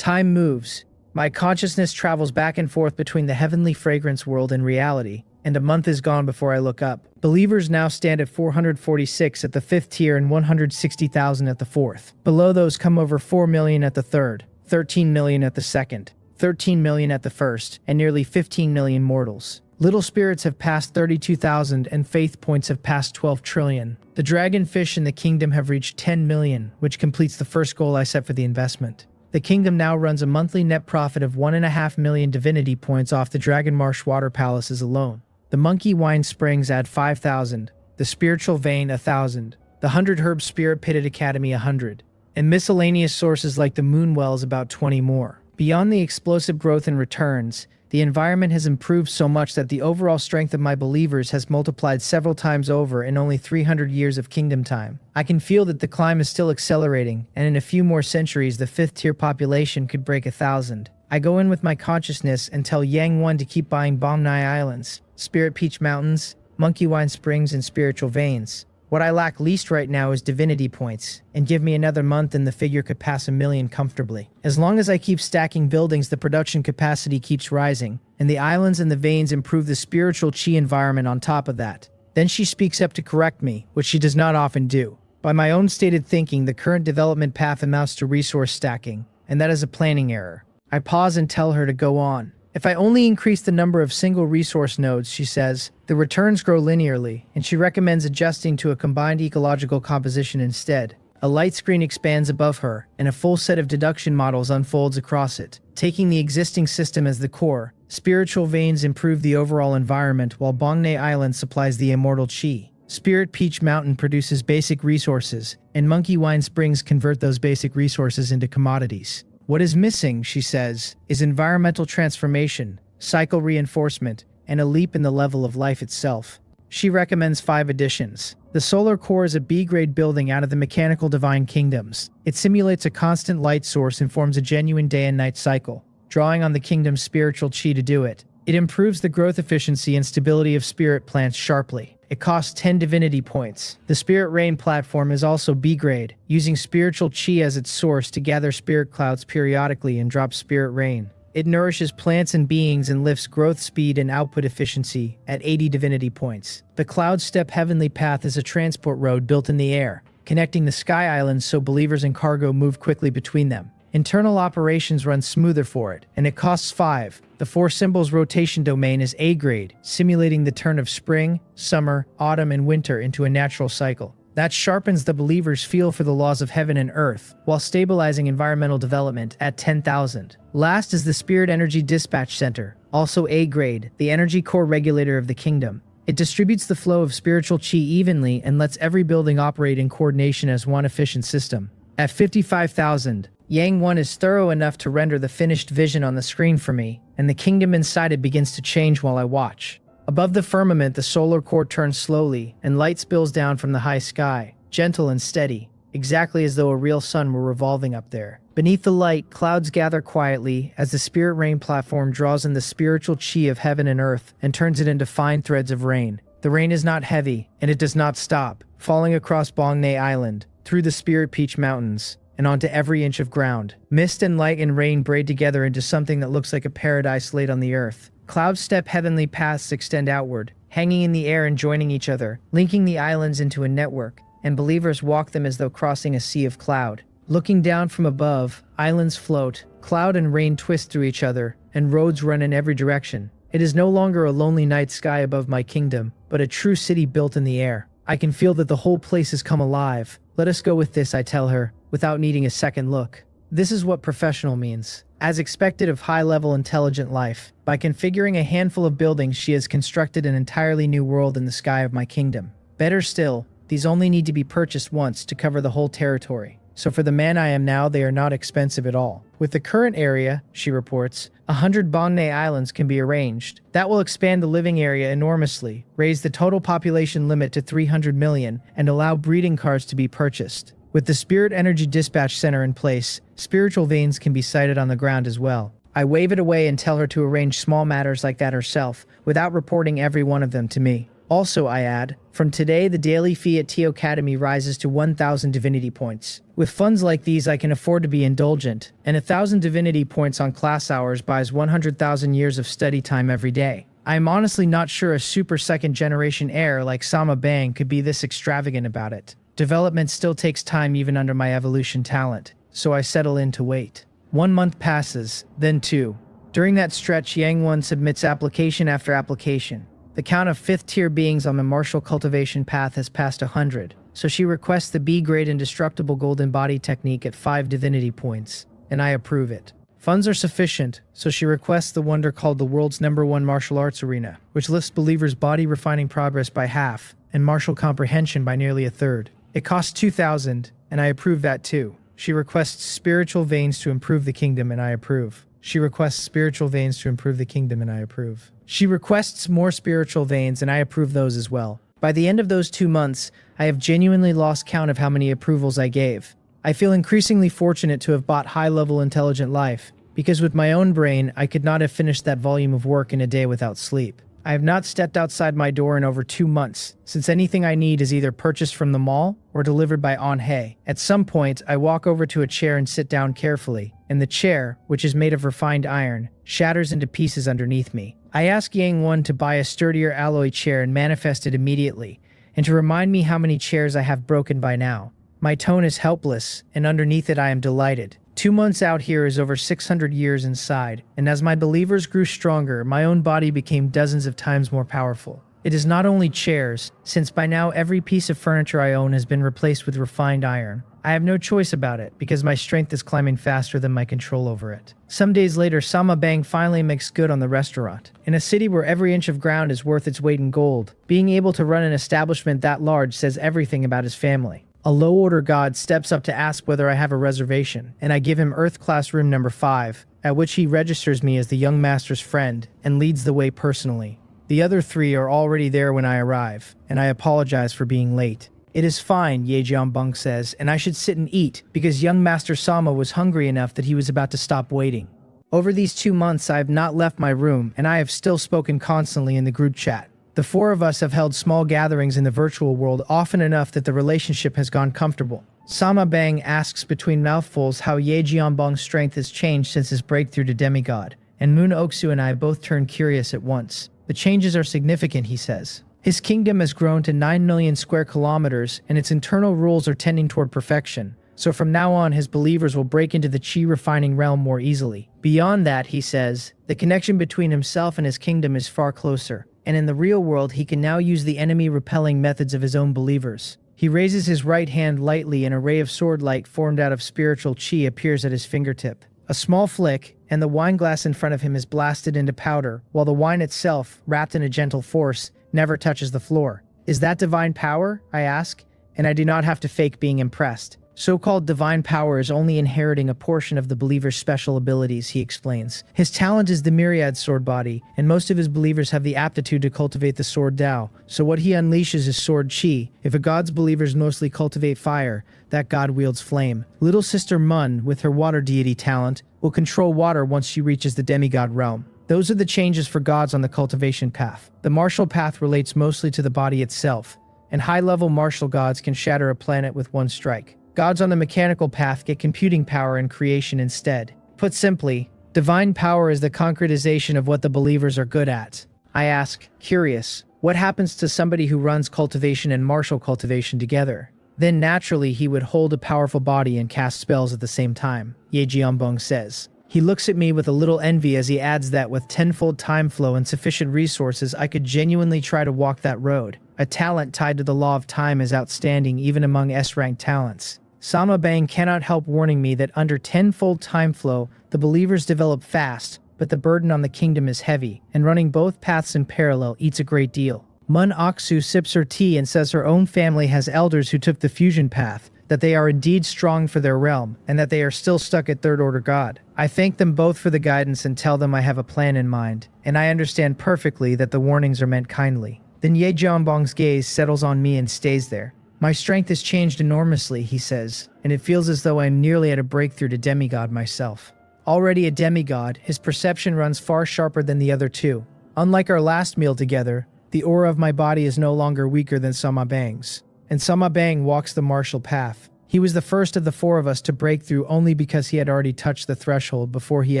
Time moves. My consciousness travels back and forth between the heavenly fragrance world and reality, and a month is gone before I look up. Believers now stand at 446 at the 5th tier and 160,000 at the 4th. Below those come over 4 million at the 3rd, 13 million at the 2nd, 13 million at the 1st, and nearly 15 million mortals. Little spirits have passed 32,000 and faith points have passed 12 trillion. The dragonfish in the kingdom have reached 10 million, which completes the first goal I set for the investment. The kingdom now runs a monthly net profit of 1.5 million divinity points off the Dragon Marsh water palaces alone. The Monkey Wine Springs add 5,000, the Spiritual Vein 1,000, the 100 Herb Spirit Pitted Academy 100, and miscellaneous sources like the Moon Wells about 20 more. Beyond the explosive growth and returns, the environment has improved so much that the overall strength of my believers has multiplied several times over in only 300 years of kingdom time. I can feel that the climb is still accelerating, and in a few more centuries the 5th tier population could break 1,000. I go in with my consciousness and tell Yang 1 to keep buying Bomnai Islands, Spirit Peach Mountains, Monkey Wine Springs, and Spiritual Veins. What I lack least right now is divinity points, and give me another month and the figure could pass 1 million comfortably. As long as I keep stacking buildings, the production capacity keeps rising, and the islands and the veins improve the spiritual chi environment on top of that. Then she speaks up to correct me, which she does not often do. By my own stated thinking, the current development path amounts to resource stacking, and that is a planning error. I pause and tell her to go on. If I only increase the number of single resource nodes, she says, the returns grow linearly, and she recommends adjusting to a combined ecological composition instead. A light screen expands above her, and a full set of deduction models unfolds across it. Taking the existing system as the core, Spiritual Veins improve the overall environment while Bongne Island supplies the immortal chi. Spirit Peach Mountain produces basic resources, and Monkey Wine Springs convert those basic resources into commodities. What is missing, she says, is environmental transformation, cycle reinforcement, and a leap in the level of life itself. She recommends 5 additions. The solar core is a B-grade building out of the mechanical divine kingdoms. It simulates a constant light source and forms a genuine day and night cycle, drawing on the kingdom's spiritual chi to do it. It improves the growth efficiency and stability of spirit plants sharply. It costs 10 divinity points. The Spirit Rain platform is also B-grade, using spiritual chi as its source to gather spirit clouds periodically and drop spirit rain. It nourishes plants and beings and lifts growth speed and output efficiency at 80 divinity points. The Cloud Step Heavenly Path is a transport road built in the air, connecting the Sky Islands so believers and cargo move quickly between them. Internal operations run smoother for it, and it costs 5. The 4 symbols rotation domain is A-grade, simulating the turn of spring, summer, autumn, and winter into a natural cycle. That sharpens the believer's feel for the laws of heaven and earth, while stabilizing environmental development at 10,000. Last is the Spirit Energy Dispatch Center, also A-grade, the energy core regulator of the kingdom. It distributes the flow of spiritual chi evenly and lets every building operate in coordination as one efficient system. At 55,000, Yang 1 is thorough enough to render the finished vision on the screen for me, and the kingdom inside it begins to change while I watch. Above the firmament, the solar core turns slowly, and light spills down from the high sky, gentle and steady, exactly as though a real sun were revolving up there. Beneath the light, clouds gather quietly as the Spirit Rain platform draws in the spiritual chi of heaven and earth and turns it into fine threads of rain. The rain is not heavy, and it does not stop, falling across Bongne Island, through the Spirit Peach Mountains, and onto every inch of ground. Mist and light and rain braid together into something that looks like a paradise laid on the earth. Cloud Step Heavenly Paths extend outward, hanging in the air and joining each other, linking the islands into a network, and believers walk them as though crossing a sea of cloud. Looking down from above, islands float, cloud and rain twist through each other, and roads run in every direction. It is no longer a lonely night sky above my kingdom, but a true city built in the air. I can feel that the whole place has come alive. Let us go with this, I tell her, without needing a second look. This is what professional means. As expected of high-level intelligent life, by configuring a handful of buildings, she has constructed an entirely new world in the sky of my kingdom. Better still, these only need to be purchased once to cover the whole territory. So for the man I am now, they are not expensive at all. With the current area, she reports, 100 Bongne Islands can be arranged. That will expand the living area enormously, raise the total population limit to 300 million, and allow breeding cards to be purchased. With the Spirit Energy Dispatch Center in place, spiritual veins can be sighted on the ground as well. I wave it away and tell her to arrange small matters like that herself, without reporting every one of them to me. Also, I add, from today the daily fee at T Academy rises to 1,000 divinity points. With funds like these I can afford to be indulgent, and 1,000 divinity points on class hours buys 100,000 years of study time every day. I am honestly not sure a super second generation heir like Sama Bang could be this extravagant about it. Development still takes time even under my evolution talent, so I settle in to wait. 1 month passes, then 2. During that stretch, Yang One submits application after application. The count of 5th tier beings on the martial cultivation path has passed 100, so she requests the B grade indestructible golden body technique at 5 divinity points, and I approve it. Funds are sufficient, so she requests the wonder called the world's #1 martial arts arena, which lifts believers' body refining progress by half and martial comprehension by nearly a third. It costs 2,000, and I approve that too. She requests spiritual veins to improve the kingdom, and I approve. She requests spiritual veins to improve the kingdom, and I approve. She requests more spiritual veins, and I approve those as well. By the end of those 2 months, I have genuinely lost count of how many approvals I gave. I feel increasingly fortunate to have bought high-level intelligent life, because with my own brain, I could not have finished that volume of work in a day without sleep. I have not stepped outside my door in over 2 months, since anything I need is either purchased from the mall or delivered by On Hey. At some point, I walk over to a chair and sit down carefully, and the chair, which is made of refined iron, shatters into pieces underneath me. I ask Yang One to buy a sturdier alloy chair and manifest it immediately, and to remind me how many chairs I have broken by now. My tone is helpless, and underneath it I am delighted. 2 months out here is over 600 years inside, and as my believers grew stronger, my own body became dozens of times more powerful. It is not only chairs, since by now every piece of furniture I own has been replaced with refined iron. I have no choice about it, because my strength is climbing faster than my control over it. Some days later, Sama Bang finally makes good on the restaurant. In a city where every inch of ground is worth its weight in gold, being able to run an establishment that large says everything about his family. A low-order god steps up to ask whether I have a reservation, and I give him Earth-class room number 5, at which he registers me as the young master's friend and leads the way personally. The other 3 are already there when I arrive, and I apologize for being late. It is fine, Ye Jianbong says, and I should sit and eat, because young Master Sama was hungry enough that he was about to stop waiting. Over these 2 months I have not left my room, and I have still spoken constantly in the group chat. The 4 of us have held small gatherings in the virtual world often enough that the relationship has gone comfortable. Sama Bang asks between mouthfuls how Ye Jianbong's strength has changed since his breakthrough to demigod, and Moon Oksu and I both turn curious at once. The changes are significant, he says. His kingdom has grown to 9 million square kilometers, and its internal rules are tending toward perfection. So from now on, his believers will break into the chi refining realm more easily. Beyond that, he says, the connection between himself and his kingdom is far closer. And in the real world, he can now use the enemy-repelling methods of his own believers. He raises his right hand lightly, and a ray of sword light formed out of spiritual chi appears at his fingertip. A small flick, and the wine glass in front of him is blasted into powder, while the wine itself, wrapped in a gentle force, never touches the floor. Is that divine power? I ask, and I do not have to fake being impressed. So-called divine power is only inheriting a portion of the believer's special abilities, he explains. His talent is the myriad sword body, and most of his believers have the aptitude to cultivate the sword Tao, so what he unleashes is sword chi. If a god's believers mostly cultivate fire, that god wields flame. Little sister Mun, with her water deity talent, will control water once she reaches the demigod realm. Those are the changes for gods on the cultivation path. The martial path relates mostly to the body itself, and high-level martial gods can shatter a planet with one strike. Gods on the mechanical path get computing power and creation instead. Put simply, divine power is the concretization of what the believers are good at. I ask, curious, what happens to somebody who runs cultivation and martial cultivation together? Then naturally he would hold a powerful body and cast spells at the same time, Ye Jianbong says. He looks at me with a little envy as he adds that with tenfold time flow and sufficient resources I could genuinely try to walk that road. A talent tied to the law of time is outstanding even among S-rank talents. Sama Bang cannot help warning me that under tenfold time flow, the believers develop fast, but the burden on the kingdom is heavy, and running both paths in parallel eats a great deal. Mun Oksu sips her tea and says her own family has elders who took the fusion path, that they are indeed strong for their realm, and that they are still stuck at third order god. I thank them both for the guidance and tell them I have a plan in mind, and I understand perfectly that the warnings are meant kindly. Then Ye Jianbong's gaze settles on me and stays there. My strength has changed enormously, he says, and it feels as though I'm nearly at a breakthrough to demigod myself. Already a demigod, his perception runs far sharper than the other two. Unlike our last meal together, The aura of my body is no longer weaker than Sama Bang's. And Sama Bang walks the martial path. He was the first of the four of us to break through only because he had already touched the threshold before he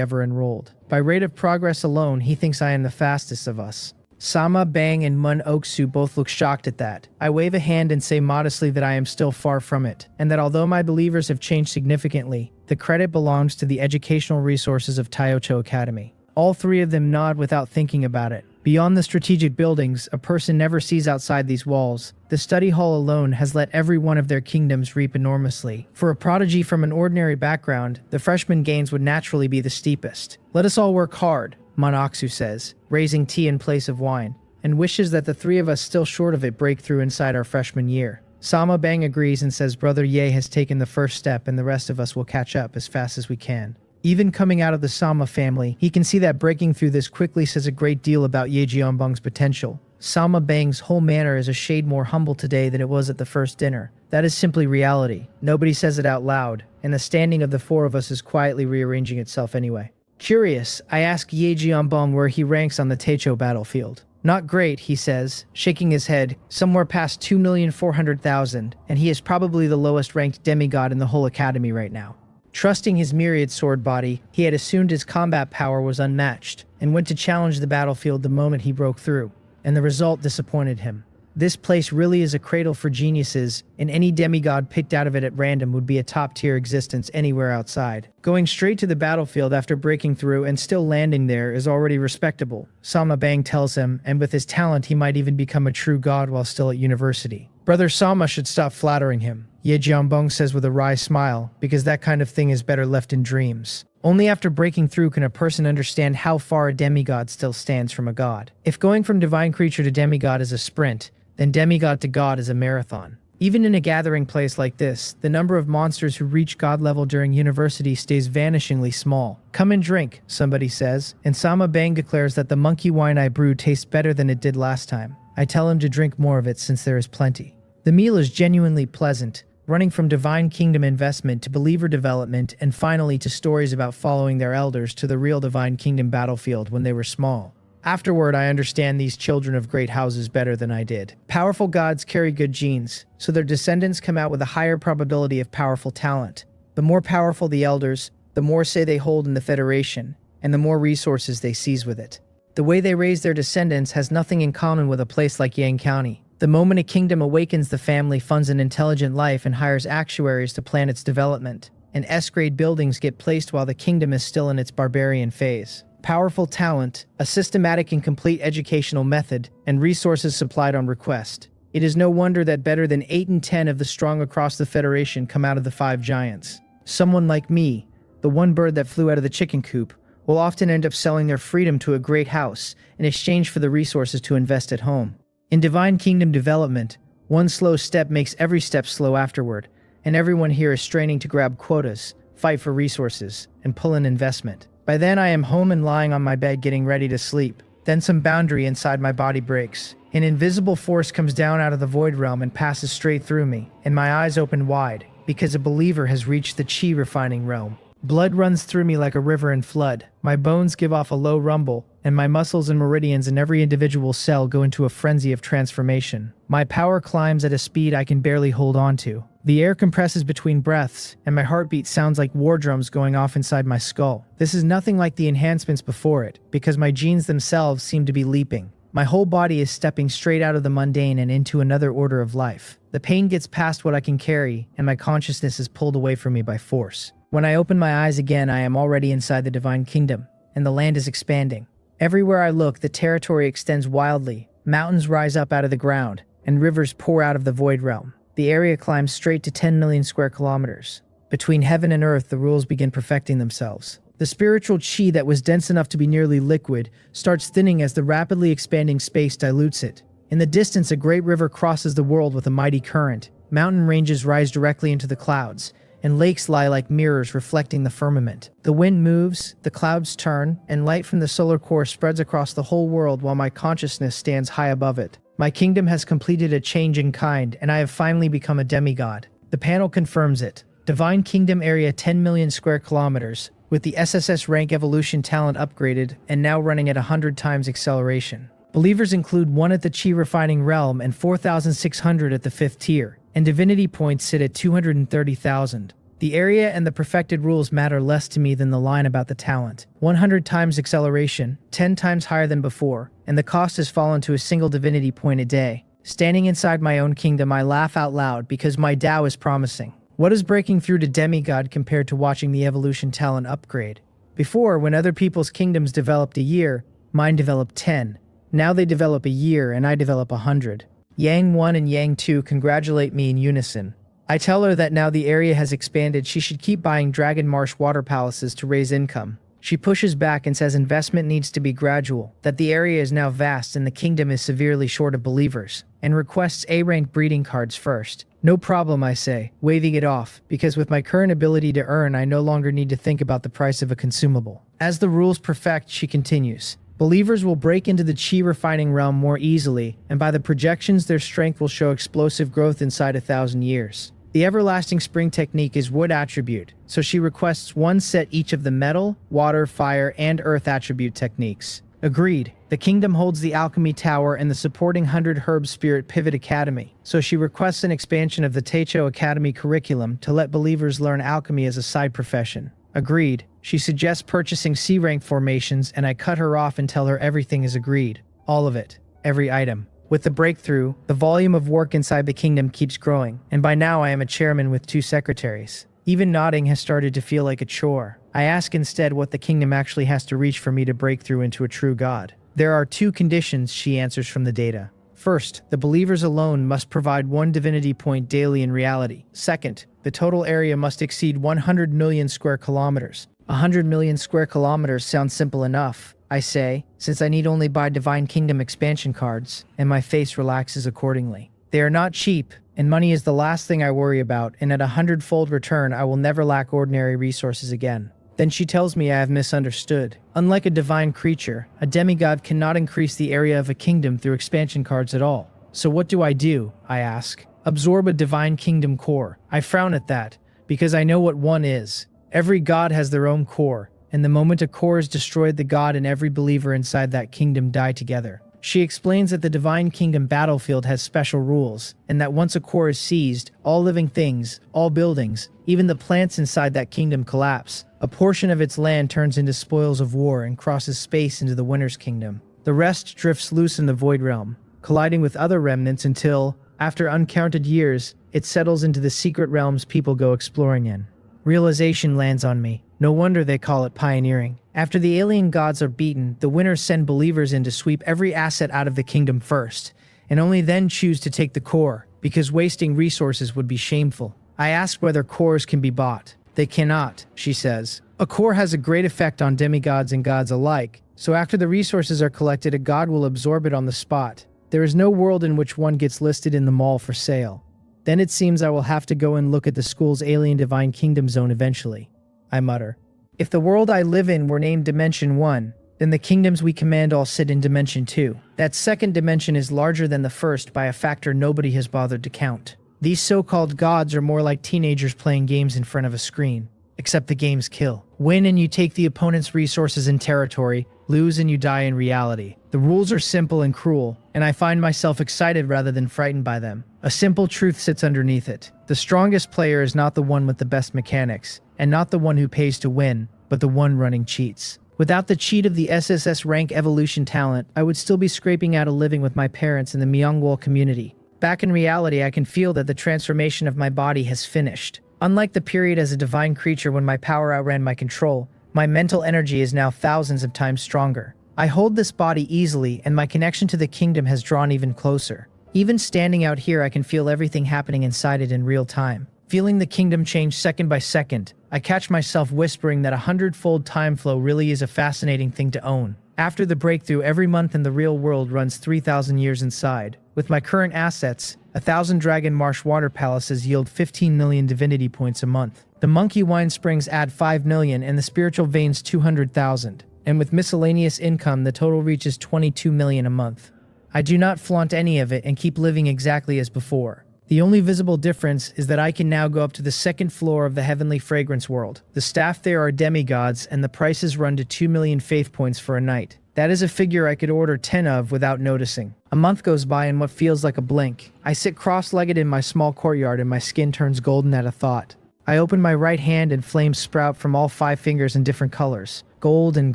ever enrolled. By rate of progress alone, he thinks I am the fastest of us. Sama Bang and Mun Oksu both look shocked at that. I wave a hand and say modestly that I am still far from it, and that although my believers have changed significantly, the credit belongs to the educational resources of Taiyocho Academy. All three of them nod without thinking about it. Beyond the strategic buildings, a person never sees outside these walls. The study hall alone has let every one of their kingdoms reap enormously. For a prodigy from an ordinary background, the freshman gains would naturally be the steepest. Let us all work hard, Monoksu says, raising tea in place of wine, and wishes that the three of us still short of it break through inside our freshman year. Sama Bang agrees and says Brother Ye has taken the first step and the rest of us will catch up as fast as we can. Even coming out of the Sama family, he can see that breaking through this quickly says a great deal about Ye Jianbong's potential. Sama Bang's whole manner is a shade more humble today than it was at the first dinner. That is simply reality. Nobody says it out loud, and the standing of the four of us is quietly rearranging itself anyway. Curious, I ask Ye Jianbong where he ranks on the Taicho battlefield. Not great, he says, shaking his head, somewhere past 2,400,000, and he is probably the lowest ranked demigod in the whole academy right now. Trusting his myriad sword body, he had assumed his combat power was unmatched, and went to challenge the battlefield the moment he broke through, and the result disappointed him. This place really is a cradle for geniuses, and any demigod picked out of it at random would be a top-tier existence anywhere outside. Going straight to the battlefield after breaking through and still landing there is already respectable, Sama Bang tells him, and with his talent he might even become a true god while still at university. Brother Sama should stop flattering him, Ye Jianbong says with a wry smile, because that kind of thing is better left in dreams. Only after breaking through can a person understand how far a demigod still stands from a god. If going from divine creature to demigod is a sprint, then demigod to god is a marathon. Even in a gathering place like this, the number of monsters who reach god level during university stays vanishingly small. Come and drink, somebody says, and Sama Bang declares that the monkey wine I brewed tastes better than it did last time. I tell him to drink more of it since there is plenty. The meal is genuinely pleasant, running from divine kingdom investment to believer development and finally to stories about following their elders to the real divine kingdom battlefield when they were small. Afterward, I understand these children of great houses better than I did. Powerful gods carry good genes, so their descendants come out with a higher probability of powerful talent. The more powerful the elders, the more say they hold in the Federation, and the more resources they seize with it. The way they raise their descendants has nothing in common with a place like Yang County. The moment a kingdom awakens, the family funds an intelligent life and hires actuaries to plan its development, and S-grade buildings get placed while the kingdom is still in its barbarian phase. Powerful talent, a systematic and complete educational method, and resources supplied on request. It is no wonder that better than 8 in 10 of the strong across the Federation come out of the 5 giants. Someone like me, the one bird that flew out of the chicken coop, will often end up selling their freedom to a great house in exchange for the resources to invest at home. In Divine Kingdom development, one slow step makes every step slow afterward, and everyone here is straining to grab quotas, fight for resources, and pull in investment. By then I am home and lying on my bed getting ready to sleep. Then some boundary inside my body breaks. An invisible force comes down out of the void realm and passes straight through me, and my eyes open wide, because a believer has reached the chi refining realm. Blood runs through me like a river in flood. My bones give off a low rumble, and my muscles and meridians in every individual cell go into a frenzy of transformation. My power climbs at a speed I can barely hold on to. The air compresses between breaths, and my heartbeat sounds like war drums going off inside my skull. This is nothing like the enhancements before it, because my genes themselves seem to be leaping. My whole body is stepping straight out of the mundane and into another order of life. The pain gets past what I can carry, and my consciousness is pulled away from me by force. When I open my eyes again, I am already inside the Divine Kingdom, and the land is expanding. Everywhere I look, the territory extends wildly. Mountains rise up out of the ground, and rivers pour out of the void realm. The area climbs straight to 10 million square kilometers. Between heaven and earth, the rules begin perfecting themselves. The spiritual chi that was dense enough to be nearly liquid starts thinning as the rapidly expanding space dilutes it. In the distance, a great river crosses the world with a mighty current. Mountain ranges rise directly into the clouds, and lakes lie like mirrors reflecting the firmament. The wind moves, the clouds turn, and light from the solar core spreads across the whole world while my consciousness stands high above it. My kingdom has completed a change in kind, and I have finally become a demigod. The panel confirms it. Divine Kingdom area 10 million square kilometers, with the SSS-Rank evolution talent upgraded and now running at 100 times acceleration. Believers include 1 at the Chi refining realm and 4,600 at the 5th tier, and divinity points sit at 230,000. The area and the perfected rules matter less to me than the line about the talent. 100 times acceleration, 10 times higher than before, and the cost has fallen to a single divinity point a day. Standing inside my own kingdom, I laugh out loud because my Tao is promising. What is breaking through to demigod compared to watching the evolution talent upgrade? Before, when other people's kingdoms developed a year, mine developed 10. Now they develop a year and I develop 100. Yang 1 and Yang 2 congratulate me in unison. I tell her that now the area has expanded, she should keep buying Dragon Marsh water palaces to raise income. She pushes back and says investment needs to be gradual, that the area is now vast and the kingdom is severely short of believers, and requests A-rank breeding cards first. No problem, I say, waving it off, because with my current ability to earn, I no longer need to think about the price of a consumable. As the rules perfect, she continues. Believers will break into the Chi refining realm more easily, and by the projections, their strength will show explosive growth inside 1,000 years. The everlasting spring technique is wood attribute, so she requests 1 set each of the metal, water, fire, and earth attribute techniques. Agreed. The kingdom holds the alchemy tower and the supporting 100 herb spirit pivot academy, so she requests an expansion of the Teicho Academy curriculum to let believers learn alchemy as a side profession. Agreed. She suggests purchasing C-rank formations, and I cut her off and tell her everything is agreed. All of it. Every item. With the breakthrough, the volume of work inside the kingdom keeps growing, and by now I am a chairman with 2 secretaries. Even nodding has started to feel like a chore. I ask instead what the kingdom actually has to reach for me to break through into a true god. There are 2 conditions, she answers from the data. First, the believers alone must provide 1 divinity point daily in reality. Second, the total area must exceed 100 million square kilometers. 100 million square kilometers sounds simple enough, I say, since I need only buy Divine Kingdom expansion cards, and my face relaxes accordingly. They are not cheap, and money is the last thing I worry about, and at a 100-fold return I will never lack ordinary resources again. Then she tells me I have misunderstood. Unlike a divine creature, a demigod cannot increase the area of a kingdom through expansion cards at all. So what do? I ask. Absorb a Divine Kingdom core. I frown at that, because I know what one is. Every god has their own core, and the moment a core is destroyed, the god and every believer inside that kingdom die together. She explains that the Divine Kingdom battlefield has special rules, and that once a core is seized, all living things, all buildings, even the plants inside that kingdom collapse. A portion of its land turns into spoils of war and crosses space into the Winter's Kingdom. The rest drifts loose in the Void Realm, colliding with other remnants until, after uncounted years, it settles into the secret realms people go exploring in. Realization lands on me. No wonder they call it pioneering. After the alien gods are beaten, the winners send believers in to sweep every asset out of the kingdom first, and only then choose to take the core, because wasting resources would be shameful. I ask whether cores can be bought. They cannot, she says. A core has a great effect on demigods and gods alike, so after the resources are collected, a god will absorb it on the spot. There is no world in which one gets listed in the mall for sale. Then it seems I will have to go and look at the school's alien Divine Kingdom zone eventually. I mutter. If the world I live in were named Dimension 1, then the kingdoms we command all sit in Dimension 2. That second dimension is larger than the first by a factor nobody has bothered to count. These so-called gods are more like teenagers playing games in front of a screen. Except the games kill. Win and you take the opponent's resources and territory, lose and you die in reality. The rules are simple and cruel, and I find myself excited rather than frightened by them. A simple truth sits underneath it. The strongest player is not the one with the best mechanics, and not the one who pays to win, but the one running cheats. Without the cheat of the SSS-Rank evolution talent, I would still be scraping out a living with my parents in the Myeongwol community. Back in reality, I can feel that the transformation of my body has finished. Unlike the period as a divine creature when my power outran my control, my mental energy is now thousands of times stronger. I hold this body easily, and my connection to the kingdom has drawn even closer. Even standing out here, I can feel everything happening inside it in real time. Feeling the kingdom change second by second, I catch myself whispering that 100-fold time flow really is a fascinating thing to own. After the breakthrough, every month in the real world runs 3,000 years inside. With my current assets, 1,000 Dragon Marsh water palaces yield 15 million divinity points a month. The monkey wine springs add 5 million and the spiritual veins 200,000. And with miscellaneous income, the total reaches 22 million a month. I do not flaunt any of it and keep living exactly as before. The only visible difference is that I can now go up to the second floor of the heavenly fragrance world. The staff there are demigods, and the prices run to 2 million faith points for a night. That is a figure I could order 10 of without noticing. A month goes by in what feels like a blink. I sit cross-legged in my small courtyard and my skin turns golden at a thought. I open my right hand and flames sprout from all 5 fingers in different colors. Gold and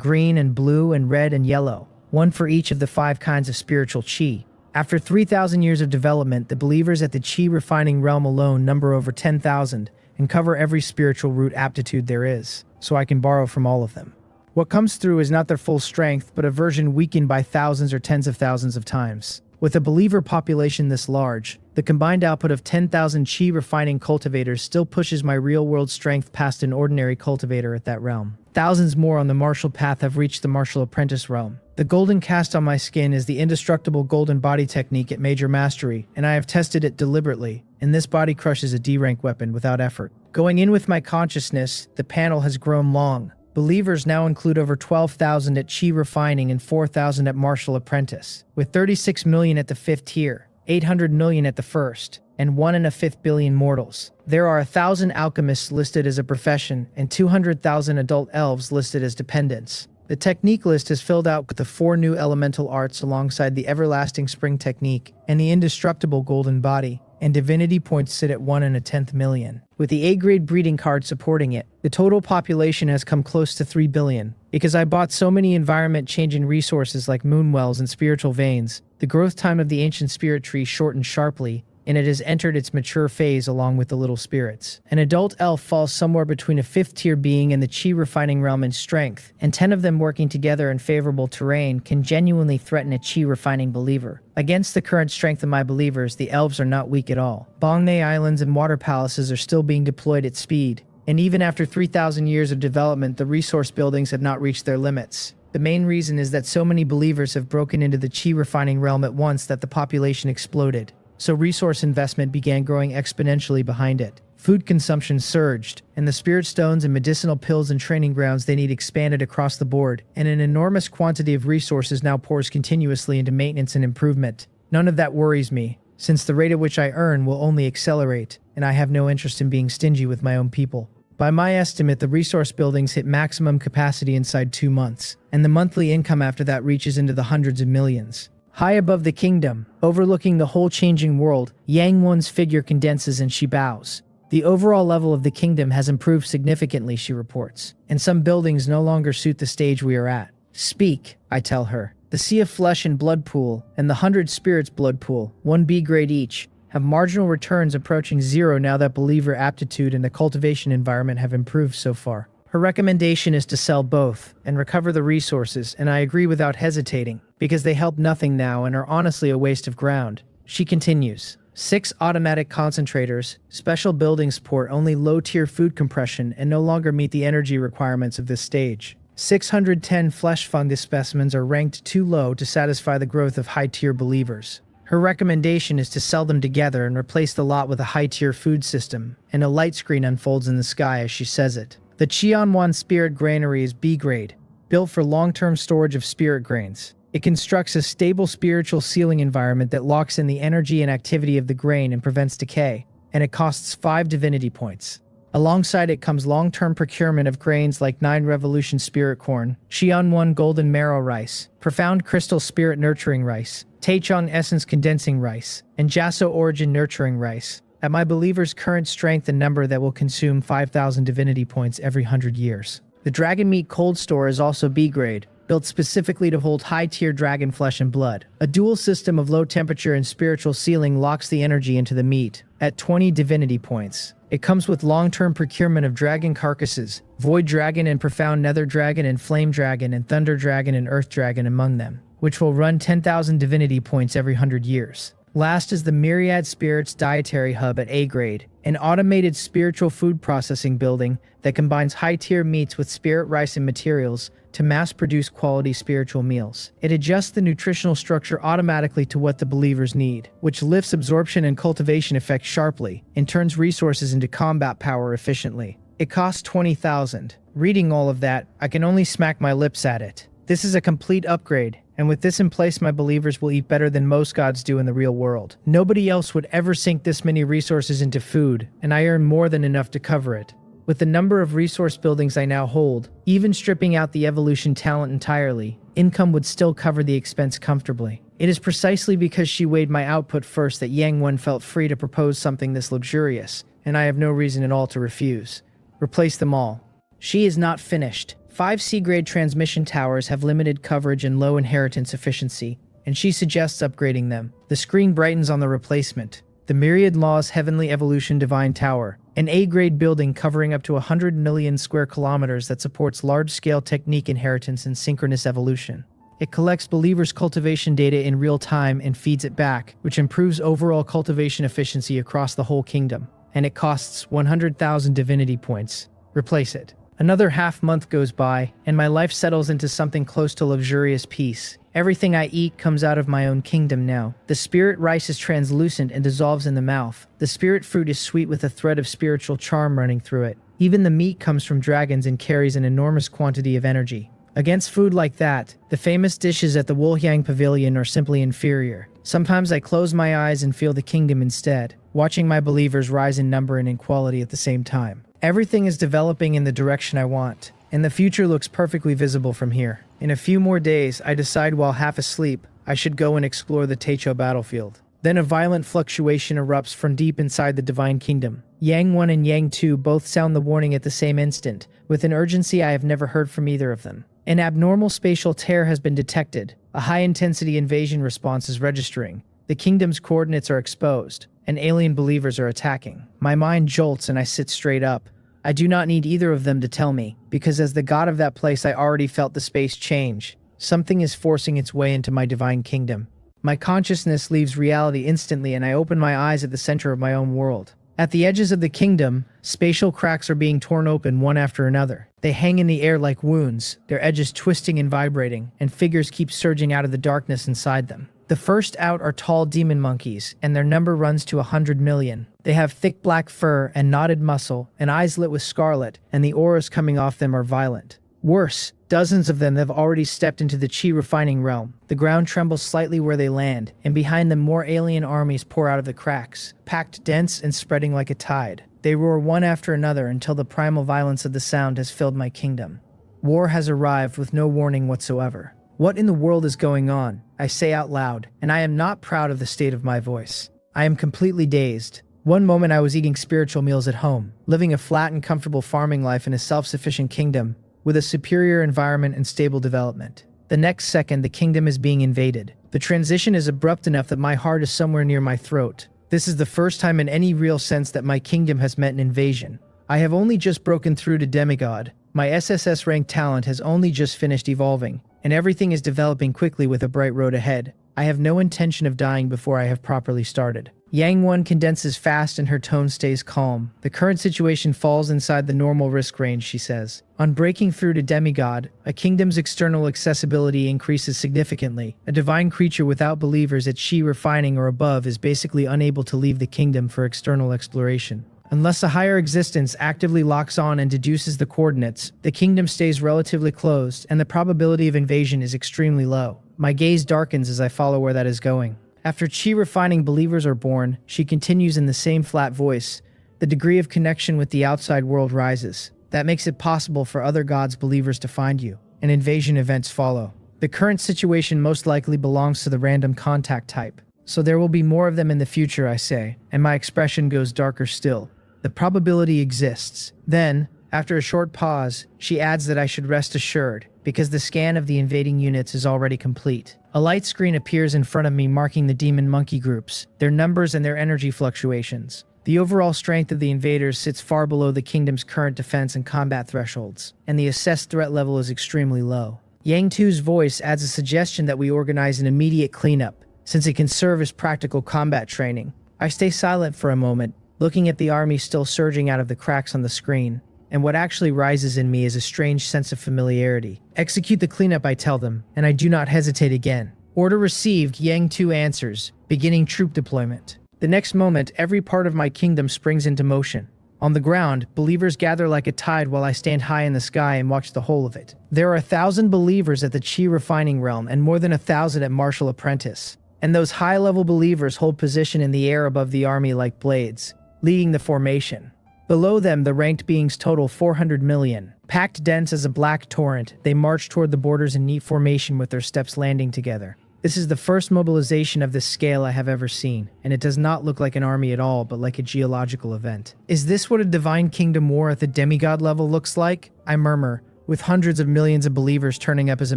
green and blue and red and yellow. One for each of the 5 kinds of spiritual chi. After 3,000 years of development, the believers at the chi refining realm alone number over 10,000 and cover every spiritual root aptitude there is, so I can borrow from all of them. What comes through is not their full strength, but a version weakened by thousands or tens of thousands of times. With a believer population this large, the combined output of 10,000 chi refining cultivators still pushes my real-world strength past an ordinary cultivator at that realm. Thousands more on the martial path have reached the martial apprentice realm. The golden cast on my skin is the indestructible golden body technique at major mastery, and I have tested it deliberately, and this body crushes a D-rank weapon without effort. Going in with my consciousness, the panel has grown long. Believers now include over 12,000 at Chi Refining and 4,000 at Martial Apprentice, with 36 million at the 5th tier, 800 million at the 1st, and 1.5 billion mortals. There are 1,000 alchemists listed as a profession and 200,000 adult elves listed as dependents. The technique list is filled out with the 4 new elemental arts alongside the everlasting spring technique and the indestructible golden body, and divinity points sit at 1/10 million. With the A-grade breeding card supporting it, the total population has come close to 3 billion. Because I bought so many environment-changing resources like moonwells and spiritual veins, the growth time of the ancient spirit tree shortened sharply, and it has entered its mature phase along with the little spirits. An adult elf falls somewhere between a 5th-tier being and the chi refining realm in strength, and 10 of them working together in favorable terrain can genuinely threaten a chi refining believer. Against the current strength of my believers, the elves are not weak at all. Bongmei Islands and water palaces are still being deployed at speed, and even after 3,000 years of development, the resource buildings have not reached their limits. The main reason is that so many believers have broken into the chi refining realm at once that the population exploded. So resource investment began growing exponentially behind it. Food consumption surged, and the spirit stones and medicinal pills and training grounds they need expanded across the board, and an enormous quantity of resources now pours continuously into maintenance and improvement. None of that worries me, since the rate at which I earn will only accelerate, and I have no interest in being stingy with my own people. By my estimate, the resource buildings hit maximum capacity inside 2 months, and the monthly income after that reaches into the hundreds of millions. High above the kingdom, overlooking the whole changing world, Yang Won's figure condenses and she bows. The overall level of the kingdom has improved significantly, she reports, and some buildings no longer suit the stage we are at. Speak, I tell her. The Sea of Flesh and Blood Pool and the 100 Spirits Blood Pool, 1 B grade each, have marginal returns approaching 0 now that believer aptitude and the cultivation environment have improved so far. Her recommendation is to sell both and recover the resources, and I agree without hesitating, because they help nothing now and are honestly a waste of ground. She continues. 6 automatic concentrators, special building support only low-tier food compression and no longer meet the energy requirements of this stage. 610 flesh fungus specimens are ranked too low to satisfy the growth of high-tier believers. Her recommendation is to sell them together and replace the lot with a high-tier food system, and a light screen unfolds in the sky as she says it. The Qianwan Spirit Granary is B-grade, built for long-term storage of spirit grains. It constructs a stable spiritual sealing environment that locks in the energy and activity of the grain and prevents decay, and it costs 5 divinity points. Alongside it comes long-term procurement of grains like 9 Revolution Spirit Corn, Qianwan Golden Marrow Rice, Profound Crystal Spirit Nurturing Rice, Taichung Essence Condensing Rice, and Jasso Origin Nurturing Rice. At my believer's current strength and number, that will consume 5,000 divinity points every 100 years. The Dragon Meat Cold Store is also B-grade, built specifically to hold high-tier dragon flesh and blood. A dual system of low temperature and spiritual sealing locks the energy into the meat, at 20 divinity points. It comes with long-term procurement of dragon carcasses, Void Dragon and Profound Nether Dragon and Flame Dragon and Thunder Dragon and Earth Dragon among them, which will run 10,000 divinity points every 100 years. Last is the Myriad Spirits Dietary Hub at A-grade, an automated spiritual food processing building that combines high-tier meats with spirit rice and materials to mass-produce quality spiritual meals. It adjusts the nutritional structure automatically to what the believers need, which lifts absorption and cultivation effects sharply and turns resources into combat power efficiently. It costs 20,000. Reading all of that, I can only smack my lips at it. This is a complete upgrade, and with this in place, my believers will eat better than most gods do in the real world. Nobody else would ever sink this many resources into food, and I earn more than enough to cover it. With the number of resource buildings I now hold, even stripping out the evolution talent entirely, income would still cover the expense comfortably. It is precisely because she weighed my output first that Yang Wen felt free to propose something this luxurious, and I have no reason at all to refuse. Replace them all. She is not finished. 5 C-grade transmission towers have limited coverage and low inheritance efficiency, and she suggests upgrading them. The screen brightens on the replacement. The Myriad Laws Heavenly Evolution Divine Tower, an A-grade building covering up to 100 million square kilometers that supports large-scale technique inheritance and synchronous evolution. It collects believers' cultivation data in real time and feeds it back, which improves overall cultivation efficiency across the whole kingdom. And it costs 100,000 divinity points. Replace it. Another half-month goes by, and my life settles into something close to luxurious peace. Everything I eat comes out of my own kingdom now. The spirit rice is translucent and dissolves in the mouth. The spirit fruit is sweet with a thread of spiritual charm running through it. Even the meat comes from dragons and carries an enormous quantity of energy. Against food like that, the famous dishes at the Wolhyang Pavilion are simply inferior. Sometimes I close my eyes and feel the kingdom instead, watching my believers rise in number and in quality at the same time. Everything is developing in the direction I want, and the future looks perfectly visible from here. In a few more days, I decide while half asleep, I should go and explore the Techo battlefield. Then a violent fluctuation erupts from deep inside the Divine Kingdom. Yang 1 and Yang 2 both sound the warning at the same instant, with an urgency I have never heard from either of them. An abnormal spatial tear has been detected. A high-intensity invasion response is registering. The kingdom's coordinates are exposed, and alien believers are attacking. My mind jolts and I sit straight up. I do not need either of them to tell me, because as the god of that place I already felt the space change. Something is forcing its way into my divine kingdom. My consciousness leaves reality instantly and I open my eyes at the center of my own world. At the edges of the kingdom, spatial cracks are being torn open one after another. They hang in the air like wounds, their edges twisting and vibrating, and figures keep surging out of the darkness inside them. The first out are tall demon monkeys, and their number runs to 100 million. They have thick black fur and knotted muscle, and eyes lit with scarlet, and the auras coming off them are violent. Worse, dozens of them have already stepped into the chi refining realm. The ground trembles slightly where they land, and behind them more alien armies pour out of the cracks, packed dense and spreading like a tide. They roar one after another until the primal violence of the sound has filled my kingdom. War has arrived with no warning whatsoever. What in the world is going on? I say out loud, and I am not proud of the state of my voice. I am completely dazed. One moment I was eating spiritual meals at home, living a flat and comfortable farming life in a self-sufficient kingdom, with a superior environment and stable development. The next second, the kingdom is being invaded. The transition is abrupt enough that my heart is somewhere near my throat. This is the first time in any real sense that my kingdom has met an invasion. I have only just broken through to demigod. My SSS-Rank talent has only just finished evolving, and everything is developing quickly with a bright road ahead. I have no intention of dying before I have properly started. Yang 1 condenses fast and her tone stays calm. The current situation falls inside the normal risk range, she says. On breaking through to demigod, a kingdom's external accessibility increases significantly. A divine creature without believers at chi refining or above is basically unable to leave the kingdom for external exploration. Unless a higher existence actively locks on and deduces the coordinates, the kingdom stays relatively closed, and the probability of invasion is extremely low. My gaze darkens as I follow where that is going. After chi refining believers are born, she continues in the same flat voice. The degree of connection with the outside world rises. That makes it possible for other gods' believers to find you, and invasion events follow. The current situation most likely belongs to the random contact type, so there will be more of them in the future, I say, and my expression goes darker still. The probability exists. Then, after a short pause, she adds that I should rest assured, because the scan of the invading units is already complete. A light screen appears in front of me marking the demon monkey groups, their numbers and their energy fluctuations. The overall strength of the invaders sits far below the kingdom's current defense and combat thresholds, and the assessed threat level is extremely low. Yang 2's voice adds a suggestion that we organize an immediate cleanup, since it can serve as practical combat training. I stay silent for a moment, looking at the army still surging out of the cracks on the screen, and what actually rises in me is a strange sense of familiarity. Execute the cleanup, I tell them, and I do not hesitate again. Order received, Yang 2 answers, beginning troop deployment. The next moment, every part of my kingdom springs into motion. On the ground, believers gather like a tide while I stand high in the sky and watch the whole of it. There are 1,000 believers at the chi refining realm and more than 1,000 at martial apprentice. And those high-level believers hold position in the air above the army like blades, leading the formation. Below them, the ranked beings total 400 million. Packed dense as a black torrent, they march toward the borders in neat formation with their steps landing together. This is the first mobilization of this scale I have ever seen, and it does not look like an army at all, but like a geological event. Is this what a divine kingdom war at the demigod level looks like? I murmur, with hundreds of millions of believers turning up as a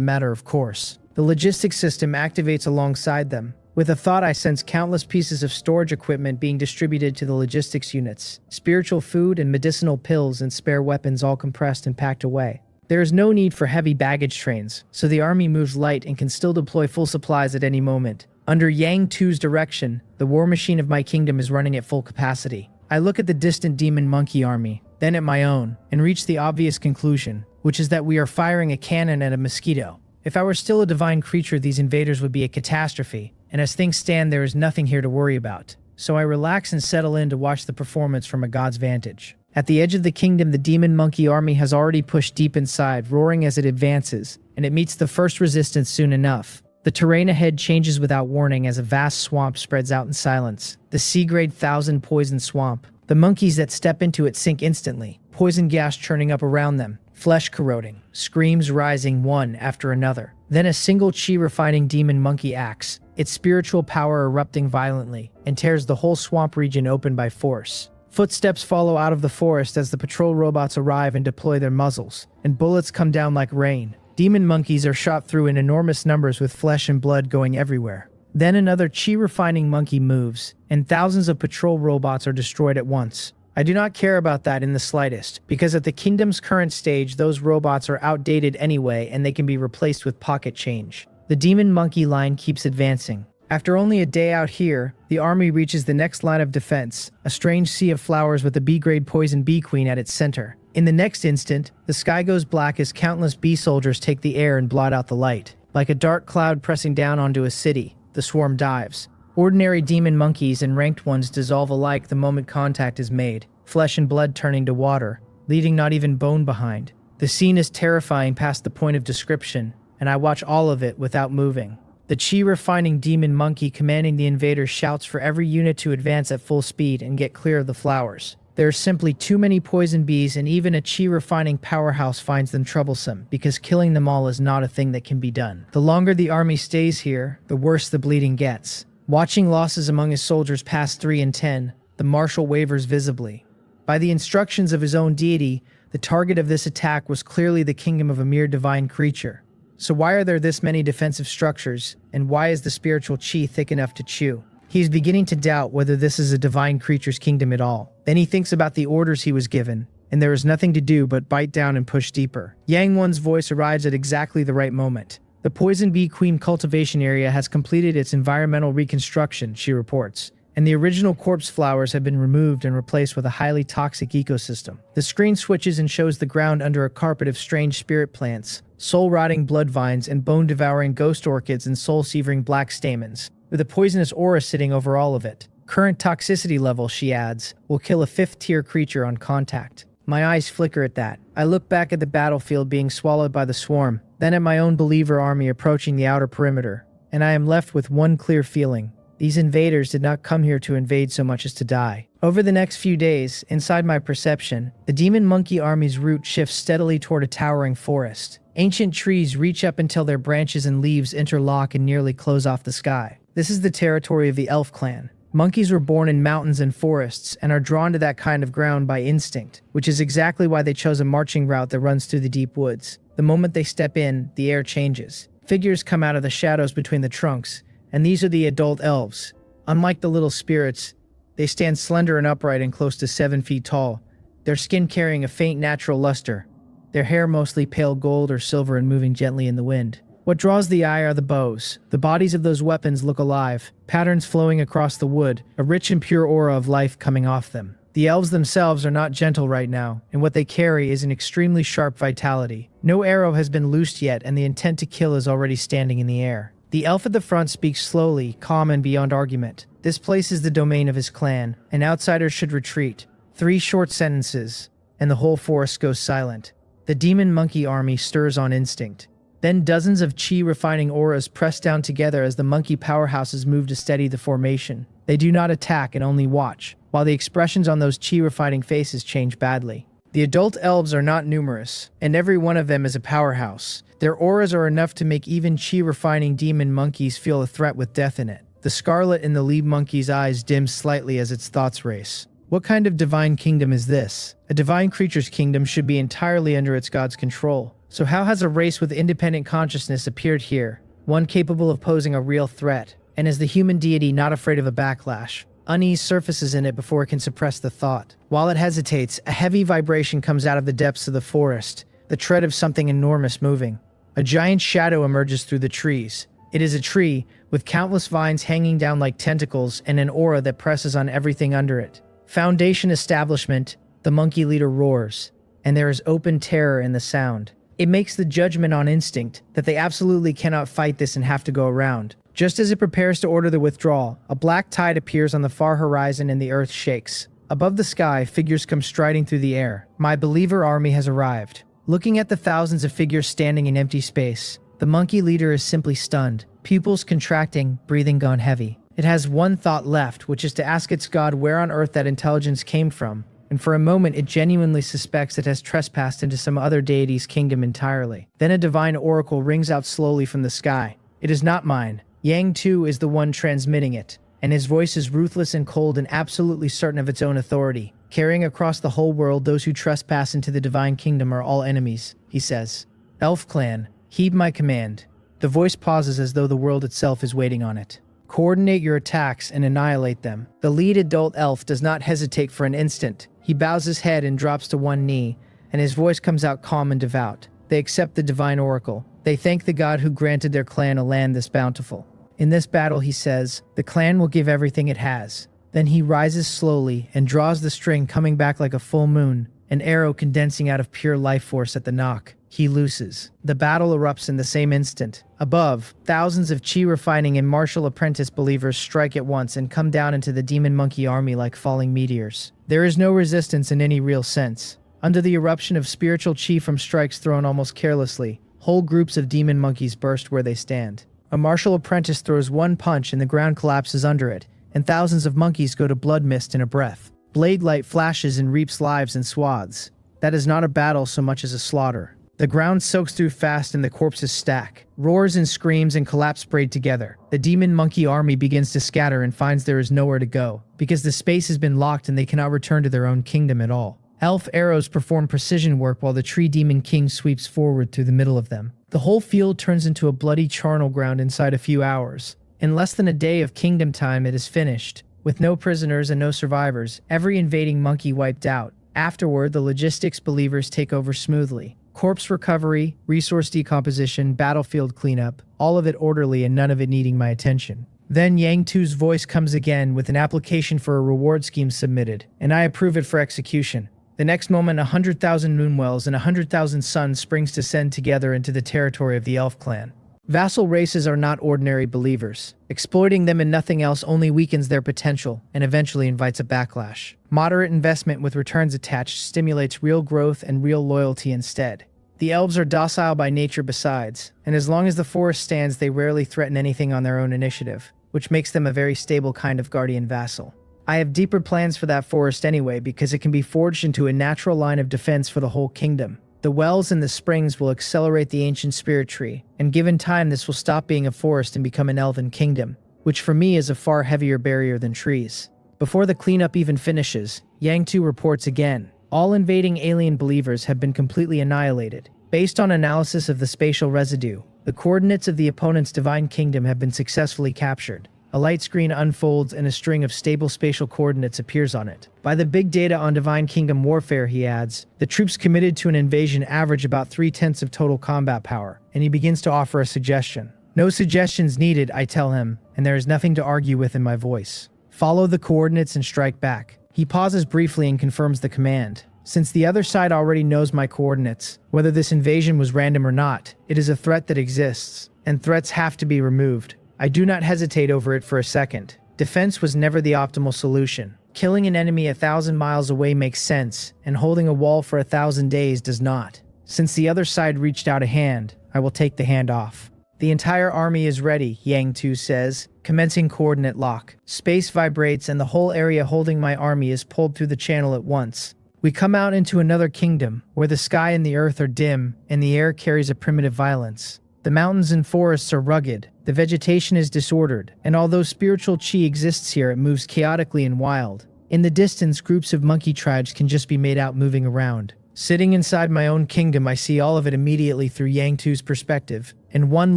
matter of course. The logistics system activates alongside them. With a thought, I sense countless pieces of storage equipment being distributed to the logistics units. Spiritual food and medicinal pills and spare weapons all compressed and packed away. There is no need for heavy baggage trains, so the army moves light and can still deploy full supplies at any moment. Under Yang Tu's direction, the war machine of my kingdom is running at full capacity. I look at the distant demon monkey army, then at my own, and reach the obvious conclusion, which is that we are firing a cannon at a mosquito. If I were still a divine creature, these invaders would be a catastrophe, and as things stand, there is nothing here to worry about. So I relax and settle in to watch the performance from a god's vantage. At the edge of the kingdom, the demon monkey army has already pushed deep inside, roaring as it advances, and it meets the first resistance soon enough. The terrain ahead changes without warning as a vast swamp spreads out in silence. The C-grade 1000 poison swamp. The monkeys that step into it sink instantly, poison gas churning up around them, flesh corroding, screams rising one after another. Then a single chi-refining demon monkey acts, its spiritual power erupting violently, and tears the whole swamp region open by force. Footsteps follow out of the forest as the patrol robots arrive and deploy their muzzles, and bullets come down like rain. Demon monkeys are shot through in enormous numbers with flesh and blood going everywhere. Then another chi-refining monkey moves, and thousands of patrol robots are destroyed at once. I do not care about that in the slightest, because at the kingdom's current stage, those robots are outdated anyway and they can be replaced with pocket change. The demon monkey line keeps advancing. After only a day out here, the army reaches the next line of defense, a strange sea of flowers with a B-grade poison bee queen at its center. In the next instant, the sky goes black as countless bee soldiers take the air and blot out the light. Like a dark cloud pressing down onto a city, the swarm dives. Ordinary demon monkeys and ranked ones dissolve alike the moment contact is made, flesh and blood turning to water, leaving not even bone behind. The scene is terrifying past the point of description, and I watch all of it without moving. The chi-refining demon monkey commanding the invaders shouts for every unit to advance at full speed and get clear of the flowers. There are simply too many poison bees, and even a chi-refining powerhouse finds them troublesome, because killing them all is not a thing that can be done. The longer the army stays here, the worse the bleeding gets. Watching losses among his soldiers past 3 and 10, the marshal wavers visibly. By the instructions of his own deity, the target of this attack was clearly the kingdom of a mere divine creature. So why are there this many defensive structures, and why is the spiritual chi thick enough to chew? He is beginning to doubt whether this is a divine creature's kingdom at all. Then he thinks about the orders he was given, and there is nothing to do but bite down and push deeper. Yang One's voice arrives at exactly the right moment. The poison bee queen cultivation area has completed its environmental reconstruction, she reports, and the original corpse flowers have been removed and replaced with a highly toxic ecosystem. The screen switches and shows the ground under a carpet of strange spirit plants, soul-rotting blood vines, and bone-devouring ghost orchids and soul-severing black stamens, with a poisonous aura sitting over all of it. Current toxicity level, she adds, will kill a 5th-tier creature on contact. My eyes flicker at that. I look back at the battlefield being swallowed by the swarm, then at my own believer army approaching the outer perimeter, and I am left with one clear feeling. These invaders did not come here to invade so much as to die. Over the next few days, inside my perception, the demon monkey army's route shifts steadily toward a towering forest. Ancient trees reach up until their branches and leaves interlock and nearly close off the sky. This is the territory of the elf clan. Monkeys were born in mountains and forests and are drawn to that kind of ground by instinct, which is exactly why they chose a marching route that runs through the deep woods. The moment they step in, the air changes. Figures come out of the shadows between the trunks, and these are the adult elves. Unlike the little spirits, they stand slender and upright and close to 7 feet tall, their skin carrying a faint natural luster, their hair mostly pale gold or silver and moving gently in the wind. What draws the eye are the bows. The bodies of those weapons look alive, patterns flowing across the wood, a rich and pure aura of life coming off them. The elves themselves are not gentle right now, and what they carry is an extremely sharp vitality. No arrow has been loosed yet, and the intent to kill is already standing in the air. The elf at the front speaks slowly, calm and beyond argument. This place is the domain of his clan, and outsiders should retreat. 3 short sentences, and the whole forest goes silent. The demon monkey army stirs on instinct. Then dozens of chi-refining auras press down together as the monkey powerhouses move to steady the formation. They do not attack and only watch. while the expressions on those chi-refining faces change badly. The adult elves are not numerous, and every one of them is a powerhouse. Their auras are enough to make even chi-refining demon monkeys feel a threat with death in it. The scarlet in the lead monkey's eyes dims slightly as its thoughts race. What kind of divine kingdom is this? A divine creature's kingdom should be entirely under its god's control. So how has a race with independent consciousness appeared here? One capable of posing a real threat. And is the human deity not afraid of a backlash? Unease surfaces in it before it can suppress the thought. While it hesitates, a heavy vibration comes out of the depths of the forest, the tread of something enormous moving. A giant shadow emerges through the trees. It is a tree, with countless vines hanging down like tentacles and an aura that presses on everything under it. Foundation establishment, the monkey leader roars, and there is open terror in the sound. It makes the judgment on instinct that they absolutely cannot fight this and have to go around. Just as it prepares to order the withdrawal, a black tide appears on the far horizon and the earth shakes. Above the sky, figures come striding through the air. My believer army has arrived. Looking at the thousands of figures standing in empty space, the monkey leader is simply stunned, pupils contracting, breathing gone heavy. It has one thought left, which is to ask its god where on earth that intelligence came from, and for a moment it genuinely suspects it has trespassed into some other deity's kingdom entirely. Then a divine oracle rings out slowly from the sky. It is not mine. Yang Tu is the one transmitting it, and his voice is ruthless and cold and absolutely certain of its own authority. Carrying across the whole world, those who trespass into the divine kingdom are all enemies, he says. Elf clan, heed my command. The voice pauses as though the world itself is waiting on it. Coordinate your attacks and annihilate them. The lead adult elf does not hesitate for an instant. He bows his head and drops to one knee, and his voice comes out calm and devout. They accept the divine oracle. They thank the god who granted their clan a land this bountiful. In this battle, he says, the clan will give everything it has. Then he rises slowly and draws the string, coming back like a full moon, an arrow condensing out of pure life force at the knock. He looses. The battle erupts in the same instant. Above, thousands of chi-refining and martial apprentice believers strike at once and come down into the demon monkey army like falling meteors. There is no resistance in any real sense. Under the eruption of spiritual chi from strikes thrown almost carelessly, whole groups of demon monkeys burst where they stand. A martial apprentice throws one punch and the ground collapses under it, and thousands of monkeys go to blood mist in a breath. Blade light flashes and reaps lives in swaths. That is not a battle so much as a slaughter. The ground soaks through fast and the corpses stack. Roars and screams and collapse sprayed together. The demon monkey army begins to scatter and finds there is nowhere to go, because the space has been locked and they cannot return to their own kingdom at all. Elf arrows perform precision work while the tree demon king sweeps forward through the middle of them. The whole field turns into a bloody charnel ground inside a few hours. In less than a day of kingdom time, it is finished. With no prisoners and no survivors, every invading monkey wiped out. Afterward, the logistics believers take over smoothly. Corpse recovery, resource decomposition, battlefield cleanup, all of it orderly and none of it needing my attention. Then Yang Tu's voice comes again with an application for a reward scheme submitted, and I approve it for execution. The next moment, 100,000 moonwells and 100,000 suns springs descend together into the territory of the elf clan. Vassal races are not ordinary believers. Exploiting them in nothing else only weakens their potential and eventually invites a backlash. Moderate investment with returns attached stimulates real growth and real loyalty instead. The elves are docile by nature besides, and as long as the forest stands, they rarely threaten anything on their own initiative, which makes them a very stable kind of guardian vassal. I have deeper plans for that forest anyway because it can be forged into a natural line of defense for the whole kingdom. The wells and the springs will accelerate the ancient spirit tree, and given time this will stop being a forest and become an elven kingdom, which for me is a far heavier barrier than trees. Before the cleanup even finishes, Yang Tu reports again. All invading alien believers have been completely annihilated. Based on analysis of the spatial residue, the coordinates of the opponent's divine kingdom have been successfully captured. A light screen unfolds and a string of stable spatial coordinates appears on it. By the big data on Divine Kingdom warfare, he adds, the troops committed to an invasion average about 3/10 of total combat power, and he begins to offer a suggestion. No suggestions needed, I tell him, and there is nothing to argue with in my voice. Follow the coordinates and strike back. He pauses briefly and confirms the command. Since the other side already knows my coordinates, whether this invasion was random or not, it is a threat that exists, and threats have to be removed. I do not hesitate over it for a second. Defense was never the optimal solution. Killing an enemy 1,000 miles away makes sense, and holding a wall for 1,000 days does not. Since the other side reached out a hand, I will take the hand off. The entire army is ready, Yang Tu says, commencing coordinate lock. Space vibrates and the whole area holding my army is pulled through the channel at once. We come out into another kingdom, where the sky and the earth are dim, and the air carries a primitive violence. The mountains and forests are rugged, the vegetation is disordered, and although spiritual chi exists here, it moves chaotically and wild. In the distance, groups of monkey tribes can just be made out moving around. Sitting inside my own kingdom, I see all of it immediately through Yang Tu's perspective, and one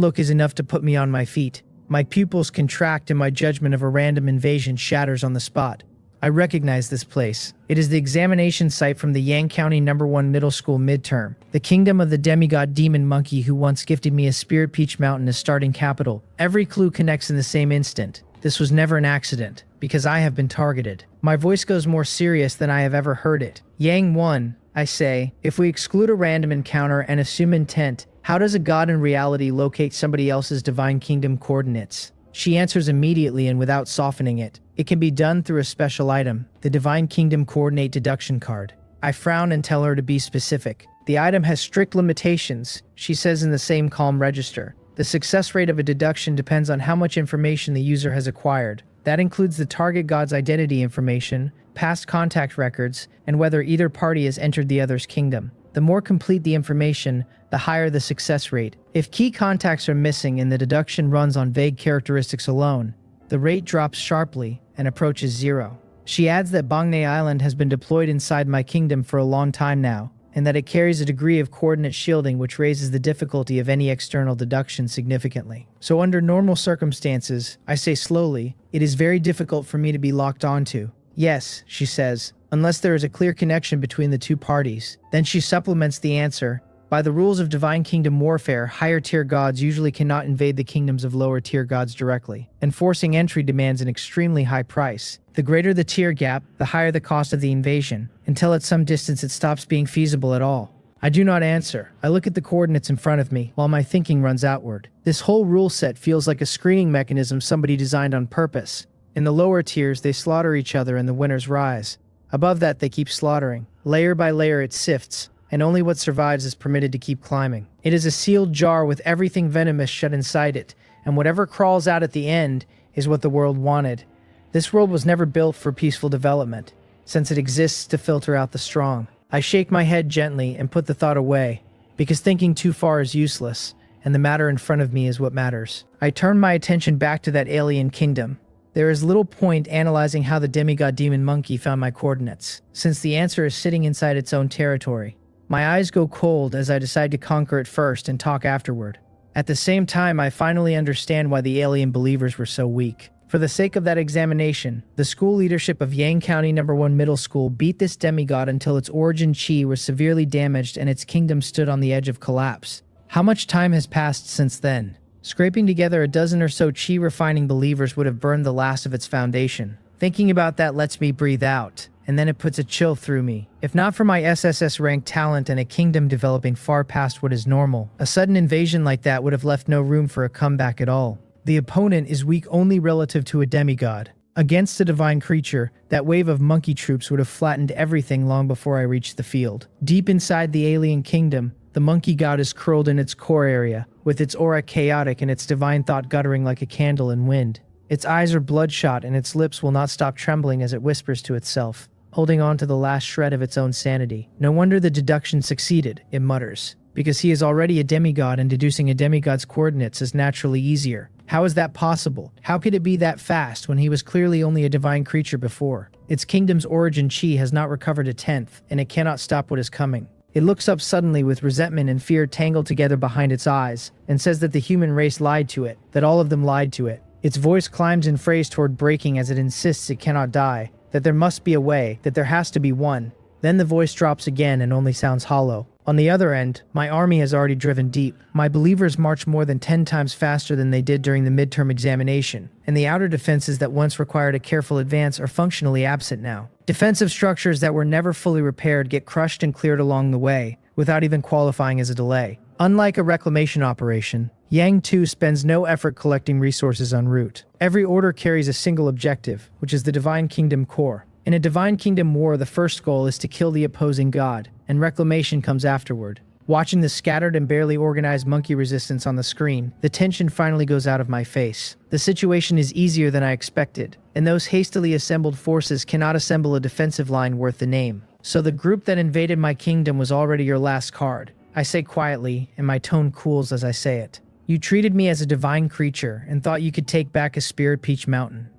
look is enough to put me on my feet. My pupils contract and my judgment of a random invasion shatters on the spot. I recognize this place. It is the examination site from the Yang County #1 middle school midterm, the kingdom of the demigod demon monkey who once gifted me a Spirit Peach Mountain as starting capital. Every clue connects in the same instant. This was never an accident, because I have been targeted. My voice goes more serious than I have ever heard it. Yang 1, I say, if we exclude a random encounter and assume intent, how does a god in reality locate somebody else's divine kingdom coordinates? She answers immediately and without softening it. It can be done through a special item, the Divine Kingdom Coordinate Deduction Card. I frown and tell her to be specific. The item has strict limitations, she says in the same calm register. The success rate of a deduction depends on how much information the user has acquired. That includes the target god's identity information, past contact records, and whether either party has entered the other's kingdom. The more complete the information, the higher the success rate. If key contacts are missing and the deduction runs on vague characteristics alone, the rate drops sharply and approaches 0. She adds that Bongnay Island has been deployed inside my kingdom for a long time now, and that it carries a degree of coordinate shielding which raises the difficulty of any external deduction significantly. So under normal circumstances, I say slowly, it is very difficult for me to be locked onto. Yes, she says, unless there is a clear connection between the two parties. Then she supplements the answer. By the rules of Divine Kingdom warfare, higher-tier gods usually cannot invade the kingdoms of lower-tier gods directly, and forcing entry demands an extremely high price. The greater the tier gap, the higher the cost of the invasion, until at some distance it stops being feasible at all. I do not answer. I look at the coordinates in front of me, while my thinking runs outward. This whole rule set feels like a screening mechanism somebody designed on purpose. In the lower tiers, they slaughter each other and the winners rise. Above that, they keep slaughtering. Layer by layer, it sifts, and only what survives is permitted to keep climbing. It is a sealed jar with everything venomous shut inside it, and whatever crawls out at the end is what the world wanted. This world was never built for peaceful development, since it exists to filter out the strong. I shake my head gently and put the thought away, because thinking too far is useless, and the matter in front of me is what matters. I turn my attention back to that alien kingdom. There is little point analyzing how the demigod demon monkey found my coordinates, since the answer is sitting inside its own territory. My eyes go cold as I decide to conquer it first and talk afterward. At the same time, I finally understand why the alien believers were so weak. For the sake of that examination, the school leadership of Yang County #1 Middle School beat this demigod until its origin chi was severely damaged and its kingdom stood on the edge of collapse. How much time has passed since then? Scraping together a dozen or so chi-refining believers would have burned the last of its foundation. Thinking about that lets me breathe out, and then it puts a chill through me. If not for my SSS-Rank talent and a kingdom developing far past what is normal, a sudden invasion like that would have left no room for a comeback at all. The opponent is weak only relative to a demigod. Against a divine creature, that wave of monkey troops would have flattened everything long before I reached the field. Deep inside the alien kingdom, the monkey god is curled in its core area, with its aura chaotic and its divine thought guttering like a candle in wind. Its eyes are bloodshot and its lips will not stop trembling as it whispers to itself, holding on to the last shred of its own sanity. No wonder the deduction succeeded, it mutters, because he is already a demigod and deducing a demigod's coordinates is naturally easier. How is that possible? How could it be that fast when he was clearly only a divine creature before? Its kingdom's origin chi has not recovered a tenth, and it cannot stop what is coming. It looks up suddenly with resentment and fear tangled together behind its eyes, and says that the human race lied to it, that all of them lied to it. Its voice climbs in phrase toward breaking as it insists it cannot die, that there must be a way, that there has to be one. Then the voice drops again and only sounds hollow. On the other end, my army has already driven deep. My believers march more than 10 times faster than they did during the midterm examination, and the outer defenses that once required a careful advance are functionally absent now. Defensive structures that were never fully repaired get crushed and cleared along the way, without even qualifying as a delay. Unlike a reclamation operation, Yang 2 spends no effort collecting resources en route. Every order carries a single objective, which is the Divine Kingdom core. In a Divine Kingdom war, the first goal is to kill the opposing god, and reclamation comes afterward. Watching the scattered and barely organized monkey resistance on the screen, the tension finally goes out of my face. The situation is easier than I expected, and those hastily assembled forces cannot assemble a defensive line worth the name. So the group that invaded my kingdom was already your last card. I say quietly, and my tone cools as I say it. You treated me as a divine creature and thought you could take back a Spirit Peach Mountain.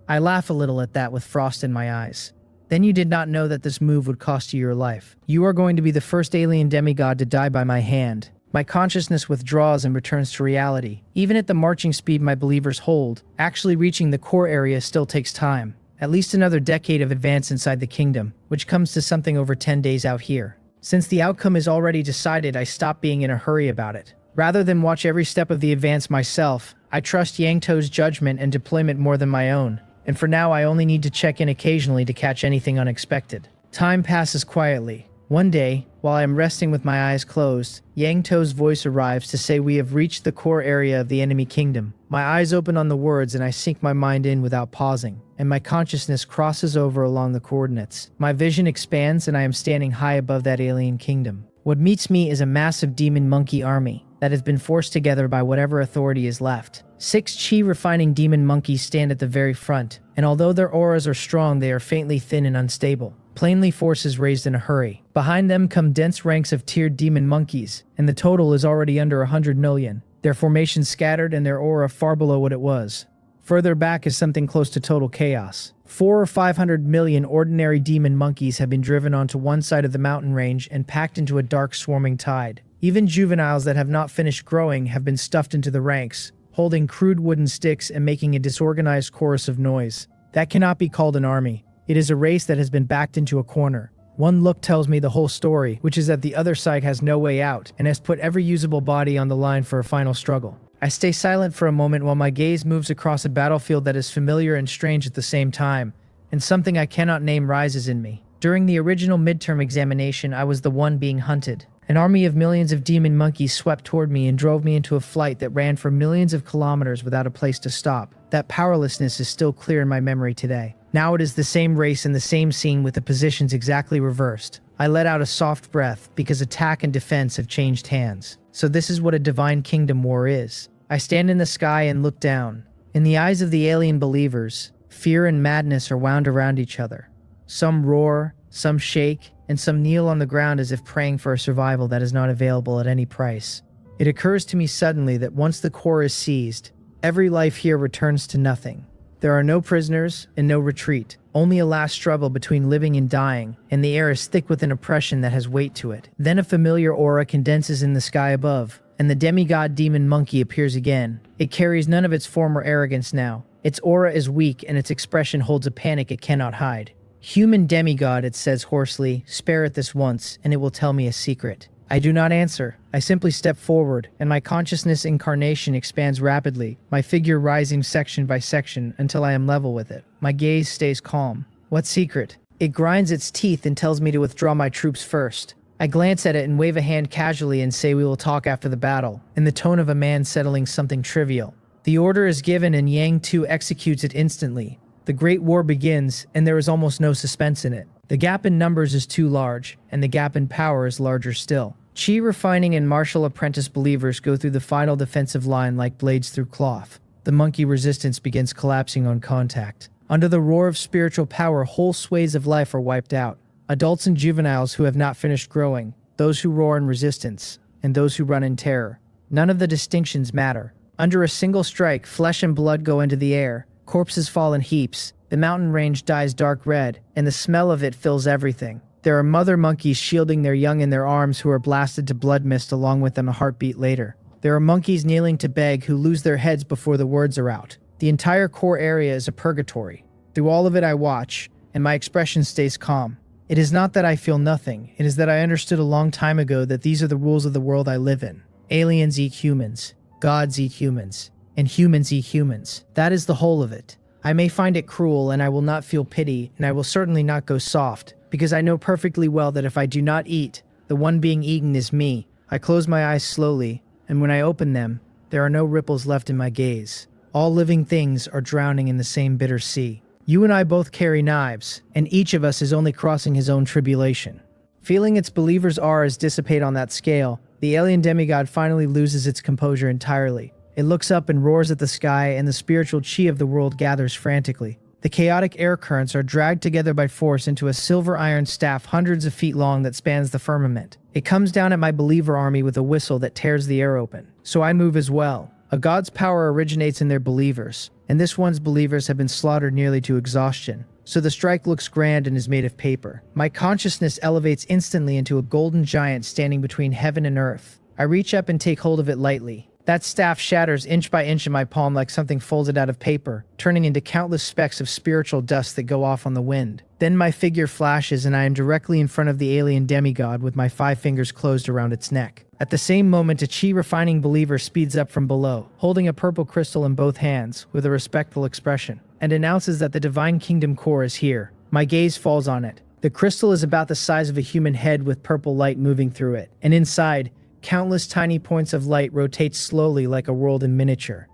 I laugh a little at that with frost in my eyes. Then you did not know that this move would cost you your life. You are going to be the first alien demigod to die by my hand. My consciousness withdraws and returns to reality. Even at the marching speed my believers hold, actually reaching the core area still takes time. At least another decade of advance inside the kingdom, which comes to something over 10 days out here. Since the outcome is already decided, I stop being in a hurry about it. Rather than watch every step of the advance myself, I trust Yangto's judgment and deployment more than my own. And for now, I only need to check in occasionally to catch anything unexpected. Time passes quietly. One day, while I am resting with my eyes closed, Yangto's voice arrives to say we have reached the core area of the enemy kingdom. My eyes open on the words and I sink my mind in without pausing, and my consciousness crosses over along the coordinates. My vision expands and I am standing high above that alien kingdom. What meets me is a massive demon monkey army that has been forced together by whatever authority is left. 6 chi-refining demon monkeys stand at the very front, and although their auras are strong, they are faintly thin and unstable. Plainly forces raised in a hurry. Behind them come dense ranks of tiered demon monkeys, and the total is already under 100 million. Their formation scattered and their aura far below what it was. Further back is something close to total chaos. 400 or 500 million ordinary demon monkeys have been driven onto one side of the mountain range and packed into a dark swarming tide. Even juveniles that have not finished growing have been stuffed into the ranks, holding crude wooden sticks and making a disorganized chorus of noise. That cannot be called an army. It is a race that has been backed into a corner. One look tells me the whole story, which is that the other side has no way out and has put every usable body on the line for a final struggle. I stay silent for a moment while my gaze moves across a battlefield that is familiar and strange at the same time, and something I cannot name rises in me. During the original midterm examination, I was the one being hunted. An army of millions of demon monkeys swept toward me and drove me into a flight that ran for millions of kilometers without a place to stop. That powerlessness is still clear in my memory today. Now it is the same race and the same scene with the positions exactly reversed. I let out a soft breath because attack and defense have changed hands. So this is what a divine kingdom war is. I stand in the sky and look down. In the eyes of the alien believers, fear and madness are wound around each other. Some roar, some shake, and some kneel on the ground as if praying for a survival that is not available at any price. It occurs to me suddenly that once the core is seized, every life here returns to nothing. There are no prisoners and no retreat, only a last struggle between living and dying, and the air is thick with an oppression that has weight to it. Then a familiar aura condenses in the sky above, and the demigod demon monkey appears again. It carries none of its former arrogance now. Its aura is weak and its expression holds a panic it cannot hide. "Human demigod," it says hoarsely, "spare it this once, and it will tell me a secret." I do not answer. I simply step forward, and my consciousness incarnation expands rapidly, my figure rising section by section until I am level with it. My gaze stays calm. What secret? It grinds its teeth and tells me to withdraw my troops first. I glance at it and wave a hand casually and say we will talk after the battle, in the tone of a man settling something trivial. The order is given and Yang Tu executes it instantly. The Great War begins, and there is almost no suspense in it. The gap in numbers is too large, and the gap in power is larger still. Chi-refining and martial apprentice believers go through the final defensive line like blades through cloth. The monkey resistance begins collapsing on contact. Under the roar of spiritual power, whole swathes of life are wiped out. Adults and juveniles who have not finished growing, those who roar in resistance, and those who run in terror. None of the distinctions matter. Under a single strike, flesh and blood go into the air. Corpses fall in heaps. The mountain range dyes dark red, and the smell of it fills everything. There are mother monkeys shielding their young in their arms who are blasted to blood mist along with them a heartbeat later. There are monkeys kneeling to beg who lose their heads before the words are out. The entire core area is a purgatory. Through all of it I watch, and my expression stays calm. It is not that I feel nothing, it is that I understood a long time ago that these are the rules of the world I live in. Aliens eat humans, gods eat humans, and humans eat humans. That is the whole of it. I may find it cruel and I will not feel pity, and I will certainly not go soft, because I know perfectly well that if I do not eat, the one being eaten is me. I close my eyes slowly, and when I open them, there are no ripples left in my gaze. All living things are drowning in the same bitter sea. You and I both carry knives, and each of us is only crossing his own tribulation. Feeling its believers' auras dissipate on that scale, the alien demigod finally loses its composure entirely. It looks up and roars at the sky, and the spiritual chi of the world gathers frantically. The chaotic air currents are dragged together by force into a silver iron staff hundreds of feet long that spans the firmament. It comes down at my believer army with a whistle that tears the air open. So I move as well. A god's power originates in their believers, and this one's believers have been slaughtered nearly to exhaustion. So the strike looks grand and is made of paper. My consciousness elevates instantly into a golden giant standing between heaven and earth. I reach up and take hold of it lightly. That staff shatters inch by inch in my palm like something folded out of paper, turning into countless specks of spiritual dust that go off on the wind. Then my figure flashes and I am directly in front of the alien demigod with my 5 fingers closed around its neck. At the same moment, a chi-refining believer speeds up from below, holding a purple crystal in both hands with a respectful expression, and announces that the Divine Kingdom core is here. My gaze falls on it. The crystal is about the size of a human head with purple light moving through it, and inside, countless tiny points of light rotate slowly like a world in miniature.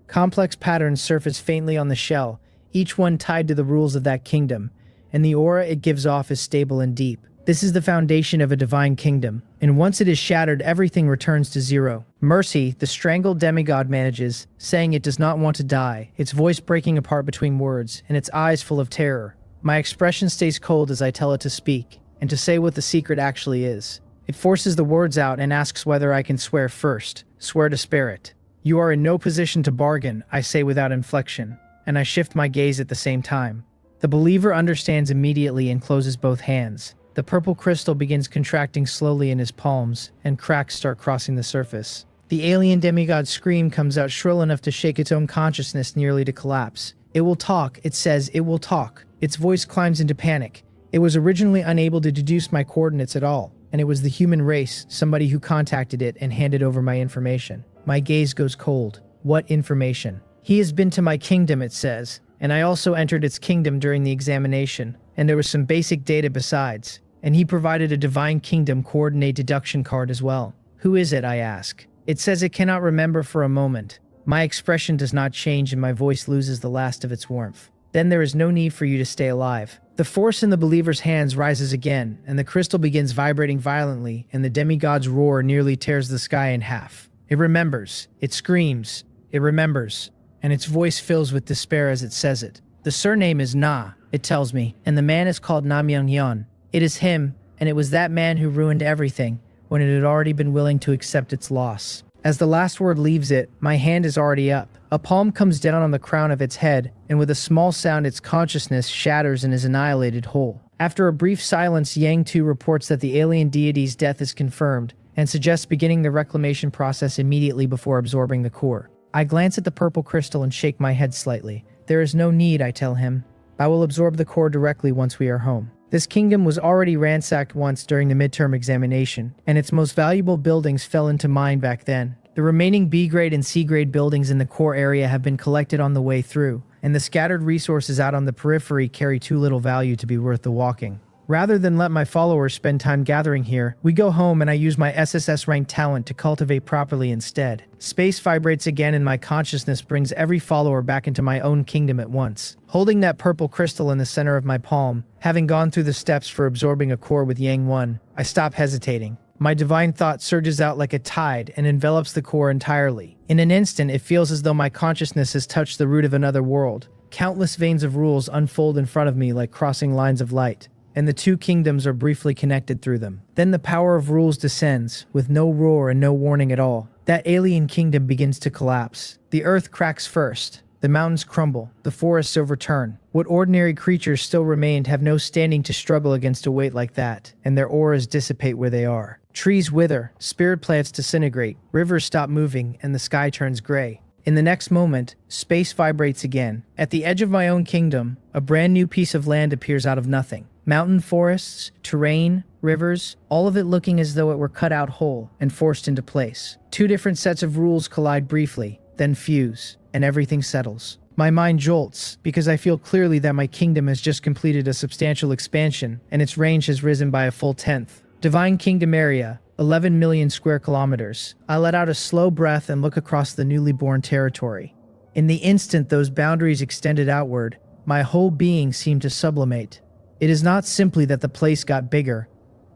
Complex patterns surface faintly on the shell, each one tied to the rules of that kingdom, and the aura it gives off is stable and deep. This is the foundation of a divine kingdom, and once it is shattered, everything returns to zero. Mercy, the strangled demigod, manages, saying it does not want to die, its voice breaking apart between words, and its eyes full of terror. My expression stays cold as I tell it to speak, and to say what the secret actually is. It forces the words out and asks whether I can swear first. Swear to spare it. You are in no position to bargain, I say without inflection, and I shift my gaze at the same time. The believer understands immediately and closes both hands. The purple crystal begins contracting slowly in his palms, and cracks start crossing the surface. The alien demigod's scream comes out shrill enough to shake its own consciousness nearly to collapse. It will talk, it says, it will talk. Its voice climbs into panic. It was originally unable to deduce my coordinates at all, and it was the human race, somebody who contacted it and handed over my information. My gaze goes cold. What information? He has been to my kingdom, it says, and I also entered its kingdom during the examination, and there was some basic data besides, and he provided a Divine Kingdom coordinate deduction card as well. Who is it, I ask. It says it cannot remember for a moment. My expression does not change and my voice loses the last of its warmth. Then there is no need for you to stay alive. The force in the believer's hands rises again, and the crystal begins vibrating violently, and the demigod's roar nearly tears the sky in half. It remembers. It screams. It remembers. And its voice fills with despair as it says it. The surname is Na, it tells me, and the man is called Namyeon. It is him, and it was that man who ruined everything when it had already been willing to accept its loss. As the last word leaves it, my hand is already up. A palm comes down on the crown of its head, and with a small sound its consciousness shatters and is annihilated whole. After a brief silence, Yang Tu reports that the alien deity's death is confirmed, and suggests beginning the reclamation process immediately before absorbing the core. I glance at the purple crystal and shake my head slightly. There is no need, I tell him. I will absorb the core directly once we are home. This kingdom was already ransacked once during the midterm examination, and its most valuable buildings fell into mine back then. The remaining B-grade and C-grade buildings in the core area have been collected on the way through, and the scattered resources out on the periphery carry too little value to be worth the walking. Rather than let my followers spend time gathering here, we go home and I use my SSS-Rank talent to cultivate properly instead. Space vibrates again and my consciousness brings every follower back into my own kingdom at once. Holding that purple crystal in the center of my palm, having gone through the steps for absorbing a core with Yang 1, I stop hesitating. My divine thought surges out like a tide and envelops the core entirely. In an instant, it feels as though my consciousness has touched the root of another world. Countless veins of rules unfold in front of me like crossing lines of light, and the two kingdoms are briefly connected through them. Then the power of rules descends, with no roar and no warning at all. That alien kingdom begins to collapse. The earth cracks first. The mountains crumble. The forests overturn. What ordinary creatures still remained have no standing to struggle against a weight like that, and their auras dissipate where they are. Trees wither, spirit plants disintegrate, rivers stop moving, and the sky turns gray. In the next moment, space vibrates again. At the edge of my own kingdom, a brand new piece of land appears out of nothing. Mountain forests, terrain, rivers, all of it looking as though it were cut out whole and forced into place. Two different sets of rules collide briefly, then fuse, and everything settles. My mind jolts, because I feel clearly that my kingdom has just completed a substantial expansion, and its range has risen by a full 10th. Divine Kingdom area, 11 million square kilometers. I let out a slow breath and look across the newly born territory. In the instant those boundaries extended outward, my whole being seemed to sublimate. It is not simply that the place got bigger,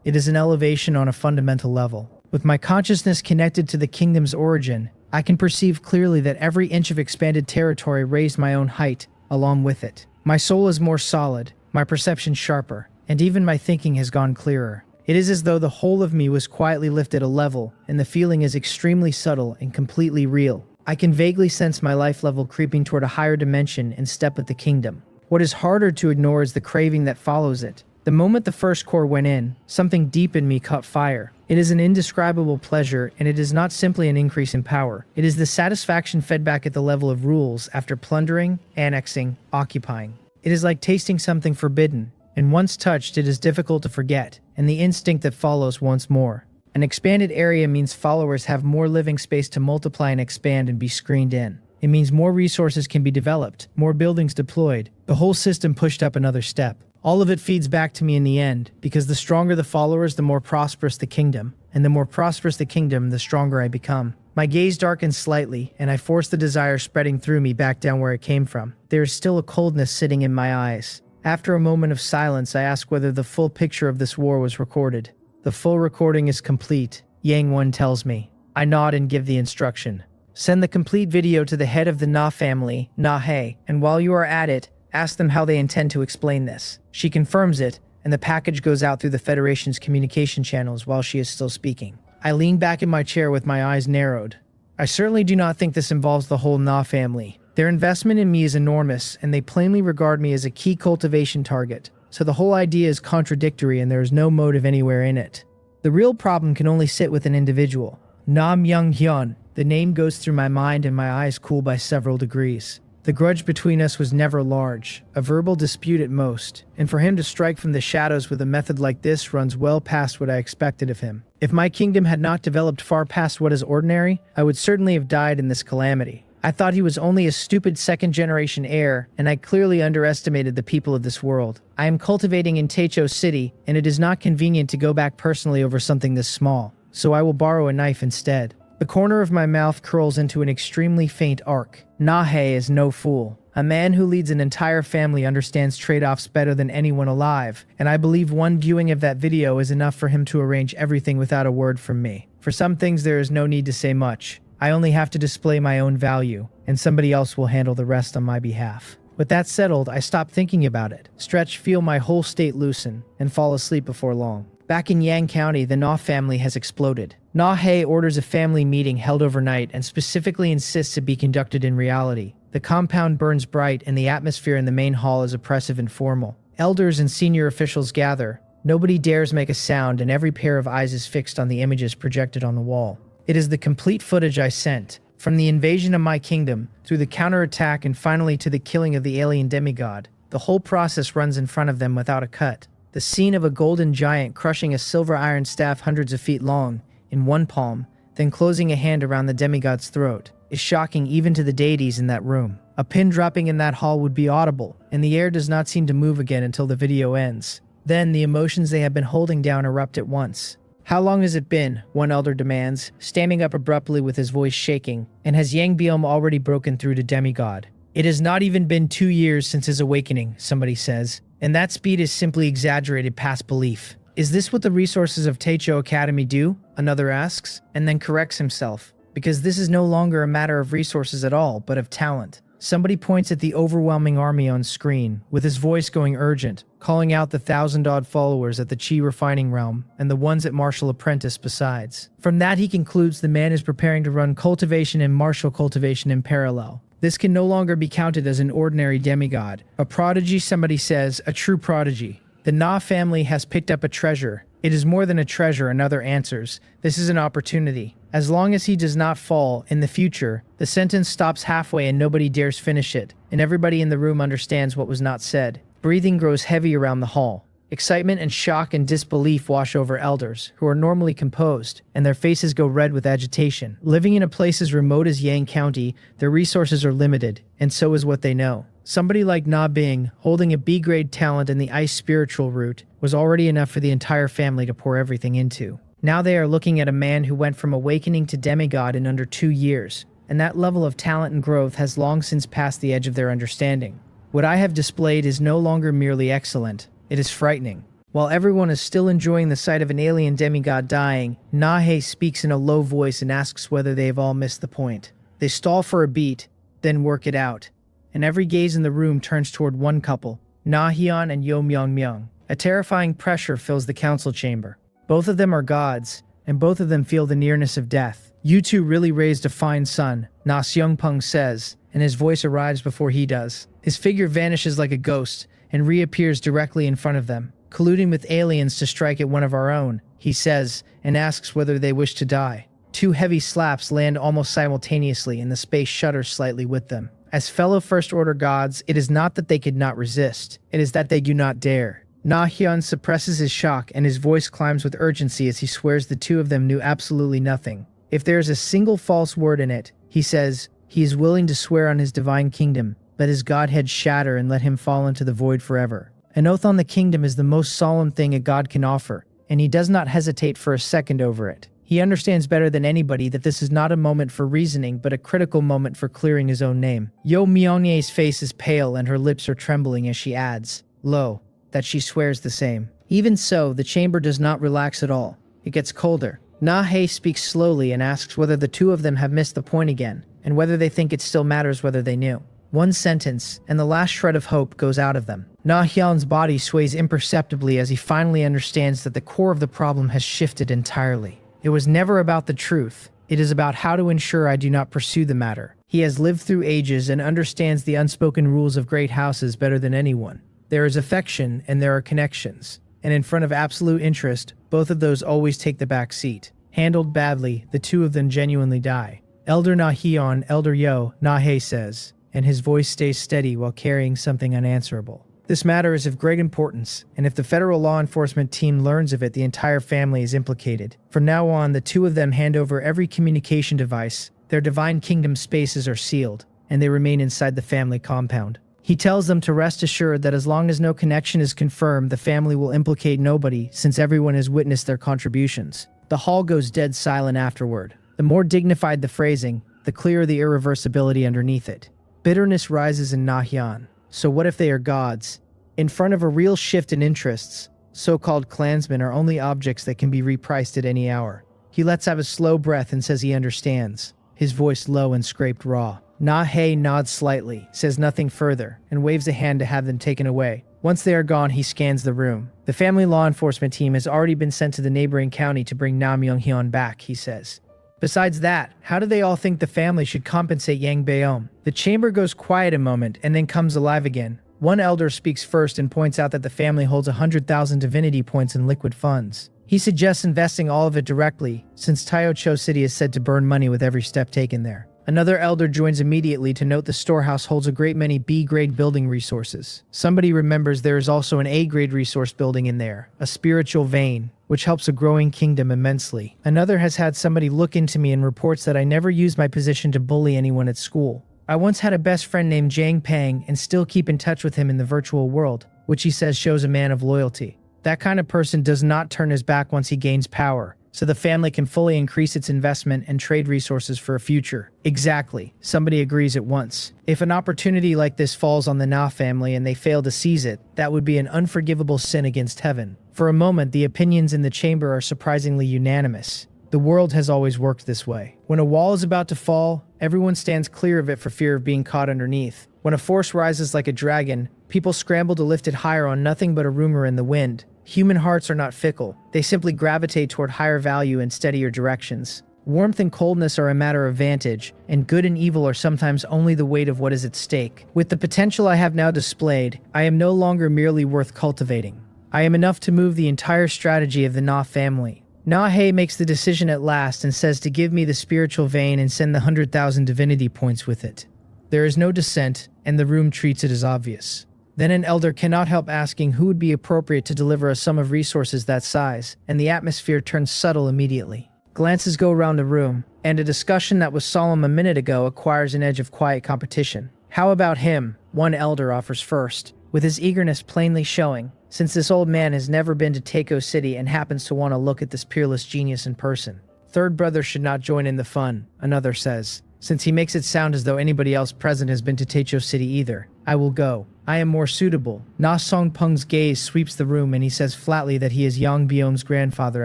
It is an elevation on a fundamental level. With my consciousness connected to the kingdom's origin, I can perceive clearly that every inch of expanded territory raised my own height along with it. My soul is more solid, my perception sharper, and even my thinking has gone clearer. It is as though the whole of me was quietly lifted a level, and the feeling is extremely subtle and completely real. I can vaguely sense my life level creeping toward a higher dimension in step with the kingdom. What is harder to ignore is the craving that follows it. The moment the first core went in, something deep in me caught fire. It is an indescribable pleasure, and it is not simply an increase in power. It is the satisfaction fed back at the level of rules after plundering, annexing, occupying. It is like tasting something forbidden, and once touched it is difficult to forget, and the instinct that follows once more. An expanded area means followers have more living space to multiply and expand and be screened in. It means more resources can be developed, more buildings deployed, the whole system pushed up another step. All of it feeds back to me in the end, because the stronger the followers, the more prosperous the kingdom, and the more prosperous the kingdom, the stronger I become. My gaze darkens slightly, and I force the desire spreading through me back down where it came from. There is still a coldness sitting in my eyes. After a moment of silence, I ask whether the full picture of this war was recorded. The full recording is complete, Yang One tells me. I nod and give the instruction. Send the complete video to the head of the Na family, Na He, and while you are at it, ask them how they intend to explain this. She confirms it, and the package goes out through the Federation's communication channels while she is still speaking. I lean back in my chair with my eyes narrowed. I certainly do not think this involves the whole Na family. Their investment in me is enormous, and they plainly regard me as a key cultivation target, so the whole idea is contradictory and there is no motive anywhere in it. The real problem can only sit with an individual. Na Myung-hyun. The name goes through my mind and my eyes cool by several degrees. The grudge between us was never large, a verbal dispute at most, and for him to strike from the shadows with a method like this runs well past what I expected of him. If my kingdom had not developed far past what is ordinary, I would certainly have died in this calamity. I thought he was only a stupid second-generation heir, and I clearly underestimated the people of this world. I am cultivating in Taecho City, and it is not convenient to go back personally over something this small, so I will borrow a knife instead. The corner of my mouth curls into an extremely faint arc. Nahe is no fool. A man who leads an entire family understands trade-offs better than anyone alive, and I believe one viewing of that video is enough for him to arrange everything without a word from me. For some things there is no need to say much. I only have to display my own value, and somebody else will handle the rest on my behalf. With that settled, I stop thinking about it, stretch, feel my whole state loosen, and fall asleep before long. Back in Yang County, the Na family has exploded. Na He orders a family meeting held overnight and specifically insists it be conducted in reality. The compound burns bright and the atmosphere in the main hall is oppressive and formal. Elders and senior officials gather. Nobody dares make a sound and every pair of eyes is fixed on the images projected on the wall. It is the complete footage I sent, from the invasion of my kingdom, through the counterattack and finally to the killing of the alien demigod. The whole process runs in front of them without a cut. The scene of a golden giant crushing a silver iron staff hundreds of feet long, in one palm, then closing a hand around the demigod's throat, is shocking even to the deities in that room. A pin dropping in that hall would be audible, and the air does not seem to move again until the video ends. Then the emotions they have been holding down erupt at once. How long has it been? One elder demands, standing up abruptly with his voice shaking, and has Yang Biom already broken through to demigod? It has not even been 2 years since his awakening, somebody says, and that speed is simply exaggerated past belief. Is this what the resources of Taecho Academy do? Another asks, and then corrects himself, because this is no longer a matter of resources at all, but of talent. Somebody points at the overwhelming army on screen, with his voice going urgent, calling out the 1,000-odd followers at the Chi refining realm, and the ones at Martial Apprentice besides. From that he concludes the man is preparing to run cultivation and martial cultivation in parallel. This can no longer be counted as an ordinary demigod. A prodigy, somebody says, a true prodigy. The Na family has picked up a treasure. It is more than a treasure, another answers. This is an opportunity. As long as he does not fall, in the future, the sentence stops halfway and nobody dares finish it, and everybody in the room understands what was not said. Breathing grows heavy around the hall. Excitement and shock and disbelief wash over elders, who are normally composed, and their faces go red with agitation. Living in a place as remote as Yang County, their resources are limited, and so is what they know. Somebody like Na Bing, holding a B-grade talent in the ice spiritual route, was already enough for the entire family to pour everything into. Now they are looking at a man who went from awakening to demigod in under 2 years, and that level of talent and growth has long since passed the edge of their understanding. What I have displayed is no longer merely excellent, it is frightening. While everyone is still enjoying the sight of an alien demigod dying, Nahe speaks in a low voice and asks whether they have all missed the point. They stall for a beat, then work it out, and every gaze in the room turns toward one couple, Na-hyun and Yo Myung-myung. A terrifying pressure fills the council chamber. Both of them are gods, and both of them feel the nearness of death. "You two really raised a fine son," Na Seung-pung says, and his voice arrives before he does. His figure vanishes like a ghost and reappears directly in front of them. "Colluding with aliens to strike at one of our own," he says, and asks whether they wish to die. Two heavy slaps land almost simultaneously, and the space shudders slightly with them. As fellow First Order gods, it is not that they could not resist, it is that they do not dare. Na-hyun suppresses his shock, and his voice climbs with urgency as he swears the two of them knew absolutely nothing. If there is a single false word in it, he says, he is willing to swear on his divine kingdom, let his godhead shatter and let him fall into the void forever. An oath on the kingdom is the most solemn thing a god can offer, and he does not hesitate for a second over it. He understands better than anybody that this is not a moment for reasoning, but a critical moment for clearing his own name. Yo Myung-ye's face is pale and her lips are trembling as she adds, "Lo," that she swears the same. Even so, the chamber does not relax at all. It gets colder. Na-hae speaks slowly and asks whether the two of them have missed the point again, and whether they think it still matters whether they knew. One sentence, and the last shred of hope goes out of them. Na-hyun's body sways imperceptibly as he finally understands that the core of the problem has shifted entirely. It was never about the truth. It is about how to ensure I do not pursue the matter. He has lived through ages and understands the unspoken rules of great houses better than anyone. There is affection and there are connections. And in front of absolute interest, both of those always take the back seat. Handled badly, the two of them genuinely die. Elder Na-hyun, Elder Yo, Na-hae says, and his voice stays steady while carrying something unanswerable. This matter is of great importance, and if the federal law enforcement team learns of it, the entire family is implicated. From now on, the two of them hand over every communication device, their divine kingdom spaces are sealed, and they remain inside the family compound. He tells them to rest assured that as long as no connection is confirmed, the family will implicate nobody since everyone has witnessed their contributions. The hall goes dead silent afterward. The more dignified the phrasing, the clearer the irreversibility underneath it. Bitterness rises in Na-hyun. So what if they are gods? In front of a real shift in interests, so-called clansmen are only objects that can be repriced at any hour. He lets out a slow breath and says he understands, his voice low and scraped raw. Na-hae nods slightly, says nothing further, and waves a hand to have them taken away. Once they are gone, he scans the room. The family law enforcement team has already been sent to the neighboring county to bring Na Myung-hyun back, he says. Besides that, how do they all think the family should compensate Yang Baeom? The chamber goes quiet a moment and then comes alive again. One elder speaks first and points out that the family holds 100,000 divinity points in liquid funds. He suggests investing all of it directly, since Taiyocho City is said to burn money with every step taken there. Another elder joins immediately to note the storehouse holds a great many B-grade building resources. Somebody remembers there is also an A-grade resource building in there, a spiritual vein, which helps a growing kingdom immensely. Another has had somebody look into me and reports that I never used my position to bully anyone at school. I once had a best friend named Jang Pang and still keep in touch with him in the virtual world, which he says shows a man of loyalty. That kind of person does not turn his back once he gains power, so the family can fully increase its investment and trade resources for a future. Exactly. Somebody agrees at once. If an opportunity like this falls on the Na family and they fail to seize it, that would be an unforgivable sin against heaven. For a moment, the opinions in the chamber are surprisingly unanimous. The world has always worked this way. When a wall is about to fall, everyone stands clear of it for fear of being caught underneath. When a force rises like a dragon, people scramble to lift it higher on nothing but a rumor in the wind. Human hearts are not fickle. They simply gravitate toward higher value and steadier directions. Warmth and coldness are a matter of vantage, and good and evil are sometimes only the weight of what is at stake. With the potential I have now displayed, I am no longer merely worth cultivating. I am enough to move the entire strategy of the Na family. Na-hae makes the decision at last and says to give me the spiritual vein and send the 100,000 divinity points with it. There is no dissent, and the room treats it as obvious. Then an elder cannot help asking who would be appropriate to deliver a sum of resources that size, and the atmosphere turns subtle immediately. Glances go around the room, and a discussion that was solemn a minute ago acquires an edge of quiet competition. How about him? One elder offers first, with his eagerness plainly showing, since this old man has never been to Teiko City and happens to want to look at this peerless genius in person. Third brother should not join in the fun, another says, since he makes it sound as though anybody else present has been to Teiko City either. I will go. I am more suitable. Na Songpeng's gaze sweeps the room and he says flatly that he is Yang Bion's grandfather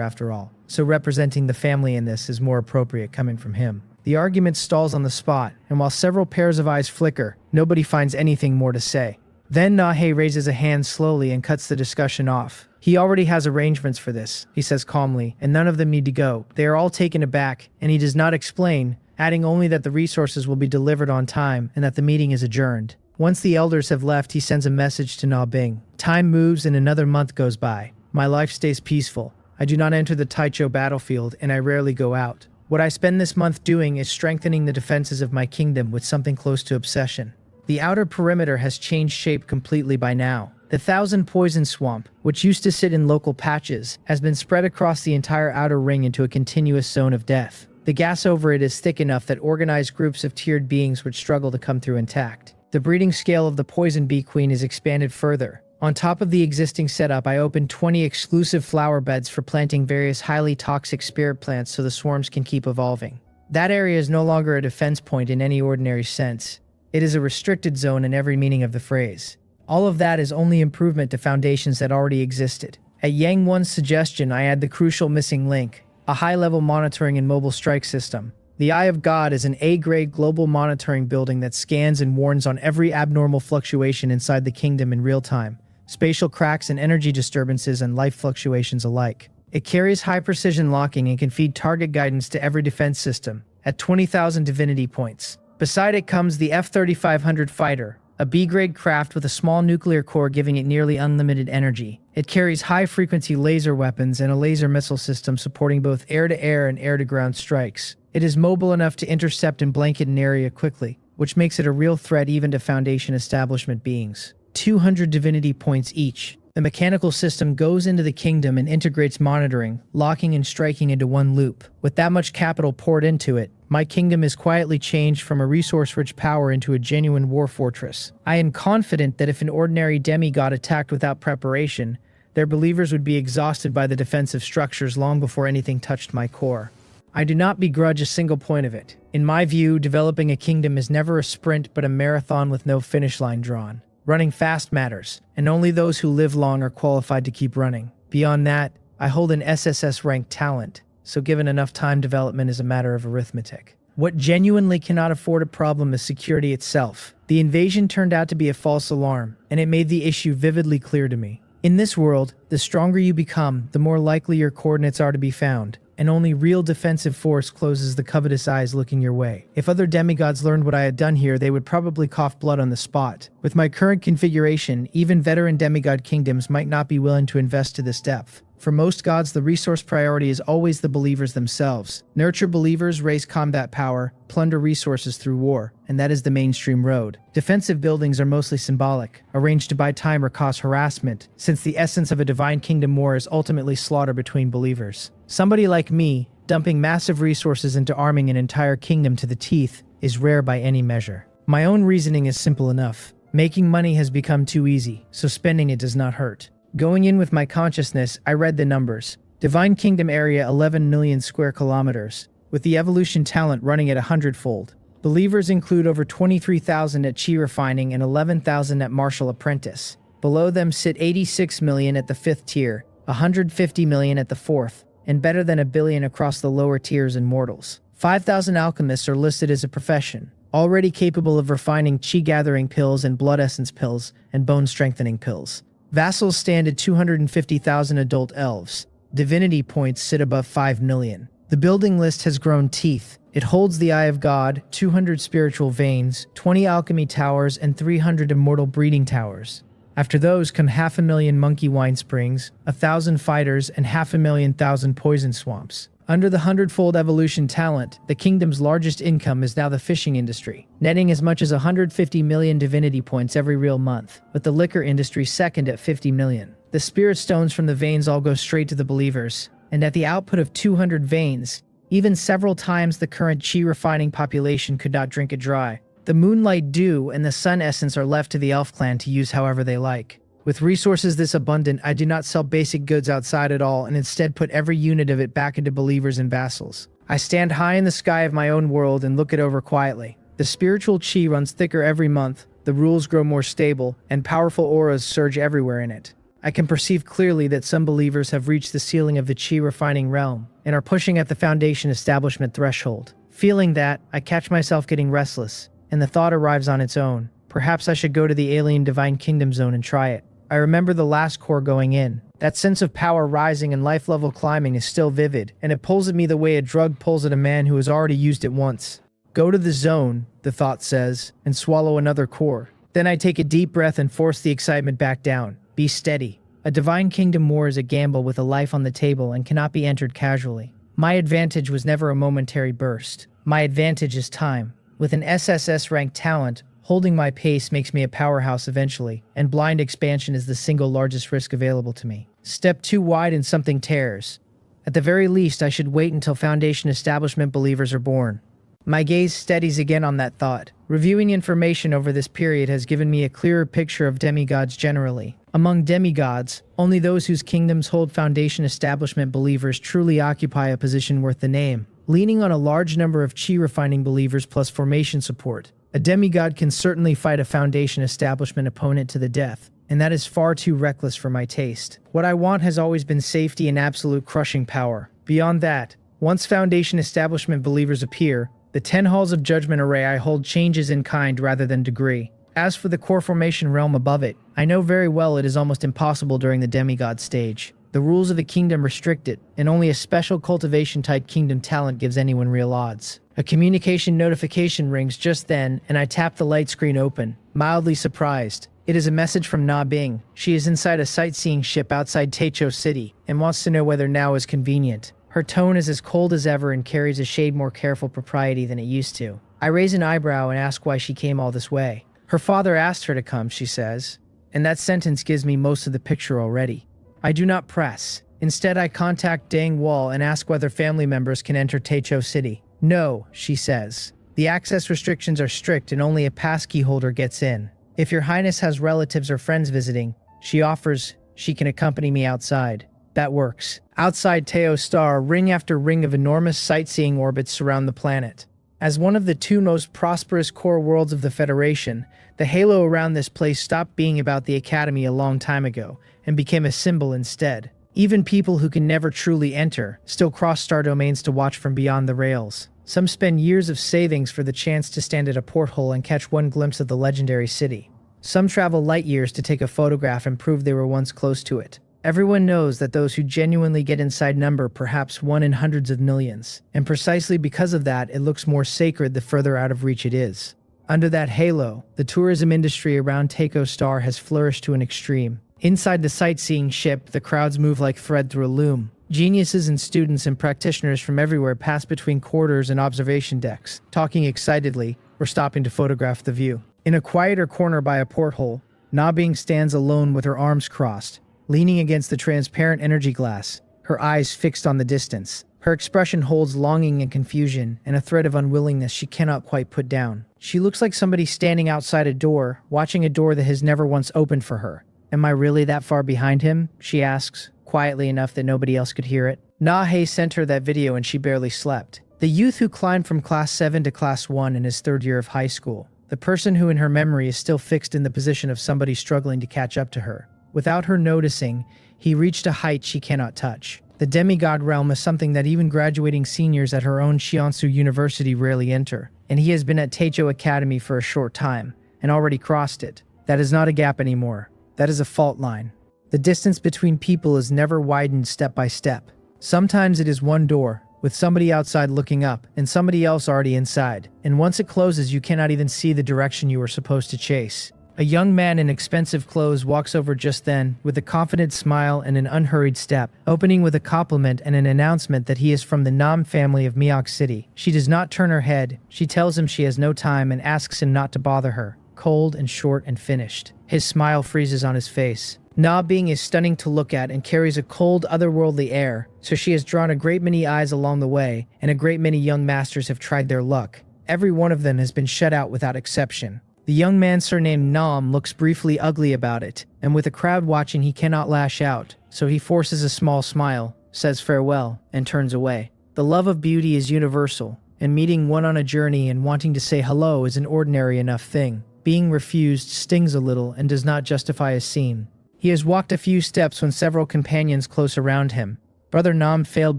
after all, so representing the family in this is more appropriate coming from him. The argument stalls on the spot, and while several pairs of eyes flicker, nobody finds anything more to say. Then Nahe raises a hand slowly and cuts the discussion off. He already has arrangements for this, he says calmly, and none of them need to go. They are all taken aback, and he does not explain, adding only that the resources will be delivered on time and that the meeting is adjourned. Once the elders have left, he sends a message to Na Bing. Time moves and another month goes by. My life stays peaceful. I do not enter the Taicho battlefield, and I rarely go out. What I spend this month doing is strengthening the defenses of my kingdom with something close to obsession. The outer perimeter has changed shape completely by now. The Thousand Poison Swamp, which used to sit in local patches, has been spread across the entire outer ring into a continuous zone of death. The gas over it is thick enough that organized groups of tiered beings would struggle to come through intact. The breeding scale of the Poison Bee Queen is expanded further. On top of the existing setup, I opened 20 exclusive flower beds for planting various highly toxic spirit plants so the swarms can keep evolving. That area is no longer a defense point in any ordinary sense. It is a restricted zone in every meaning of the phrase. All of that is only improvement to foundations that already existed. At Yang One's suggestion, I add the crucial missing link, a high-level monitoring and mobile strike system. The Eye of God is an A-grade global monitoring building that scans and warns on every abnormal fluctuation inside the kingdom in real time, spatial cracks and energy disturbances and life fluctuations alike. It carries high-precision locking and can feed target guidance to every defense system, at 20,000 divinity points. Beside it comes the F-3500 fighter, a B-grade craft with a small nuclear core giving it nearly unlimited energy. It carries high-frequency laser weapons and a laser missile system supporting both air-to-air and air-to-ground strikes. It is mobile enough to intercept and blanket an area quickly, which makes it a real threat even to Foundation establishment beings. 200 divinity points each. The mechanical system goes into the kingdom and integrates monitoring, locking and striking into one loop. With that much capital poured into it, my kingdom is quietly changed from a resource-rich power into a genuine war fortress. I am confident that if an ordinary demigod attacked without preparation, their believers would be exhausted by the defensive structures long before anything touched my core. I do not begrudge a single point of it. In my view, developing a kingdom is never a sprint but a marathon with no finish line drawn. Running fast matters, and only those who live long are qualified to keep running. Beyond that, I hold an SSS-Rank talent, so given enough time, development is a matter of arithmetic. What genuinely cannot afford a problem is security itself. The invasion turned out to be a false alarm, and it made the issue vividly clear to me. In this world, the stronger you become, the more likely your coordinates are to be found, and only real defensive force closes the covetous eyes looking your way. If other demigods learned what I had done here, they would probably cough blood on the spot. With my current configuration, even veteran demigod kingdoms might not be willing to invest to this depth. For most gods, the resource priority is always the believers themselves. Nurture believers, raise combat power, plunder resources through war, and that is the mainstream road. Defensive buildings are mostly symbolic, arranged to buy time or cause harassment, since the essence of a divine kingdom war is ultimately slaughter between believers. Somebody like me, dumping massive resources into arming an entire kingdom to the teeth, is rare by any measure. My own reasoning is simple enough. Making money has become too easy, so spending it does not hurt. Going in with my consciousness, I read the numbers. Divine Kingdom area 11 million square kilometers, with the evolution talent running at 100-fold. Believers include over 23,000 at Chi Refining and 11,000 at Martial Apprentice. Below them sit 86 million at the 5th tier, 150 million at the 4th, and better than 1 billion across the lower tiers and mortals. 5,000 alchemists are listed as a profession, already capable of refining chi-gathering pills and blood essence pills and bone-strengthening pills. Vassals stand at 250,000 adult elves. Divinity points sit above 5 million. The building list has grown teeth. It holds the Eye of God, 200 spiritual veins, 20 alchemy towers, and 300 immortal breeding towers. After those come 500,000 monkey wine springs, 1,000 fighters, and 500,000 poison swamps. Under the 100-fold evolution talent, the kingdom's largest income is now the fishing industry, netting as much as 150 million divinity points every real month, with the liquor industry second at 50 million. The spirit stones from the veins all go straight to the believers, and at the output of 200 veins, even several times the current chi refining population could not drink it dry. The moonlight dew and the sun essence are left to the elf clan to use however they like. With resources this abundant, I do not sell basic goods outside at all and instead put every unit of it back into believers and vassals. I stand high in the sky of my own world and look it over quietly. The spiritual chi runs thicker every month, the the rules grow more stable, and powerful auras surge everywhere in it. I can perceive clearly that some believers have reached the ceiling of the chi refining realm and are pushing at the foundation establishment threshold. Feeling that, I catch myself getting restless, and the thought arrives on its own. Perhaps I should go to the alien divine kingdom zone and try it. I remember the last core going in. That sense of power rising and life level climbing is still vivid, and it pulls at me the way a drug pulls at a man who has already used it once. Go to the zone, the thought says, and swallow another core. Then I take a deep breath and force the excitement back down. Be steady. A divine kingdom war is a gamble with a life on the table and cannot be entered casually. My advantage was never a momentary burst. My advantage is time. With an SSS-Rank talent, holding my pace makes me a powerhouse eventually, and blind expansion is the single largest risk available to me. Step too wide and something tears. At the very least, I should wait until Foundation Establishment believers are born. My gaze steadies again on that thought. Reviewing information over this period has given me a clearer picture of demigods generally. Among demigods, only those whose kingdoms hold Foundation Establishment believers truly occupy a position worth the name. Leaning on a large number of chi refining believers plus formation support, a demigod can certainly fight a Foundation Establishment opponent to the death, and that is far too reckless for my taste. What I want has always been safety and absolute crushing power. Beyond that, once Foundation Establishment believers appear, the 10 Halls of Judgment array I hold changes in kind rather than degree. As for the core formation realm above it, I know very well it is almost impossible during the demigod stage. The rules of the kingdom restrict it, and only a special cultivation-type kingdom talent gives anyone real odds. A communication notification rings just then, and I tap the light screen open, mildly surprised. It is a message from Na Bing. She is inside a sightseeing ship outside Taecho City, and wants to know whether now is convenient. Her tone is as cold as ever and carries a shade more careful propriety than it used to. I raise an eyebrow and ask why she came all this way. Her father asked her to come, she says, and that sentence gives me most of the picture already. I do not press. Instead, I contact Dang Wall and ask whether family members can enter Taecho City. No, she says. The access restrictions are strict and only a passkey holder gets in. If your highness has relatives or friends visiting, she offers she can accompany me outside. That works. Outside Teo Star, ring after ring of enormous sightseeing orbits surround the planet. As one of the two most prosperous core worlds of the Federation, the halo around this place stopped being about the Academy a long time ago, and became a symbol instead. Even people who can never truly enter still cross star domains to watch from beyond the rails. Some spend years of savings for the chance to stand at a porthole and catch one glimpse of the legendary city. Some travel light years to take a photograph and prove they were once close to it. Everyone knows that those who genuinely get inside number perhaps one in hundreds of millions, and precisely because of that, it looks more sacred the further out of reach it is. Under that halo, the tourism industry around Taeko Star has flourished to an extreme. Inside the sightseeing ship, the crowds move like thread through a loom. Geniuses and students and practitioners from everywhere pass between quarters and observation decks, talking excitedly or stopping to photograph the view. In a quieter corner by a porthole, Na Bing stands alone with her arms crossed, leaning against the transparent energy glass, her eyes fixed on the distance. Her expression holds longing and confusion, and a thread of unwillingness she cannot quite put down. She looks like somebody standing outside a door, watching a door that has never once opened for her. Am I really that far behind him? She asks, quietly enough that nobody else could hear it. Na Hei sent her that video and she barely slept. The youth who climbed from class 7 to class 1 in his third year of high school. The person who in her memory is still fixed in the position of somebody struggling to catch up to her. Without her noticing, he reached a height she cannot touch. The demigod realm is something that even graduating seniors at her own Shiansu University rarely enter, and he has been at Teicho Academy for a short time, and already crossed it. That is not a gap anymore. That is a fault line. The distance between people is never widened step by step. Sometimes it is one door, with somebody outside looking up, and somebody else already inside, and once it closes you cannot even see the direction you were supposed to chase. A young man in expensive clothes walks over just then, with a confident smile and an unhurried step, opening with a compliment and an announcement that he is from the Nam family of Miyok City. She does not turn her head. She tells him she has no time and asks him not to bother her. Cold and short and finished. His smile freezes on his face. Na Bing is stunning to look at and carries a cold, otherworldly air, so she has drawn a great many eyes along the way, and a great many young masters have tried their luck. Every one of them has been shut out without exception. The young man surnamed Nam looks briefly ugly about it, and with a crowd watching he cannot lash out, so he forces a small smile, says farewell, and turns away. The love of beauty is universal, and meeting one on a journey and wanting to say hello is an ordinary enough thing. Being refused stings a little and does not justify his scene. He has walked a few steps when several companions close around him. Brother Nam failed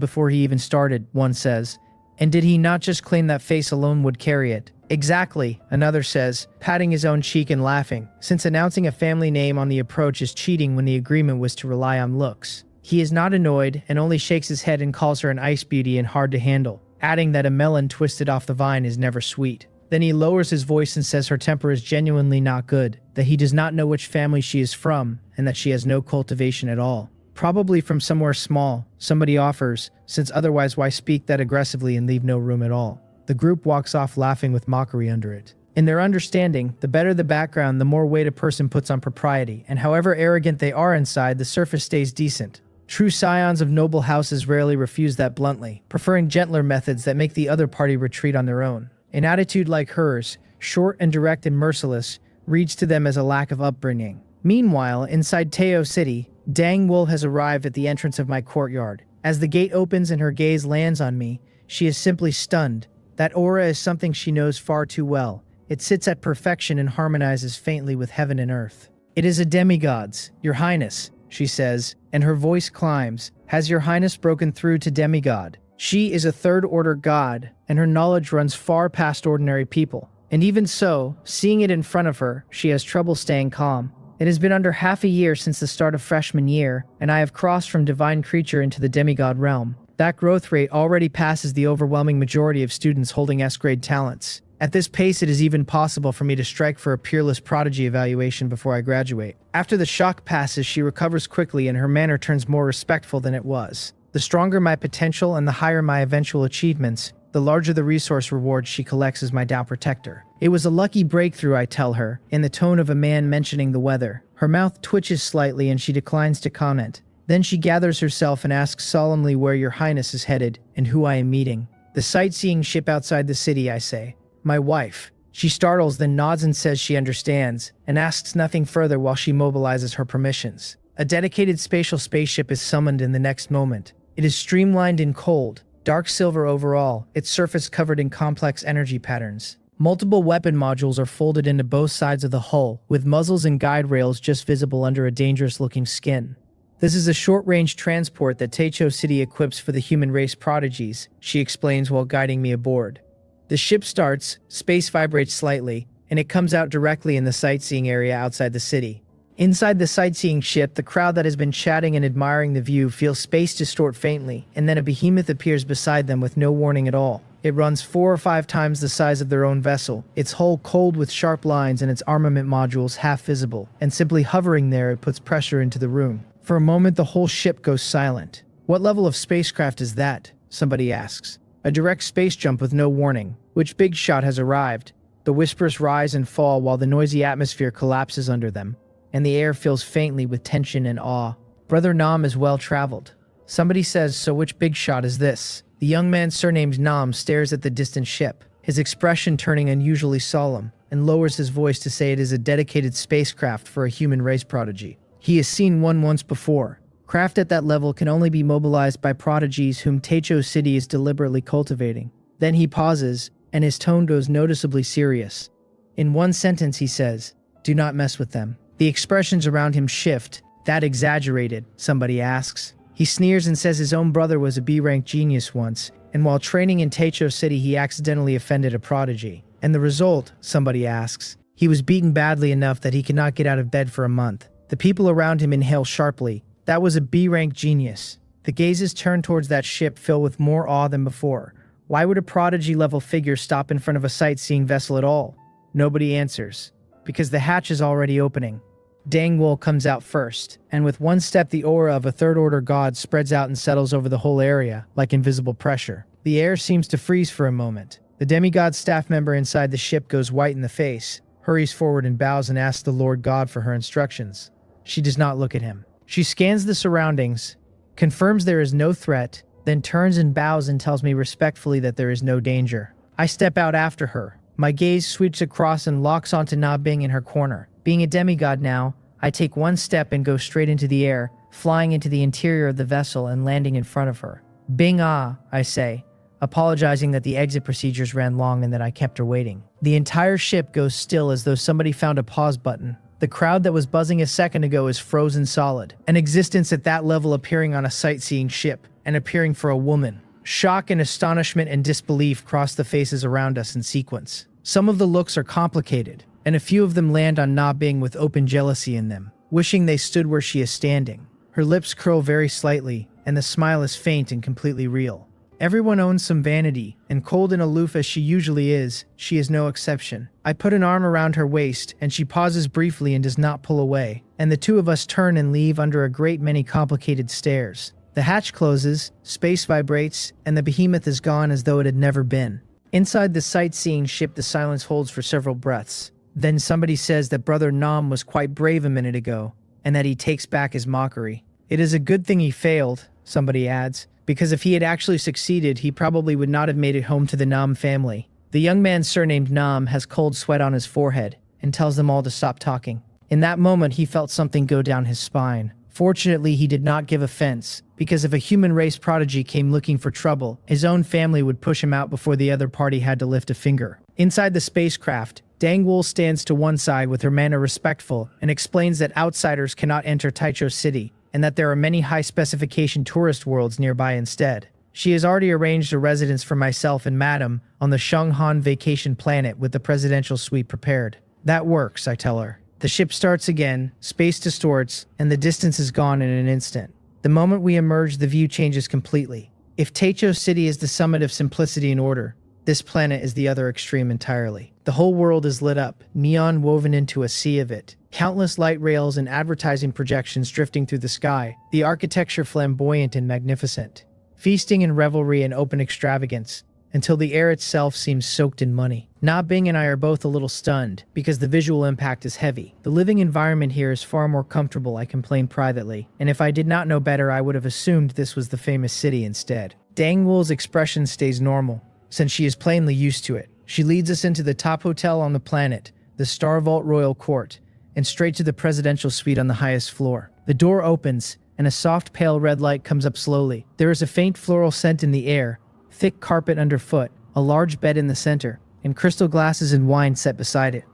before he even started, one says. And did he not just claim that face alone would carry it? Exactly, another says, patting his own cheek and laughing, since announcing a family name on the approach is cheating when the agreement was to rely on looks. He is not annoyed and only shakes his head and calls her an ice beauty and hard to handle, adding that a melon twisted off the vine is never sweet. Then he lowers his voice and says her temper is genuinely not good, that he does not know which family she is from, and that she has no cultivation at all. Probably from somewhere small, somebody offers, since otherwise why speak that aggressively and leave no room at all. The group walks off laughing with mockery under it. In their understanding, the better the background, the more weight a person puts on propriety, and however arrogant they are inside, the surface stays decent. True scions of noble houses rarely refuse that bluntly, preferring gentler methods that make the other party retreat on their own. An attitude like hers, short and direct and merciless, reads to them as a lack of upbringing. Meanwhile, inside Teo City, Dang Wool has arrived at the entrance of my courtyard. As the gate opens and her gaze lands on me, she is simply stunned. That aura is something she knows far too well. It sits at perfection and harmonizes faintly with heaven and earth. It is a demigod's, Your Highness, she says, and her voice climbs. Has Your Highness broken through to demigod? She is a third-order god, and her knowledge runs far past ordinary people. And even so, seeing it in front of her, she has trouble staying calm. It has been under half a year since the start of freshman year, and I have crossed from divine creature into the demigod realm. That growth rate already passes the overwhelming majority of students holding S-grade talents. At this pace, it is even possible for me to strike for a peerless prodigy evaluation before I graduate. After the shock passes, she recovers quickly and her manner turns more respectful than it was. The stronger my potential and the higher my eventual achievements, the larger the resource reward she collects as my Tao protector. It was a lucky breakthrough, I tell her, in the tone of a man mentioning the weather. Her mouth twitches slightly and she declines to comment. Then she gathers herself and asks solemnly where Your Highness is headed and who I am meeting. The sightseeing ship outside the city, I say. My wife. She startles, then nods and says she understands, and asks nothing further while she mobilizes her permissions. A dedicated spatial spaceship is summoned in the next moment. It is streamlined and cold, dark silver overall, its surface covered in complex energy patterns. Multiple weapon modules are folded into both sides of the hull, with muzzles and guide rails just visible under a dangerous-looking skin. This is a short-range transport that Techo City equips for the human race prodigies, she explains while guiding me aboard. The ship starts, space vibrates slightly, and it comes out directly in the sightseeing area outside the city. Inside the sightseeing ship, the crowd that has been chatting and admiring the view feels space distort faintly, and then a behemoth appears beside them with no warning at all. It runs 4 or 5 times the size of their own vessel, its hull cold with sharp lines and its armament modules half visible, and simply hovering there it puts pressure into the room. For a moment the whole ship goes silent. What level of spacecraft is that? Somebody asks. A direct space jump with no warning. Which big shot has arrived? The whispers rise and fall while the noisy atmosphere collapses under them, and the air fills faintly with tension and awe. Brother Nam is well traveled. Somebody says, so which big shot is this? The young man surnamed Nam stares at the distant ship, his expression turning unusually solemn, and lowers his voice to say it is a dedicated spacecraft for a human race prodigy. He has seen one once before. Craft at that level can only be mobilized by prodigies whom Techo City is deliberately cultivating. Then he pauses, and his tone goes noticeably serious. In one sentence he says, do not mess with them. The expressions around him shift. That exaggerated, somebody asks. He sneers and says his own brother was a B-rank genius once, and while training in Techo City he accidentally offended a prodigy. And the result, somebody asks. He was beaten badly enough that he could not get out of bed for a month. The people around him inhale sharply. That was a B-rank genius. The gazes turn towards that ship filled with more awe than before. Why would a prodigy-level figure stop in front of a sightseeing vessel at all? Nobody answers. Because the hatch is already opening. Dang Wool comes out first, and with one step the aura of a third-order god spreads out and settles over the whole area, like invisible pressure. The air seems to freeze for a moment. The demigod staff member inside the ship goes white in the face, hurries forward and bows and asks the Lord God for her instructions. She does not look at him. She scans the surroundings, confirms there is no threat, then turns and bows and tells me respectfully that there is no danger. I step out after her. My gaze sweeps across and locks onto Na Bing in her corner. Being a demigod now, I take one step and go straight into the air, flying into the interior of the vessel and landing in front of her. Bing ah, I say, apologizing that the exit procedures ran long and that I kept her waiting. The entire ship goes still as though somebody found a pause button. The crowd that was buzzing a second ago is frozen solid. An existence at that level appearing on a sightseeing ship, and appearing for a woman. Shock and astonishment and disbelief cross the faces around us in sequence. Some of the looks are complicated, and a few of them land on Na Bing with open jealousy in them, wishing they stood where she is standing. Her lips curl very slightly, and the smile is faint and completely real. Everyone owns some vanity, and cold and aloof as she usually is, she is no exception. I put an arm around her waist, and she pauses briefly and does not pull away, and the two of us turn and leave under a great many complicated stares. The hatch closes, space vibrates, and the behemoth is gone as though it had never been. Inside the sightseeing ship, the silence holds for several breaths. Then somebody says that Brother Nam was quite brave a minute ago, and that he takes back his mockery. It is a good thing he failed, somebody adds, because if he had actually succeeded, he probably would not have made it home to the Nam family. The young man surnamed Nam has cold sweat on his forehead and tells them all to stop talking. In that moment, he felt something go down his spine. Fortunately, he did not give offense, because if a human race prodigy came looking for trouble, his own family would push him out before the other party had to lift a finger. Inside the spacecraft, Dangwoo stands to one side with her manner respectful and explains that outsiders cannot enter Taicho City, and that there are many high-specification tourist worlds nearby instead. She has already arranged a residence for myself and Madam on the Shanghan vacation planet with the presidential suite prepared. That works, I tell her. The ship starts again, space distorts, and the distance is gone in an instant. The moment we emerge, the view changes completely. If Taicho City is the summit of simplicity and order, this planet is the other extreme entirely. The whole world is lit up, neon woven into a sea of it. Countless light rails and advertising projections drifting through the sky, the architecture flamboyant and magnificent. Feasting and revelry and open extravagance, until the air itself seems soaked in money. Na Bing and I are both a little stunned, because the visual impact is heavy. The living environment here is far more comfortable, I complain privately, and if I did not know better, I would have assumed this was the famous city instead. Dangwoo's expression stays normal, since she is plainly used to it. She leads us into the top hotel on the planet, the Star Vault Royal Court, and straight to the presidential suite on the highest floor. The door opens, and a soft pale red light comes up slowly. There is a faint floral scent in the air, thick carpet underfoot, a large bed in the center, and crystal glasses and wine set beside it.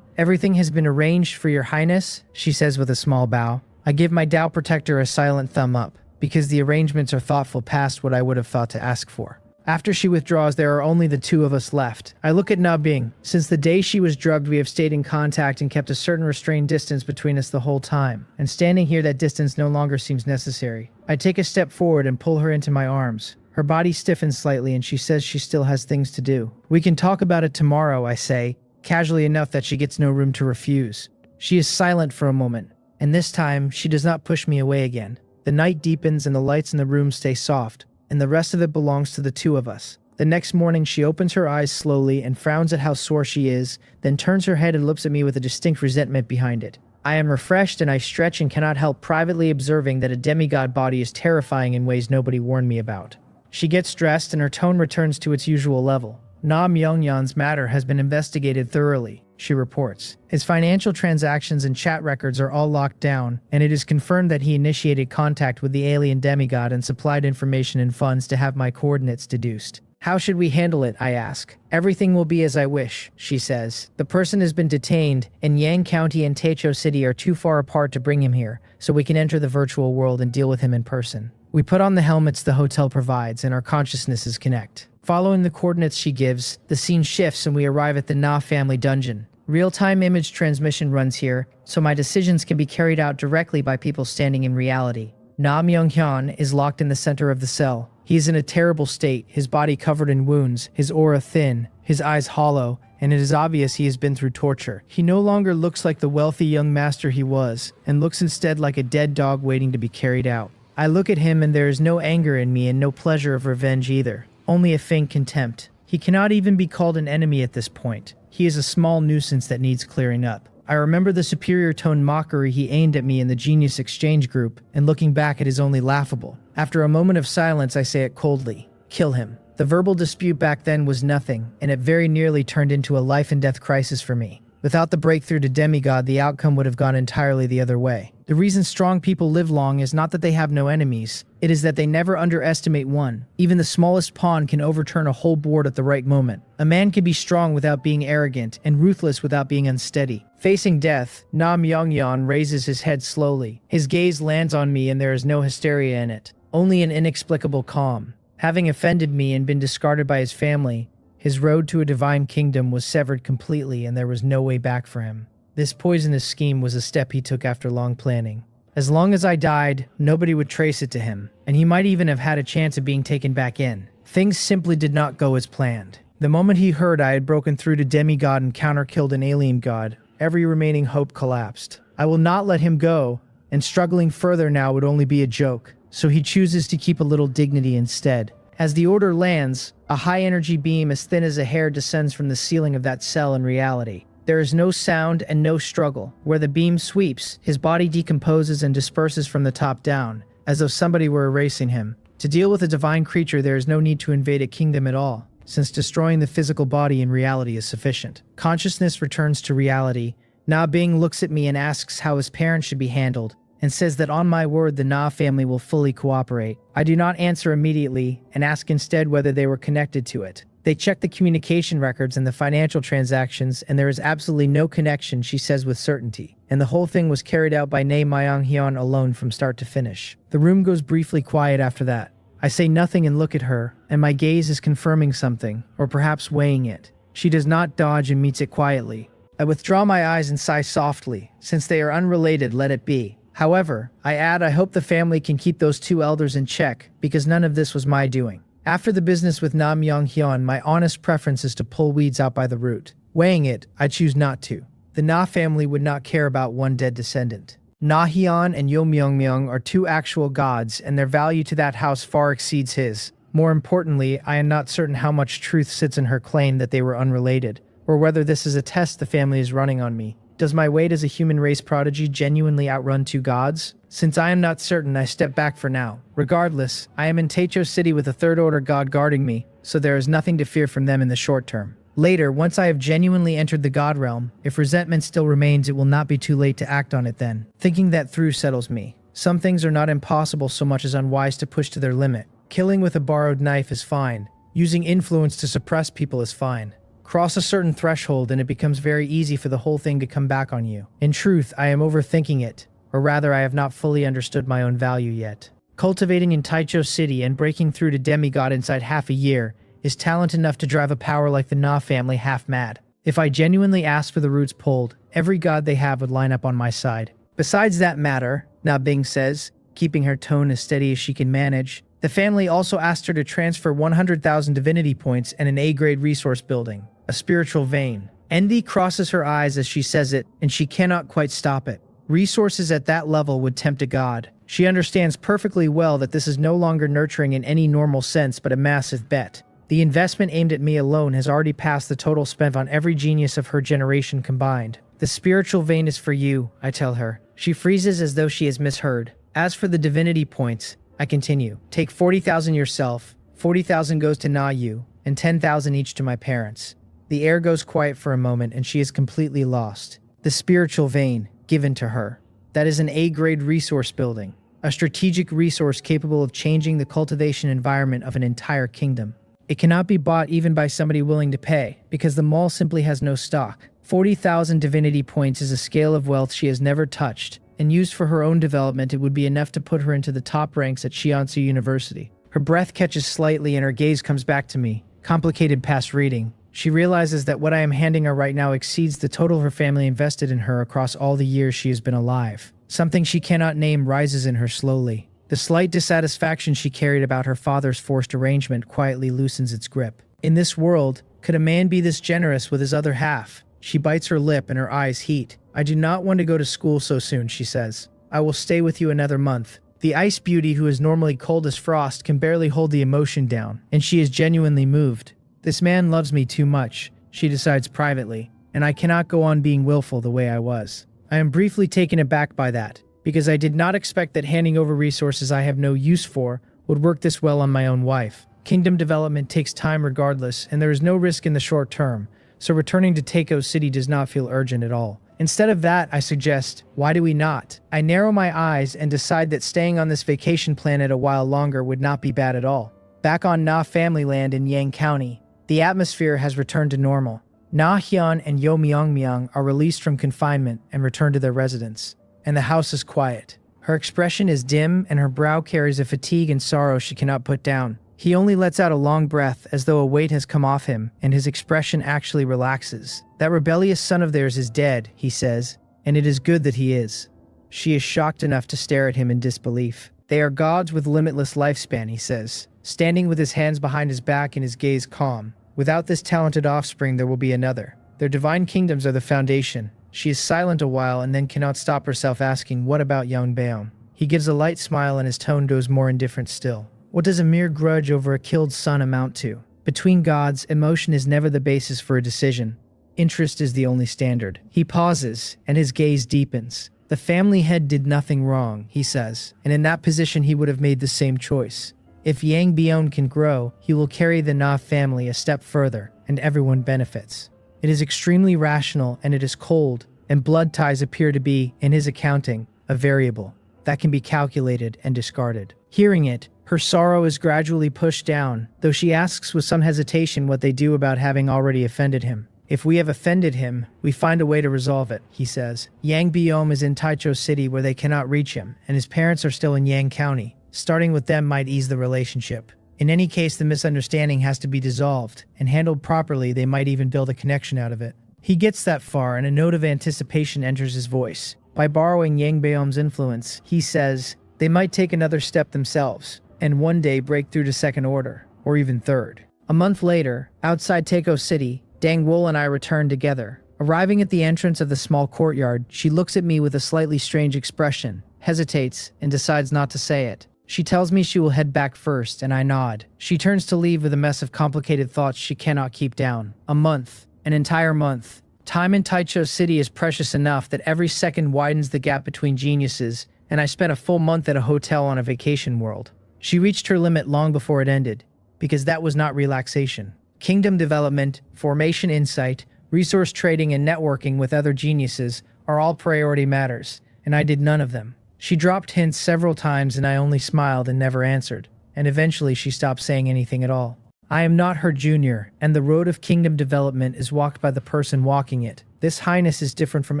Everything has been arranged for your highness, she says with a small bow. I give my Tao protector a silent thumb up, because the arrangements are thoughtful past what I would have thought to ask for. After she withdraws, there are only the two of us left. I look at Na Bing. Since the day she was drugged, we have stayed in contact and kept a certain restrained distance between us the whole time. And standing here, that distance no longer seems necessary. I take a step forward and pull her into my arms. Her body stiffens slightly and she says she still has things to do. We can talk about it tomorrow, I say, casually enough that she gets no room to refuse. She is silent for a moment, and this time she does not push me away again. The night deepens and the lights in the room stay soft, and the rest of it belongs to the two of us. The next morning, she opens her eyes slowly and frowns at how sore she is, then turns her head and looks at me with a distinct resentment behind it. I am refreshed and I stretch and cannot help privately observing that a demigod body is terrifying in ways nobody warned me about. She gets dressed and her tone returns to its usual level. Na Myungyan's matter has been investigated thoroughly, she reports. His financial transactions and chat records are all locked down, and it is confirmed that he initiated contact with the alien demigod and supplied information and funds to have my coordinates deduced. How should we handle it, I ask. Everything will be as I wish, she says. The person has been detained, and Yang County and Taicho City are too far apart to bring him here, so we can enter the virtual world and deal with him in person. We put on the helmets the hotel provides, and our consciousnesses connect. Following the coordinates she gives, the scene shifts and we arrive at the Na family dungeon. Real-time image transmission runs here, so my decisions can be carried out directly by people standing in reality. Na Myunghyun is locked in the center of the cell. He is in a terrible state, his body covered in wounds, his aura thin, his eyes hollow, and it is obvious he has been through torture. He no longer looks like the wealthy young master he was, and looks instead like a dead dog waiting to be carried out. I look at him and there is no anger in me and no pleasure of revenge either. Only a faint contempt. He cannot even be called an enemy at this point. He is a small nuisance that needs clearing up. I remember the superior toned mockery he aimed at me in the Genius Exchange group, and looking back it is only laughable. After a moment of silence, I say it coldly. Kill him. The verbal dispute back then was nothing, and it very nearly turned into a life and death crisis for me. Without the breakthrough to demigod, the outcome would have gone entirely the other way. The reason strong people live long is not that they have no enemies, it is that they never underestimate one. Even the smallest pawn can overturn a whole board at the right moment. A man can be strong without being arrogant, and ruthless without being unsteady. Facing death, Na Myungyeon raises his head slowly. His gaze lands on me and there is no hysteria in it, only an inexplicable calm. Having offended me and been discarded by his family, his road to a divine kingdom was severed completely and there was no way back for him. This poisonous scheme was a step he took after long planning. As long as I died, nobody would trace it to him, and he might even have had a chance of being taken back in. Things simply did not go as planned. The moment he heard I had broken through to demigod and counter-killed an alien god, every remaining hope collapsed. I will not let him go, and struggling further now would only be a joke, so he chooses to keep a little dignity instead. As the order lands, a high-energy beam as thin as a hair descends from the ceiling of that cell in reality. There is no sound and no struggle. Where the beam sweeps, his body decomposes and disperses from the top down, as though somebody were erasing him. To deal with a divine creature, there is no need to invade a kingdom at all, since destroying the physical body in reality is sufficient. Consciousness returns to reality. Na Bing looks at me and asks how his parents should be handled, and says that on my word the Na family will fully cooperate. I do not answer immediately, and ask instead whether they were connected to it. They check the communication records and the financial transactions, and there is absolutely no connection, she says with certainty. And the whole thing was carried out by Ne Myung-hyun alone from start to finish. The room goes briefly quiet after that. I say nothing and look at her, and my gaze is confirming something, or perhaps weighing it. She does not dodge and meets it quietly. I withdraw my eyes and sigh softly. Since they are unrelated, let it be. However, I add I hope the family can keep those two elders in check, because none of this was my doing. After the business with Na Myung-hyun, my honest preference is to pull weeds out by the root. Weighing it, I choose not to. The Na family would not care about one dead descendant. Na Hyun and Yo Myung-myung are two actual gods, and their value to that house far exceeds his. More importantly, I am not certain how much truth sits in her claim that they were unrelated, or whether this is a test the family is running on me. Does my weight as a human race prodigy genuinely outrun two gods? Since I am not certain, I step back for now. Regardless, I am in Taecho City with a third-order god guarding me, so there is nothing to fear from them in the short term. Later, once I have genuinely entered the god realm, if resentment still remains, it will not be too late to act on it then. Thinking that through settles me. Some things are not impossible so much as unwise to push to their limit. Killing with a borrowed knife is fine. Using influence to suppress people is fine. Cross a certain threshold and it becomes very easy for the whole thing to come back on you. In truth, I am overthinking it, or rather I have not fully understood my own value yet. Cultivating in Taecho City and breaking through to demigod inside half a year is talent enough to drive a power like the Na family half mad. If I genuinely asked for the roots pulled, every god they have would line up on my side. Besides that matter, Na Bing says, keeping her tone as steady as she can manage, the family also asked her to transfer 100,000 divinity points and an A-grade resource building. A spiritual vein. Envy crosses her eyes as she says it, and she cannot quite stop it. Resources at that level would tempt a god. She understands perfectly well that this is no longer nurturing in any normal sense but a massive bet. The investment aimed at me alone has already passed the total spent on every genius of her generation combined. The spiritual vein is for you, I tell her. She freezes as though she has misheard. As for the divinity points, I continue. Take 40,000 yourself, 40,000 goes to Na Yu, and 10,000 each to my parents. The air goes quiet for a moment and she is completely lost. The spiritual vein, given to her. That is an A-grade resource building. A strategic resource capable of changing the cultivation environment of an entire kingdom. It cannot be bought even by somebody willing to pay, because the mall simply has no stock. 40,000 divinity points is a scale of wealth she has never touched, and used for her own development it would be enough to put her into the top ranks at Shiansu University. Her breath catches slightly and her gaze comes back to me, complicated past reading. She realizes that what I am handing her right now exceeds the total her family invested in her across all the years she has been alive. Something she cannot name rises in her slowly. The slight dissatisfaction she carried about her father's forced arrangement quietly loosens its grip. In this world, could a man be this generous with his other half? She bites her lip and her eyes heat. I do not want to go to school so soon, she says. I will stay with you another month. The ice beauty, who is normally cold as frost, can barely hold the emotion down, and she is genuinely moved. This man loves me too much, she decides privately, and I cannot go on being willful the way I was. I am briefly taken aback by that, because I did not expect that handing over resources I have no use for would work this well on my own wife. Kingdom development takes time regardless, and there is no risk in the short term, so returning to Taeko City does not feel urgent at all. Instead of that, I suggest, why do we not? I narrow my eyes and decide that staying on this vacation planet a while longer would not be bad at all. Back on Na family land in Yang County, the atmosphere has returned to normal. Na Hyun and Yo Myung are released from confinement and return to their residence, and the house is quiet. Her expression is dim and her brow carries a fatigue and sorrow she cannot put down. He only lets out a long breath as though a weight has come off him, and his expression actually relaxes. That rebellious son of theirs is dead, he says, and it is good that he is. She is shocked enough to stare at him in disbelief. They are gods with limitless lifespan, he says, standing with his hands behind his back and his gaze calm. Without this talented offspring, there will be another. Their divine kingdoms are the foundation. She is silent a while and then cannot stop herself asking, what about Yangbeom? He gives a light smile and his tone goes more indifferent still. What does a mere grudge over a killed son amount to? Between gods, emotion is never the basis for a decision. Interest is the only standard. He pauses, and his gaze deepens. The family head did nothing wrong, he says, and in that position he would have made the same choice. If Yangbeom can grow, he will carry the Na family a step further, and everyone benefits. It is extremely rational, and it is cold, and blood ties appear to be, in his accounting, a variable that can be calculated and discarded. Hearing it, her sorrow is gradually pushed down, though she asks with some hesitation what they do about having already offended him. If we have offended him, we find a way to resolve it, he says. Yangbeom is in Taicho City where they cannot reach him, and his parents are still in Yang County. Starting with them might ease the relationship. In any case, the misunderstanding has to be dissolved, and handled properly, they might even build a connection out of it. He gets that far, and a note of anticipation enters his voice. By borrowing Yangbeom's influence, he says, they might take another step themselves, and one day break through to second order, or even third. A month later, outside Taiko City, Dangwol and I return together. Arriving at the entrance of the small courtyard, she looks at me with a slightly strange expression, hesitates, and decides not to say it. She tells me she will head back first, and I nod. She turns to leave with a mess of complicated thoughts she cannot keep down. A month. An entire month. Time in Taicho City is precious enough that every second widens the gap between geniuses, and I spent a full month at a hotel on a vacation world. She reached her limit long before it ended, because that was not relaxation. Kingdom development, formation insight, resource trading, and networking with other geniuses are all priority matters, and I did none of them. She dropped hints several times and I only smiled and never answered, and eventually she stopped saying anything at all. I am not her junior, and the road of kingdom development is walked by the person walking it. This highness is different from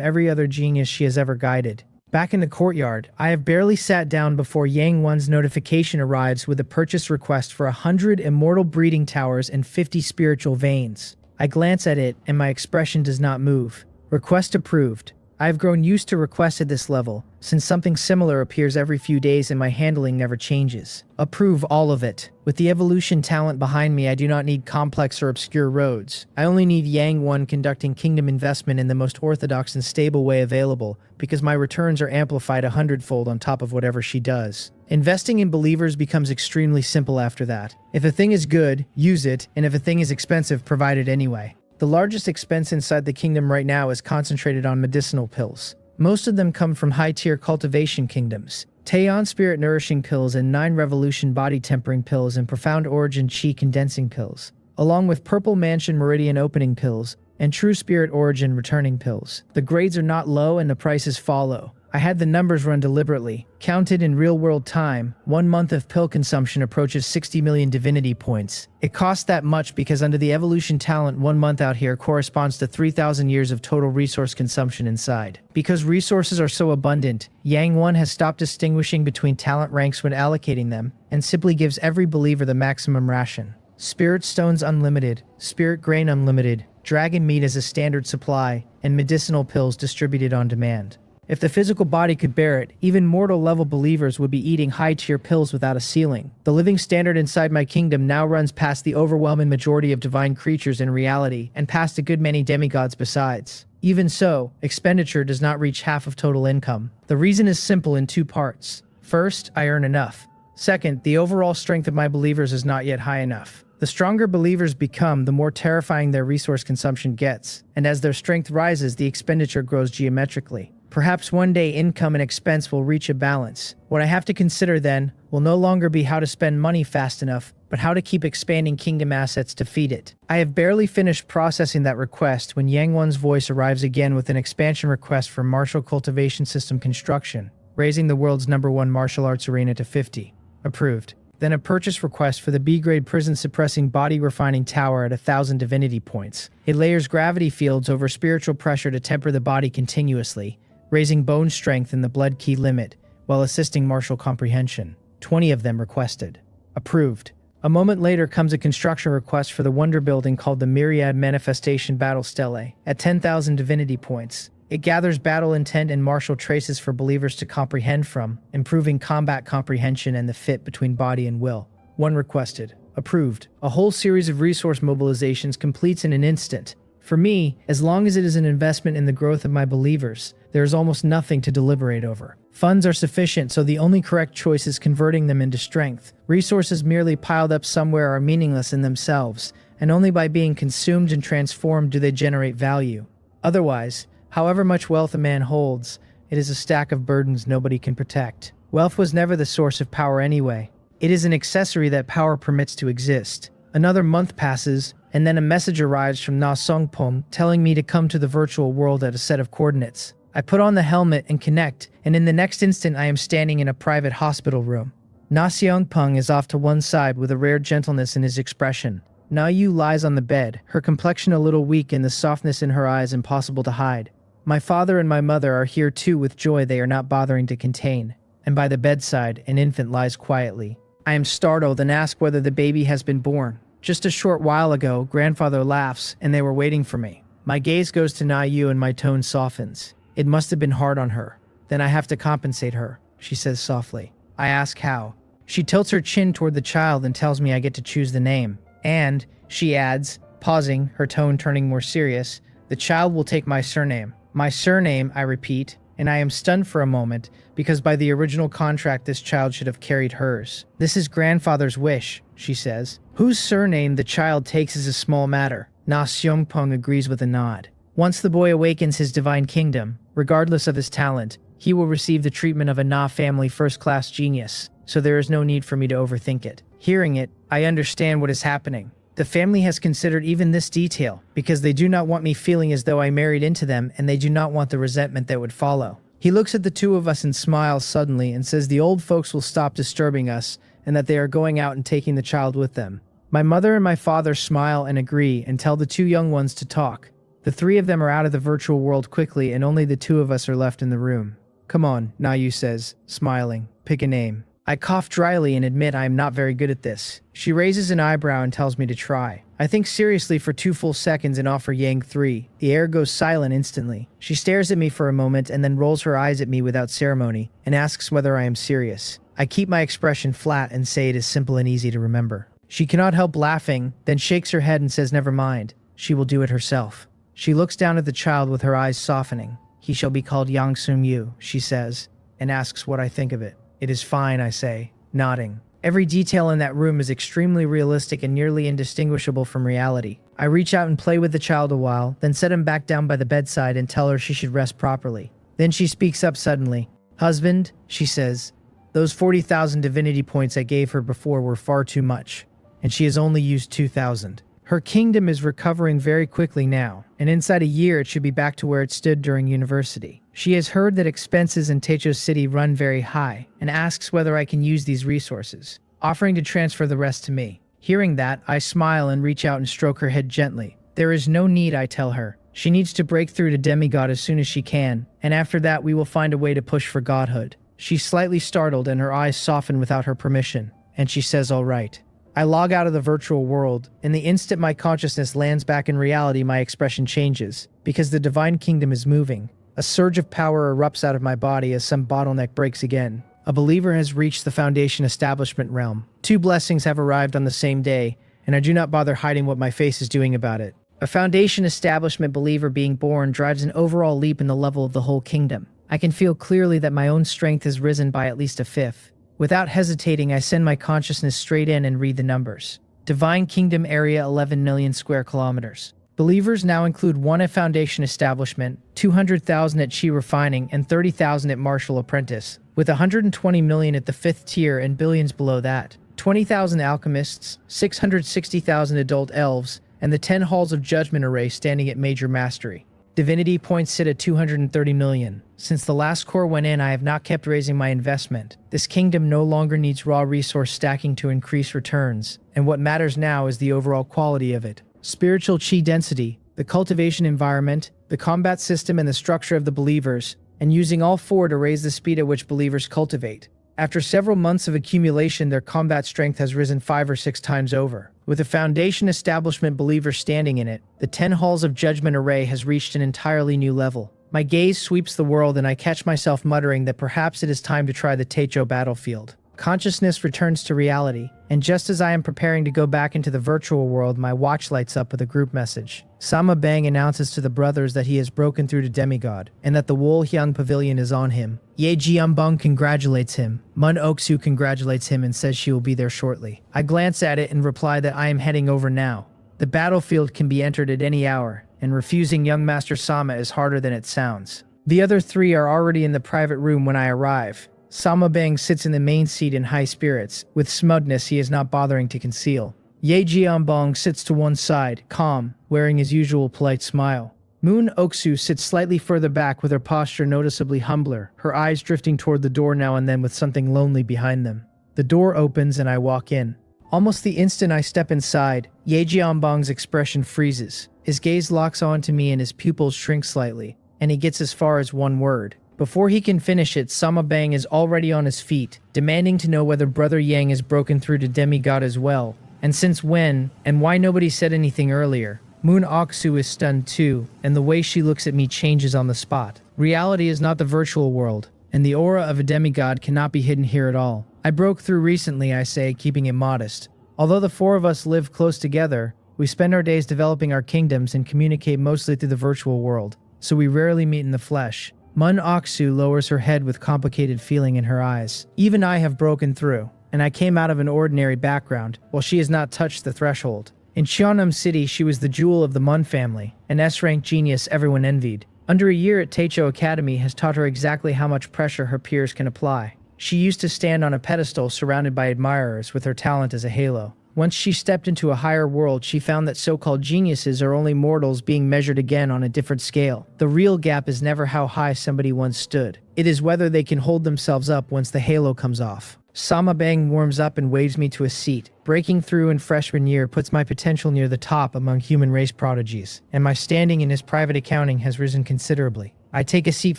every other genius she has ever guided. Back in the courtyard, I have barely sat down before Yang Won's notification arrives with a purchase request for 100 immortal breeding towers and 50 spiritual veins. I glance at it, and my expression does not move. Request approved. I have grown used to requests at this level, since something similar appears every few days and my handling never changes. Approve all of it. With the evolution talent behind me, I do not need complex or obscure roads. I only need Yang Won conducting kingdom investment in the most orthodox and stable way available, because my returns are amplified 100-fold on top of whatever she does. Investing in believers becomes extremely simple after that. If a thing is good, use it, and if a thing is expensive, provide it anyway. The largest expense inside the kingdom right now is concentrated on medicinal pills. Most of them come from high-tier cultivation kingdoms. Taeon spirit nourishing pills and 9 revolution body tempering pills and profound origin chi condensing pills, along with purple mansion meridian opening pills and true spirit origin returning pills. The grades are not low and the prices follow. I had the numbers run deliberately. Counted in real-world time, 1 month of pill consumption approaches 60 million divinity points. It costs that much because under the evolution talent, 1 month out here corresponds to 3,000 years of total resource consumption inside. Because resources are so abundant, Yang Won has stopped distinguishing between talent ranks when allocating them, and simply gives every believer the maximum ration. Spirit stones unlimited, spirit grain unlimited, dragon meat as a standard supply, and medicinal pills distributed on demand. If the physical body could bear it, even mortal-level believers would be eating high-tier pills without a ceiling. The living standard inside my kingdom now runs past the overwhelming majority of divine creatures in reality, and past a good many demigods besides. Even so, expenditure does not reach half of total income. The reason is simple in 2 parts. First, I earn enough. Second, the overall strength of my believers is not yet high enough. The stronger believers become, the more terrifying their resource consumption gets, and as their strength rises, the expenditure grows geometrically. Perhaps one day income and expense will reach a balance. What I have to consider then will no longer be how to spend money fast enough, but how to keep expanding kingdom assets to feed it. I have barely finished processing that request when Yangwon's voice arrives again with an expansion request for martial cultivation system construction, raising the world's #1 martial arts arena to 50. Approved. Then a purchase request for the B-grade prison-suppressing body-refining tower at 1,000 divinity points. It layers gravity fields over spiritual pressure to temper the body continuously, raising bone strength and the blood key limit, while assisting martial comprehension. 20 of them requested. Approved. A moment later comes a construction request for the wonder building called the Myriad Manifestation Battle Stele, at 10,000 divinity points. It gathers battle intent and martial traces for believers to comprehend from, improving combat comprehension and the fit between body and will. 1 requested. Approved. A whole series of resource mobilizations completes in an instant. For me, as long as it is an investment in the growth of my believers, there is almost nothing to deliberate over. Funds are sufficient, so the only correct choice is converting them into strength. Resources merely piled up somewhere are meaningless in themselves, and only by being consumed and transformed do they generate value. Otherwise, however much wealth a man holds, it is a stack of burdens nobody can protect. Wealth was never the source of power anyway. It is an accessory that power permits to exist. Another month passes, and then a message arrives from Na Songpong telling me to come to the virtual world at a set of coordinates. I put on the helmet and connect, and in the next instant I am standing in a private hospital room. Na Songpong is off to one side with a rare gentleness in his expression. Na Yu lies on the bed, her complexion a little weak and the softness in her eyes impossible to hide. My father and my mother are here too with joy they are not bothering to contain, and by the bedside an infant lies quietly. I am startled and ask whether the baby has been born. Just a short while ago, grandfather laughs and they were waiting for me. My gaze goes to Na Yu and my tone softens. It must have been hard on her. Then I have to compensate her, she says softly. I ask how. She tilts her chin toward the child and tells me I get to choose the name. And, she adds, pausing, her tone turning more serious, the child will take my surname. My surname, I repeat, and I am stunned for a moment, because by the original contract this child should have carried hers. This is grandfather's wish, she says. Whose surname the child takes is a small matter. Na Seongpong agrees with a nod. Once the boy awakens his divine kingdom, regardless of his talent, he will receive the treatment of a Na family first-class genius, so there is no need for me to overthink it. Hearing it, I understand what is happening. The family has considered even this detail, because they do not want me feeling as though I married into them, and they do not want the resentment that would follow. He looks at the two of us and smiles suddenly and says the old folks will stop disturbing us, and that they are going out and taking the child with them. My mother and my father smile and agree and tell the two young ones to talk. The 3 of them are out of the virtual world quickly, and only the 2 of us are left in the room. Come on, Na Yu says, smiling. Pick a name. I cough dryly and admit I am not very good at this. She raises an eyebrow and tells me to try. I think seriously for 2 full seconds and offer Yang 3. The air goes silent instantly. She stares at me for a moment and then rolls her eyes at me without ceremony and asks whether I am serious. I keep my expression flat and say it is simple and easy to remember. She cannot help laughing, then shakes her head and says never mind. She will do it herself. She looks down at the child with her eyes softening. He shall be called Yang Sung-yu, she says, and asks what I think of it. It is fine, I say, nodding. Every detail in that room is extremely realistic and nearly indistinguishable from reality. I reach out and play with the child a while, then set him back down by the bedside and tell her she should rest properly. Then she speaks up suddenly. Husband, she says, those 40,000 divinity points I gave her before were far too much, and she has only used 2,000. Her kingdom is recovering very quickly now, and inside a year it should be back to where it stood during university. She has heard that expenses in Techo City run very high, and asks whether I can use these resources, offering to transfer the rest to me. Hearing that, I smile and reach out and stroke her head gently. There is no need, I tell her. She needs to break through to demigod as soon as she can, and after that we will find a way to push for godhood. She's slightly startled and her eyes soften without her permission, and she says all right. I log out of the virtual world, and the instant my consciousness lands back in reality my expression changes, because the divine kingdom is moving. A surge of power erupts out of my body as some bottleneck breaks again. A believer has reached the foundation establishment realm. 2 blessings have arrived on the same day, and I do not bother hiding what my face is doing about it. A foundation establishment believer being born drives an overall leap in the level of the whole kingdom. I can feel clearly that my own strength has risen by at least a 5th. Without hesitating, I send my consciousness straight in and read the numbers. Divine Kingdom area 11 million square kilometers. Believers now include 1 at Foundation Establishment, 200,000 at Chi Refining, and 30,000 at Martial Apprentice, with 120 million at the 5th tier and billions below that. 20,000 alchemists, 660,000 adult elves, and the 10 Halls of Judgment array standing at Major Mastery. Divinity points sit at 230 million. Since the last core went in, I have not kept raising my investment. This kingdom no longer needs raw resource stacking to increase returns, and what matters now is the overall quality of it. Spiritual chi density, the cultivation environment, the combat system, and the structure of the believers, and using all 4 to raise the speed at which believers cultivate. After several months of accumulation, their combat strength has risen 5 or 6 times over. With a Foundation Establishment believer standing in it, the 10 Halls of Judgment array has reached an entirely new level. My gaze sweeps the world and I catch myself muttering that perhaps it is time to try the Techo battlefield. Consciousness returns to reality, and just as I am preparing to go back into the virtual world, my watch lights up with a group message. Sama Bang announces to the brothers that he has broken through to demigod, and that the Wolhyang Pavilion is on him. Ye Jianbong congratulates him. Mun Oksu congratulates him and says she will be there shortly. I glance at it and reply that I am heading over now. The battlefield can be entered at any hour, and refusing young Master Sama is harder than it sounds. The other 3 are already in the private room when I arrive. Sama Bang sits in the main seat in high spirits, with smugness he is not bothering to conceal. Ye Jianbong sits to one side, calm, wearing his usual polite smile. Moon Oksu sits slightly further back with her posture noticeably humbler, her eyes drifting toward the door now and then with something lonely behind them. The door opens and I walk in. Almost the instant I step inside, Ye Jianbong's expression freezes. His gaze locks onto me and his pupils shrink slightly, and he gets as far as one word. Before he can finish it, Sama Bang is already on his feet, demanding to know whether Brother Yang is broken through to demigod as well, and since when, and why nobody said anything earlier. Moon Oksu is stunned too, and the way she looks at me changes on the spot. Reality is not the virtual world, and the aura of a demigod cannot be hidden here at all. I broke through recently, I say, keeping it modest. Although the 4 of us live close together, we spend our days developing our kingdoms and communicate mostly through the virtual world, so we rarely meet in the flesh. Mun Oksu lowers her head with complicated feeling in her eyes. Even I have broken through, and I came out of an ordinary background, while she has not touched the threshold. In Cheonnam City, she was the jewel of the Mun family, an S-rank genius everyone envied. Under a year at Techo Academy has taught her exactly how much pressure her peers can apply. She used to stand on a pedestal surrounded by admirers with her talent as a halo. Once she stepped into a higher world, she found that so-called geniuses are only mortals being measured again on a different scale. The real gap is never how high somebody once stood. It is whether they can hold themselves up once the halo comes off. Sama Bang warms up and waves me to a seat. Breaking through in freshman year puts my potential near the top among human race prodigies, and my standing in his private accounting has risen considerably. I take a seat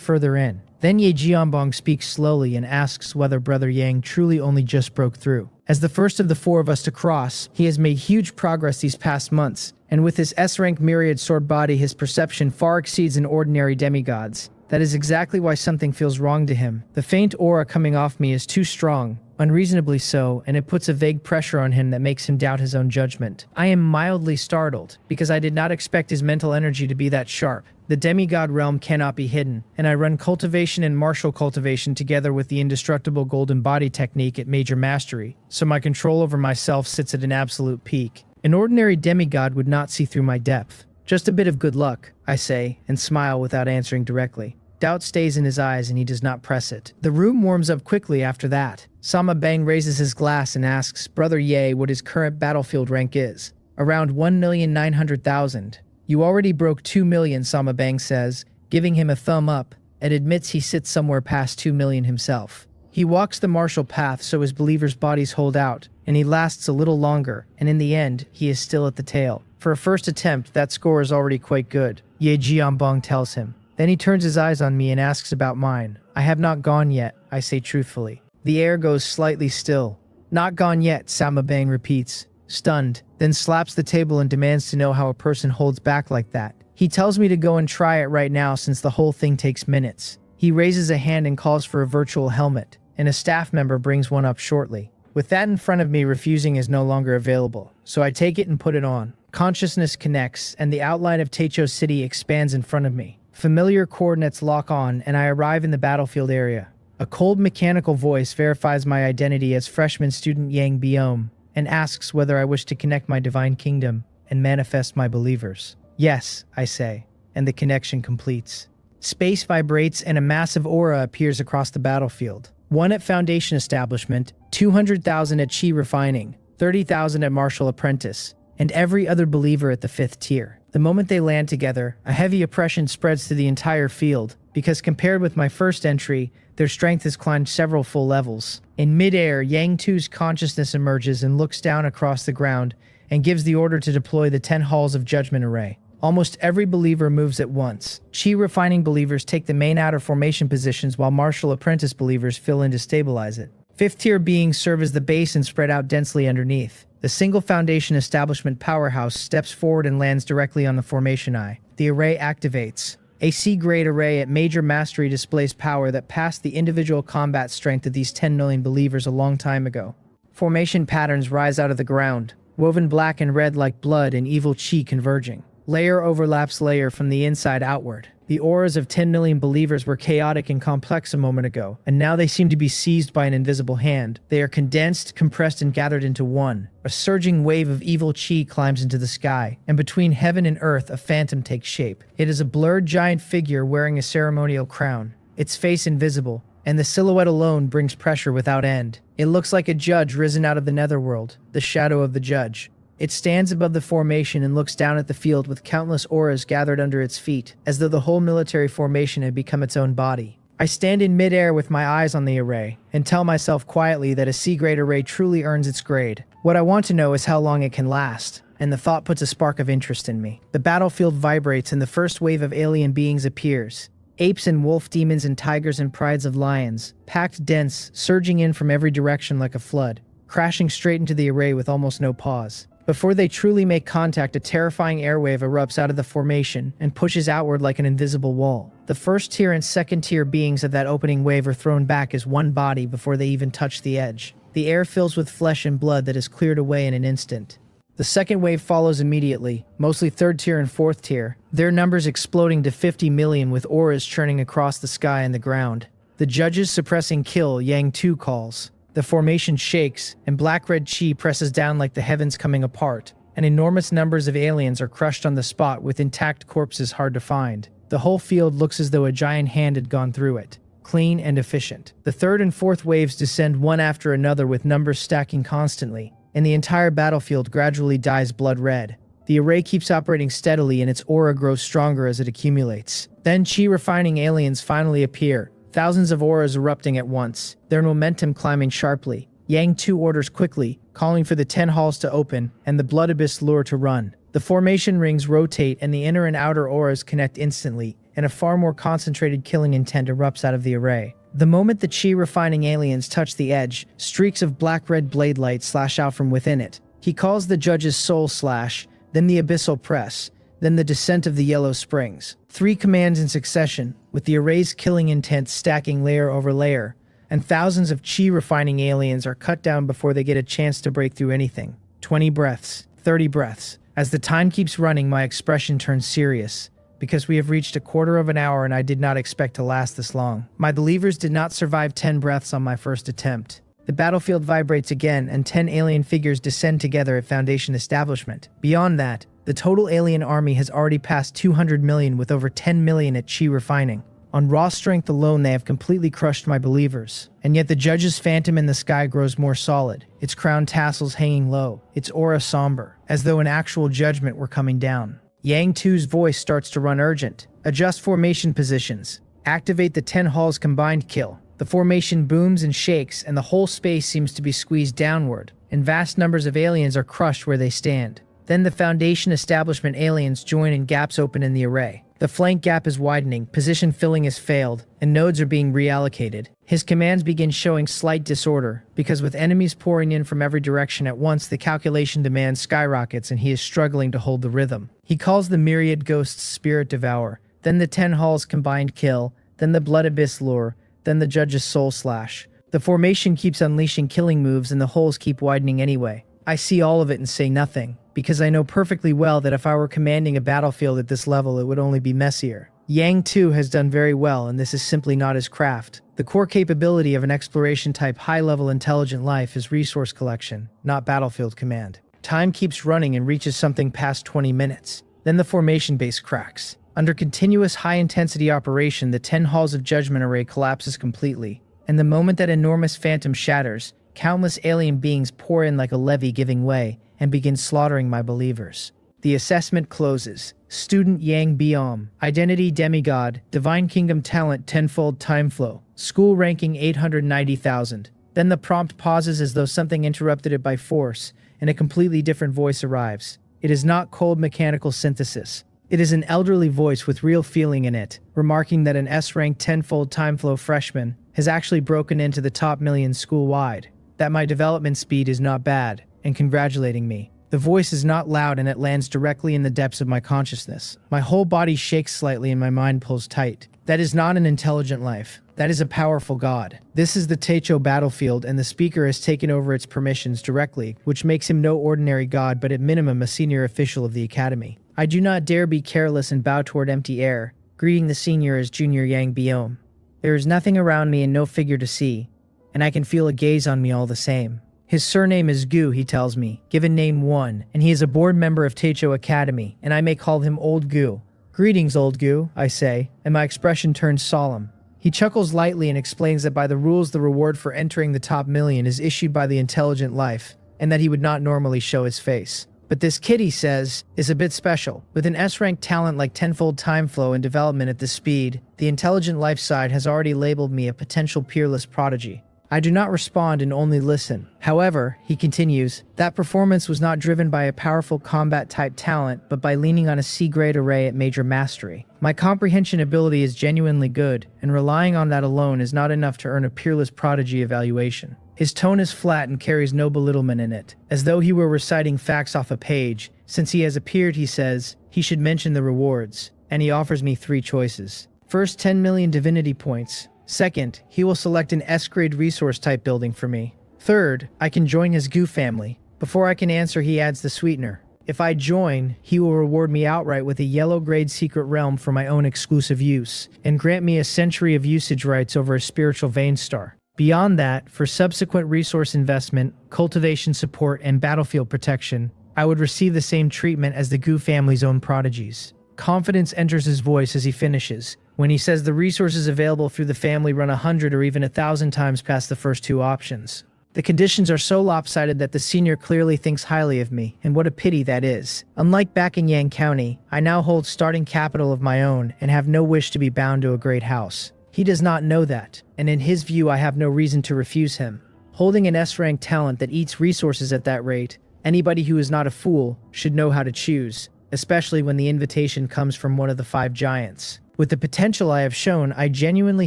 further in. Then Ye Jianbong speaks slowly and asks whether Brother Yang truly only just broke through. As the first of the 4 of us to cross, he has made huge progress these past months, and with his S-rank myriad sword body, his perception far exceeds an ordinary demigod's. That is exactly why something feels wrong to him. The faint aura coming off me is too strong, unreasonably so, and it puts a vague pressure on him that makes him doubt his own judgment. I am mildly startled, because I did not expect his mental energy to be that sharp. The demigod realm cannot be hidden, and I run cultivation and martial cultivation together with the indestructible golden body technique at major mastery, so my control over myself sits at an absolute peak. An ordinary demigod would not see through my depth. Just a bit of good luck, I say, and smile without answering directly. Doubt stays in his eyes and he does not press it. The room warms up quickly after that. Sama Bang raises his glass and asks Brother Ye what his current battlefield rank is. Around 1,900,000. You already broke 2 million, Sama Bang says, giving him a thumb up, and admits he sits somewhere past 2 million himself. He walks the martial path so his believers' bodies hold out, and he lasts a little longer, and in the end, he is still at the tail. For a first attempt, that score is already quite good, Ye Jianbong tells him. Then he turns his eyes on me and asks about mine. I have not gone yet, I say truthfully. The air goes slightly still. Not gone yet, Sama Bang repeats, stunned, then slaps the table and demands to know how a person holds back like that. He tells me to go and try it right now since the whole thing takes minutes. He raises a hand and calls for a virtual helmet, and a staff member brings one up shortly. With that in front of me, refusing is no longer available, so I take it and put it on. Consciousness connects, and the outline of Techo City expands in front of me. Familiar coordinates lock on, and I arrive in the battlefield area. A cold mechanical voice verifies my identity as freshman student Yang Biome, and asks whether I wish to connect my divine kingdom and manifest my believers. Yes, I say, and the connection completes. Space vibrates and a massive aura appears across the battlefield. 1 at Foundation Establishment, 200,000 at Chi Refining, 30,000 at Martial Apprentice, and every other believer at the 5th tier. The moment they land together, a heavy oppression spreads to the entire field, because compared with my first entry, their strength has climbed several full levels. In midair, Yang 2's consciousness emerges and looks down across the ground and gives the order to deploy the 10 Halls of Judgment array. Almost every believer moves at once. Chi Refining believers take the main outer formation positions while Martial Apprentice believers fill in to stabilize it. 5th tier beings serve as the base and spread out densely underneath. The single Foundation Establishment powerhouse steps forward and lands directly on the formation eye. The array activates. A C-grade array at major mastery displays power that passed the individual combat strength of these 10 million believers a long time ago. Formation patterns rise out of the ground, woven black and red like blood and evil chi converging. Layer overlaps layer from the inside outward. The auras of 10 million believers were chaotic and complex a moment ago, and now they seem to be seized by an invisible hand. They are condensed, compressed, and gathered into one. A surging wave of evil chi climbs into the sky, and between heaven and earth, a phantom takes shape. It is a blurred giant figure wearing a ceremonial crown, its face invisible, and the silhouette alone brings pressure without end. It looks like a judge risen out of the netherworld, the shadow of the judge. It stands above the formation and looks down at the field with countless auras gathered under its feet, as though the whole military formation had become its own body. I stand in midair with my eyes on the array, and tell myself quietly that a C-grade array truly earns its grade. What I want to know is how long it can last, and the thought puts a spark of interest in me. The battlefield vibrates and the first wave of alien beings appears. Apes and wolf demons and tigers and prides of lions, packed dense, surging in from every direction like a flood, crashing straight into the array with almost no pause. Before they truly make contact, a terrifying airwave erupts out of the formation and pushes outward like an invisible wall. The 1st tier and 2nd tier beings of that opening wave are thrown back as one body before they even touch the edge. The air fills with flesh and blood that is cleared away in an instant. The 2nd wave follows immediately, mostly 3rd tier and 4th tier, their numbers exploding to 50 million with auras churning across the sky and the ground. The judges suppressing kill, Yang 2 calls. The formation shakes, and black-red chi presses down like the heavens coming apart, and enormous numbers of aliens are crushed on the spot with intact corpses hard to find. The whole field looks as though a giant hand had gone through it. Clean and efficient. The 3rd and 4th waves descend one after another with numbers stacking constantly, and the entire battlefield gradually dyes blood red. The array keeps operating steadily and its aura grows stronger as it accumulates. Then chi-refining aliens finally appear, thousands of auras erupting at once, their momentum climbing sharply. Yang 2 orders quickly, calling for the 10 halls to open and the blood abyss lure to run. The formation rings rotate and the inner and outer auras connect instantly, and a far more concentrated killing intent erupts out of the array. The moment the chi-refining aliens touch the edge, streaks of black-red blade light slash out from within it. He calls the judge's soul slash, then the abyssal press, then the descent of the yellow springs. 3 commands in succession, with the array's killing intent stacking layer over layer, and thousands of chi-refining aliens are cut down before they get a chance to break through anything. 20 breaths, 30 breaths. As the time keeps running, my expression turns serious, because we have reached a quarter of an hour and I did not expect to last this long. My believers did not survive 10 breaths on my first attempt. The battlefield vibrates again, and 10 alien figures descend together at Foundation Establishment. Beyond that, the total alien army has already passed 200 million with over 10 million at Chi Refining. On raw strength alone, they have completely crushed my believers. And yet the judge's phantom in the sky grows more solid, its crown tassels hanging low, its aura somber, as though an actual judgment were coming down. Yang 2's voice starts to run urgent. Adjust formation positions. Activate the 10 halls combined kill. The formation booms and shakes, and the whole space seems to be squeezed downward, and vast numbers of aliens are crushed where they stand. Then the Foundation Establishment aliens join and gaps open in the array. The flank gap is widening, position filling has failed, and nodes are being reallocated. His commands begin showing slight disorder, because with enemies pouring in from every direction at once, the calculation demand skyrockets and he is struggling to hold the rhythm. He calls the myriad ghosts Spirit Devour, then the 10 halls combined kill, then the Blood Abyss lure, then the judge's soul slash. The formation keeps unleashing killing moves and the holes keep widening anyway. I see all of it and say nothing, because I know perfectly well that if I were commanding a battlefield at this level, it would only be messier. Yang 2 has done very well, and this is simply not his craft. The core capability of an exploration-type high-level intelligent life is resource collection, not battlefield command. Time keeps running and reaches something past 20 minutes. Then the formation base cracks. Under continuous high-intensity operation, the 10 Halls of Judgment array collapses completely, and the moment that enormous phantom shatters, countless alien beings pour in like a levee, giving way and begin slaughtering my believers. The assessment closes. Student Yang Biom. Identity demigod. Divine kingdom talent tenfold time flow. School ranking 890,000. Then the prompt pauses as though something interrupted it by force, and a completely different voice arrives. It is not cold mechanical synthesis. It is an elderly voice with real feeling in it, remarking that an S-rank tenfold time flow freshman has actually broken into the top million school-wide, that my development speed is not bad, and congratulating me. The voice is not loud and it lands directly in the depths of my consciousness. My whole body shakes slightly and my mind pulls tight. That is not an intelligent life. That is a powerful god. This is the Techo battlefield, and the speaker has taken over its permissions directly, which makes him no ordinary god but at minimum a senior official of the academy. I do not dare be careless and bow toward empty air, greeting the senior as Junior Yang Biom. There is nothing around me and no figure to see, and I can feel a gaze on me all the same. His surname is Gu, he tells me, given name 1, and he is a board member of Techo Academy, and I may call him Old Gu. Greetings, Old Gu, I say, and my expression turns solemn. He chuckles lightly and explains that by the rules the reward for entering the top million is issued by the intelligent life, and that he would not normally show his face. But this kid, he says, is a bit special. With an S-rank talent like tenfold time flow and development at this speed, the intelligent life side has already labeled me a potential peerless prodigy. I do not respond and only listen. However, he continues, that performance was not driven by a powerful combat-type talent, but by leaning on a C-grade array at major mastery. My comprehension ability is genuinely good, and relying on that alone is not enough to earn a peerless prodigy evaluation. His tone is flat and carries no belittlement in it, as though he were reciting facts off a page. Since he has appeared, he says, he should mention the rewards, and he offers me 3 choices. First, 10 million divinity points. Second, he will select an S-grade resource type building for me. Third, I can join his Gu family. Before I can answer, he adds the sweetener. If I join, he will reward me outright with a yellow-grade secret realm for my own exclusive use, and grant me a century of usage rights over a spiritual vein star. Beyond that, for subsequent resource investment, cultivation support, and battlefield protection, I would receive the same treatment as the Gu family's own prodigies. Confidence enters his voice as he finishes, when he says the resources available through the family run 100 or even 1,000 times past the first 2 options. The conditions are so lopsided that the senior clearly thinks highly of me, and what a pity that is. Unlike back in Yang County, I now hold starting capital of my own and have no wish to be bound to a great house. He does not know that, and in his view I have no reason to refuse him. Holding an S-rank talent that eats resources at that rate, anybody who is not a fool should know how to choose, especially when the invitation comes from one of the 5 giants. With the potential I have shown, I genuinely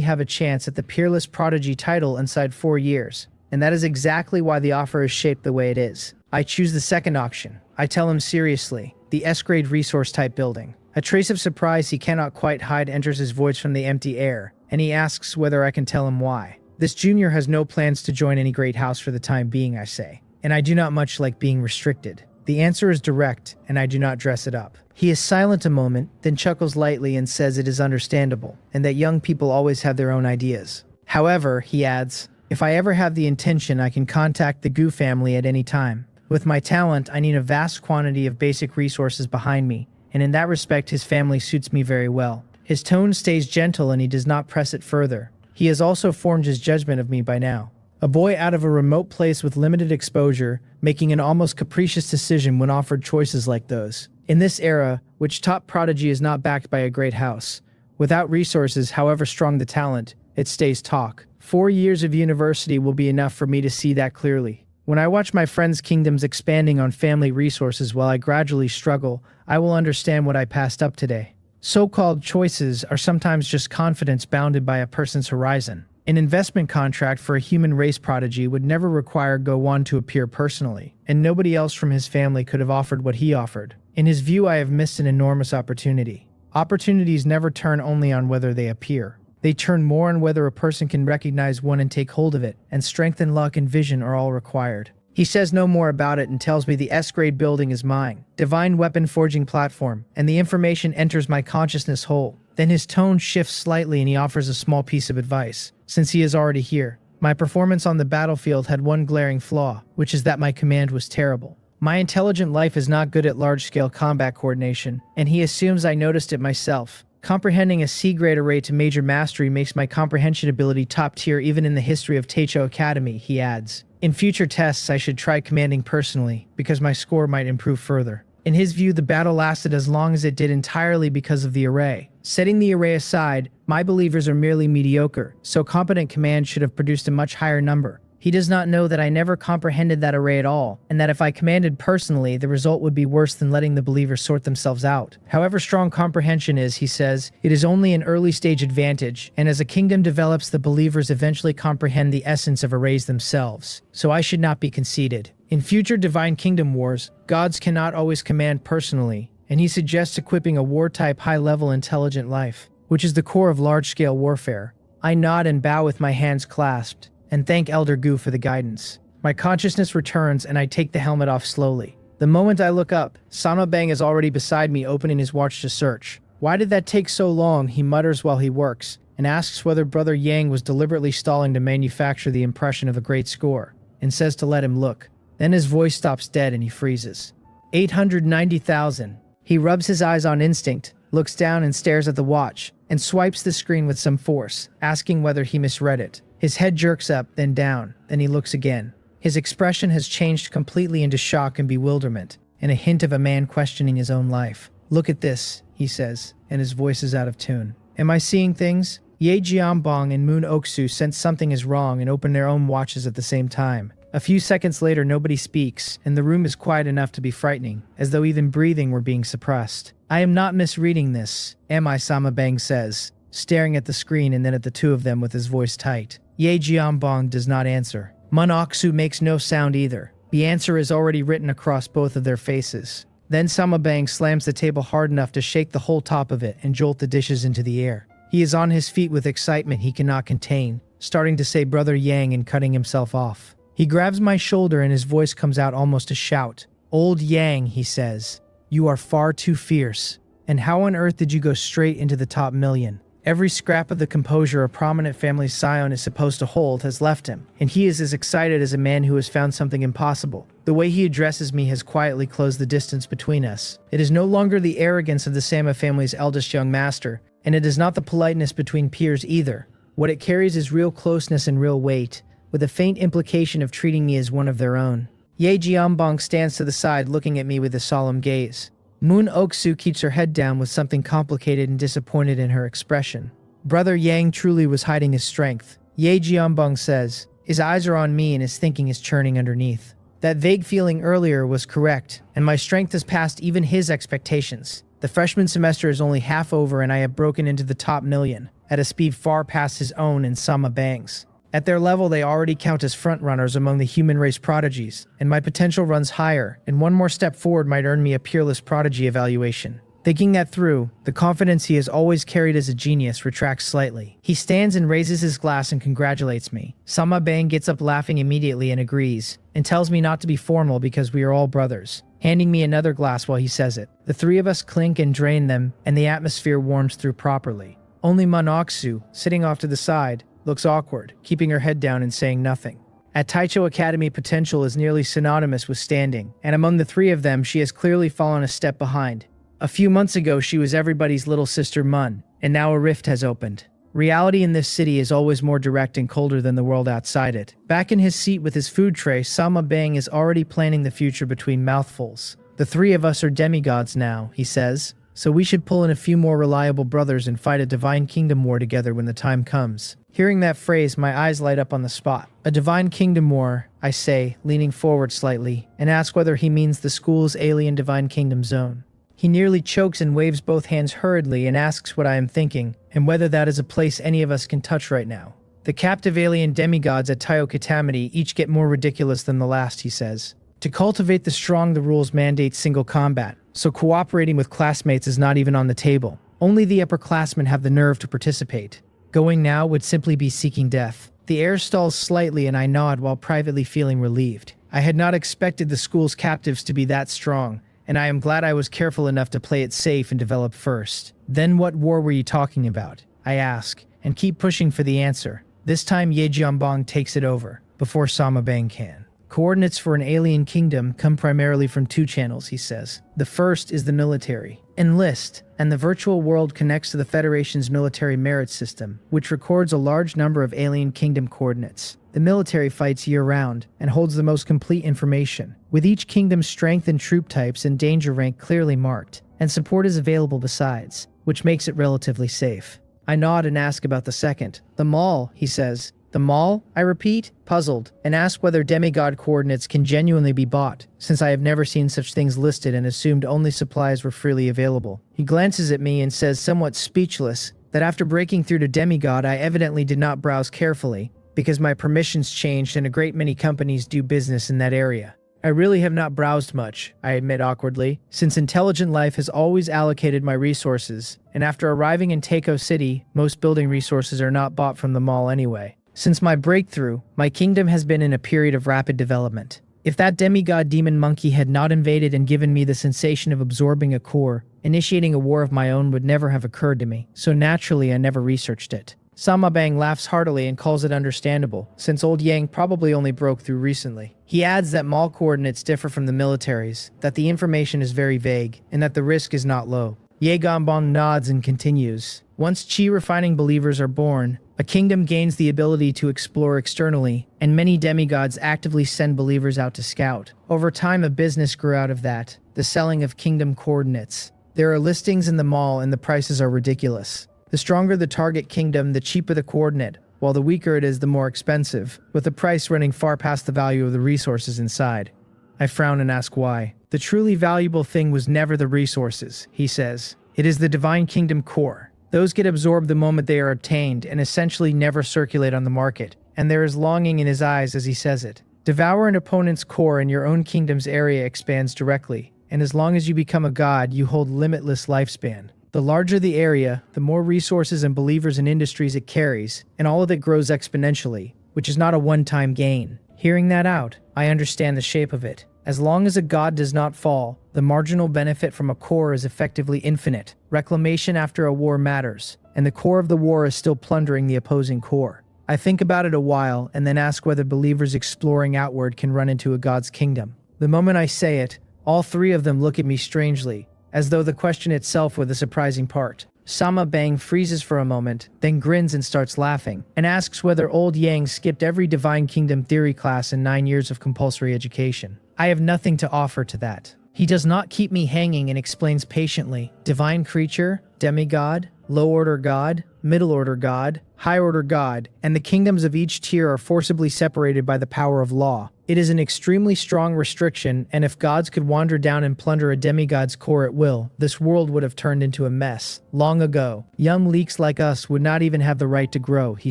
have a chance at the Peerless Prodigy title inside 4 years, and that is exactly why the offer is shaped the way it is. I choose the second option. I tell him seriously, the S-grade resource type building. A trace of surprise he cannot quite hide enters his voice from the empty air, and he asks whether I can tell him why. This junior has no plans to join any great house for the time being, I say, and I do not much like being restricted. The answer is direct, and I do not dress it up. He is silent a moment, then chuckles lightly and says it is understandable, and that young people always have their own ideas. However, he adds, if I ever have the intention, I can contact the Gu family at any time. With my talent, I need a vast quantity of basic resources behind me, and in that respect his family suits me very well. His tone stays gentle and he does not press it further. He has also formed his judgment of me by now. A boy out of a remote place with limited exposure, making an almost capricious decision when offered choices like those. In this era, which top prodigy is not backed by a great house, without resources, however strong the talent, it stays talk. 4 years of university will be enough for me to see that clearly. When I watch my friends' kingdoms expanding on family resources while I gradually struggle, I will understand what I passed up today. So-called choices are sometimes just confidence bounded by a person's horizon. An investment contract for a human race prodigy would never require Go-Wan to appear personally, and nobody else from his family could have offered what he offered. In his view, I have missed an enormous opportunity. Opportunities never turn only on whether they appear. They turn more on whether a person can recognize one and take hold of it, and strength and luck and vision are all required. He says no more about it and tells me the S-grade building is mine, divine weapon forging platform, and the information enters my consciousness whole. Then his tone shifts slightly and he offers a small piece of advice. Since he is already here, my performance on the battlefield had one glaring flaw, which is that my command was terrible. My intelligent life is not good at large-scale combat coordination, and he assumes I noticed it myself. Comprehending a C-grade array to major mastery makes my comprehension ability top tier even in the history of Taicho Academy, he adds. In future tests, I should try commanding personally, because my score might improve further. In his view, the battle lasted as long as it did entirely because of the array. Setting the array aside, my believers are merely mediocre, so competent command should have produced a much higher number. He does not know that I never comprehended that array at all, and that if I commanded personally, the result would be worse than letting the believers sort themselves out. However strong comprehension is, he says, it is only an early stage advantage, and as a kingdom develops, the believers eventually comprehend the essence of arrays themselves. So I should not be conceited. In future Divine Kingdom wars, gods cannot always command personally, and he suggests equipping a war-type high-level intelligent life, which is the core of large-scale warfare. I nod and bow with my hands clasped, and thank Elder Gu for the guidance. My consciousness returns and I take the helmet off slowly. The moment I look up, Sama Bang is already beside me opening his watch to search. Why did that take so long, he mutters while he works, and asks whether Brother Yang was deliberately stalling to manufacture the impression of a great score, and says to let him look. Then his voice stops dead and he freezes. 890,000. He rubs his eyes on instinct, looks down and stares at the watch, and swipes the screen with some force, asking whether he misread it. His head jerks up, then down, then he looks again. His expression has changed completely into shock and bewilderment, and a hint of a man questioning his own life. Look at this, he says, and his voice is out of tune. Am I seeing things? Ye Jianbong and Moon Oksu sense something is wrong and open their own watches at the same time. A few seconds later, nobody speaks, and the room is quiet enough to be frightening, as though even breathing were being suppressed. I am not misreading this, am I? Sama Bang says, staring at the screen and then at the two of them with his voice tight. Ye Jianbong does not answer. Mun Oksu makes no sound either. The answer is already written across both of their faces. Then Sama Bang slams the table hard enough to shake the whole top of it and jolt the dishes into the air. He is on his feet with excitement he cannot contain, starting to say Brother Yang and cutting himself off. He grabs my shoulder and his voice comes out almost a shout. Old Yang, he says, you are far too fierce. And how on earth did you go straight into the top million? Every scrap of the composure a prominent family scion is supposed to hold has left him, and he is as excited as a man who has found something impossible. The way he addresses me has quietly closed the distance between us. It is no longer the arrogance of the Sama family's eldest young master, and it is not the politeness between peers either. What it carries is real closeness and real weight, with a faint implication of treating me as one of their own. Ye Jianbong stands to the side looking at me with a solemn gaze. Moon Oksu keeps her head down with something complicated and disappointed in her expression. Brother Yang truly was hiding his strength. Ye Jianbong says. His eyes are on me and his thinking is churning underneath. That vague feeling earlier was correct, and my strength has passed even his expectations. The freshman semester is only half over and I have broken into the top million, at a speed far past his own and Sama Bang's. At their level, they already count as frontrunners among the human race prodigies, and my potential runs higher, and one more step forward might earn me a peerless prodigy evaluation. Thinking that through, the confidence he has always carried as a genius retracts slightly. He stands and raises his glass and congratulates me. Sama Bang gets up laughing immediately and agrees, and tells me not to be formal because we are all brothers, handing me another glass while he says it. The three of us clink and drain them, and the atmosphere warms through properly. Only Mun Oksu, sitting off to the side, looks awkward, keeping her head down and saying nothing. At Taicho Academy, potential is nearly synonymous with standing, and among the three of them, she has clearly fallen a step behind. A few months ago, she was everybody's little sister Mun, and now a rift has opened. Reality in this city is always more direct and colder than the world outside it. Back in his seat with his food tray, Sama Bang is already planning the future between mouthfuls. The three of us are demigods now, he says, so we should pull in a few more reliable brothers and fight a Divine Kingdom war together when the time comes. Hearing that phrase, my eyes light up on the spot. A Divine Kingdom war, I say, leaning forward slightly, and ask whether he means the school's alien Divine Kingdom zone. He nearly chokes and waves both hands hurriedly and asks what I am thinking, and whether that is a place any of us can touch right now. The captive alien demigods at Taiyo Katamity each get more ridiculous than the last, he says. To cultivate the strong, the rules mandate single combat, so cooperating with classmates is not even on the table. Only the upperclassmen have the nerve to participate. Going now would simply be seeking death. The air stalls slightly and I nod while privately feeling relieved. I had not expected the school's captives to be that strong, and I am glad I was careful enough to play it safe and develop first. Then what war were you talking about? I ask, and keep pushing for the answer. This time Ye Jianbong takes it over, before Sama Bang can. Coordinates for an alien kingdom come primarily from two channels, he says. The first is the military. Enlist, and the virtual world connects to the Federation's military merit system, which records a large number of alien kingdom coordinates. The military fights year-round and holds the most complete information, with each kingdom's strength and troop types and danger rank clearly marked, and support is available besides, which makes it relatively safe. I nod and ask about the second. The mall, he says. The mall? I repeat, puzzled, and ask whether demigod coordinates can genuinely be bought, since I have never seen such things listed and assumed only supplies were freely available. He glances at me and says, somewhat speechless, that after breaking through to demigod I evidently did not browse carefully, because my permissions changed and a great many companies do business in that area. I really have not browsed much, I admit awkwardly, since Intelligent Life has always allocated my resources, and after arriving in Takeo City, most building resources are not bought from the mall anyway. Since my breakthrough, my kingdom has been in a period of rapid development. If that demigod demon monkey had not invaded and given me the sensation of absorbing a core, initiating a war of my own would never have occurred to me, so naturally I never researched it. Samabang laughs heartily and calls it understandable, since old Yang probably only broke through recently. He adds that mall coordinates differ from the military's, that the information is very vague, and that the risk is not low. Ye Ganbon nods and continues. Once chi-refining believers are born, a kingdom gains the ability to explore externally, and many demigods actively send believers out to scout. Over time, a business grew out of that, the selling of kingdom coordinates. There are listings in the mall and the prices are ridiculous. The stronger the target kingdom, the cheaper the coordinate, while the weaker it is, the more expensive, with the price running far past the value of the resources inside. I frown and ask why. The truly valuable thing was never the resources, he says. It is the Divine Kingdom core. Those get absorbed the moment they are obtained and essentially never circulate on the market, and there is longing in his eyes as he says it. Devour an opponent's core and your own kingdom's area expands directly, and as long as you become a god, you hold limitless lifespan. The larger the area, the more resources and believers and industries it carries, and all of it grows exponentially, which is not a one-time gain. Hearing that out, I understand the shape of it. As long as a god does not fall, the marginal benefit from a core is effectively infinite. Reclamation after a war matters, and the core of the war is still plundering the opposing core. I think about it a while and then ask whether believers exploring outward can run into a god's kingdom. The moment I say it, all three of them look at me strangely, as though the question itself were the surprising part. Sama Bang freezes for a moment, then grins and starts laughing, and asks whether old Yang skipped every Divine Kingdom theory class in 9 years of compulsory education. I have nothing to offer to that. He does not keep me hanging and explains patiently. Divine creature, demigod, low-order god, middle-order god, high-order god, and the kingdoms of each tier are forcibly separated by the power of law. It is an extremely strong restriction, and if gods could wander down and plunder a demigod's core at will, this world would have turned into a mess. Long ago, young leeks like us would not even have the right to grow, he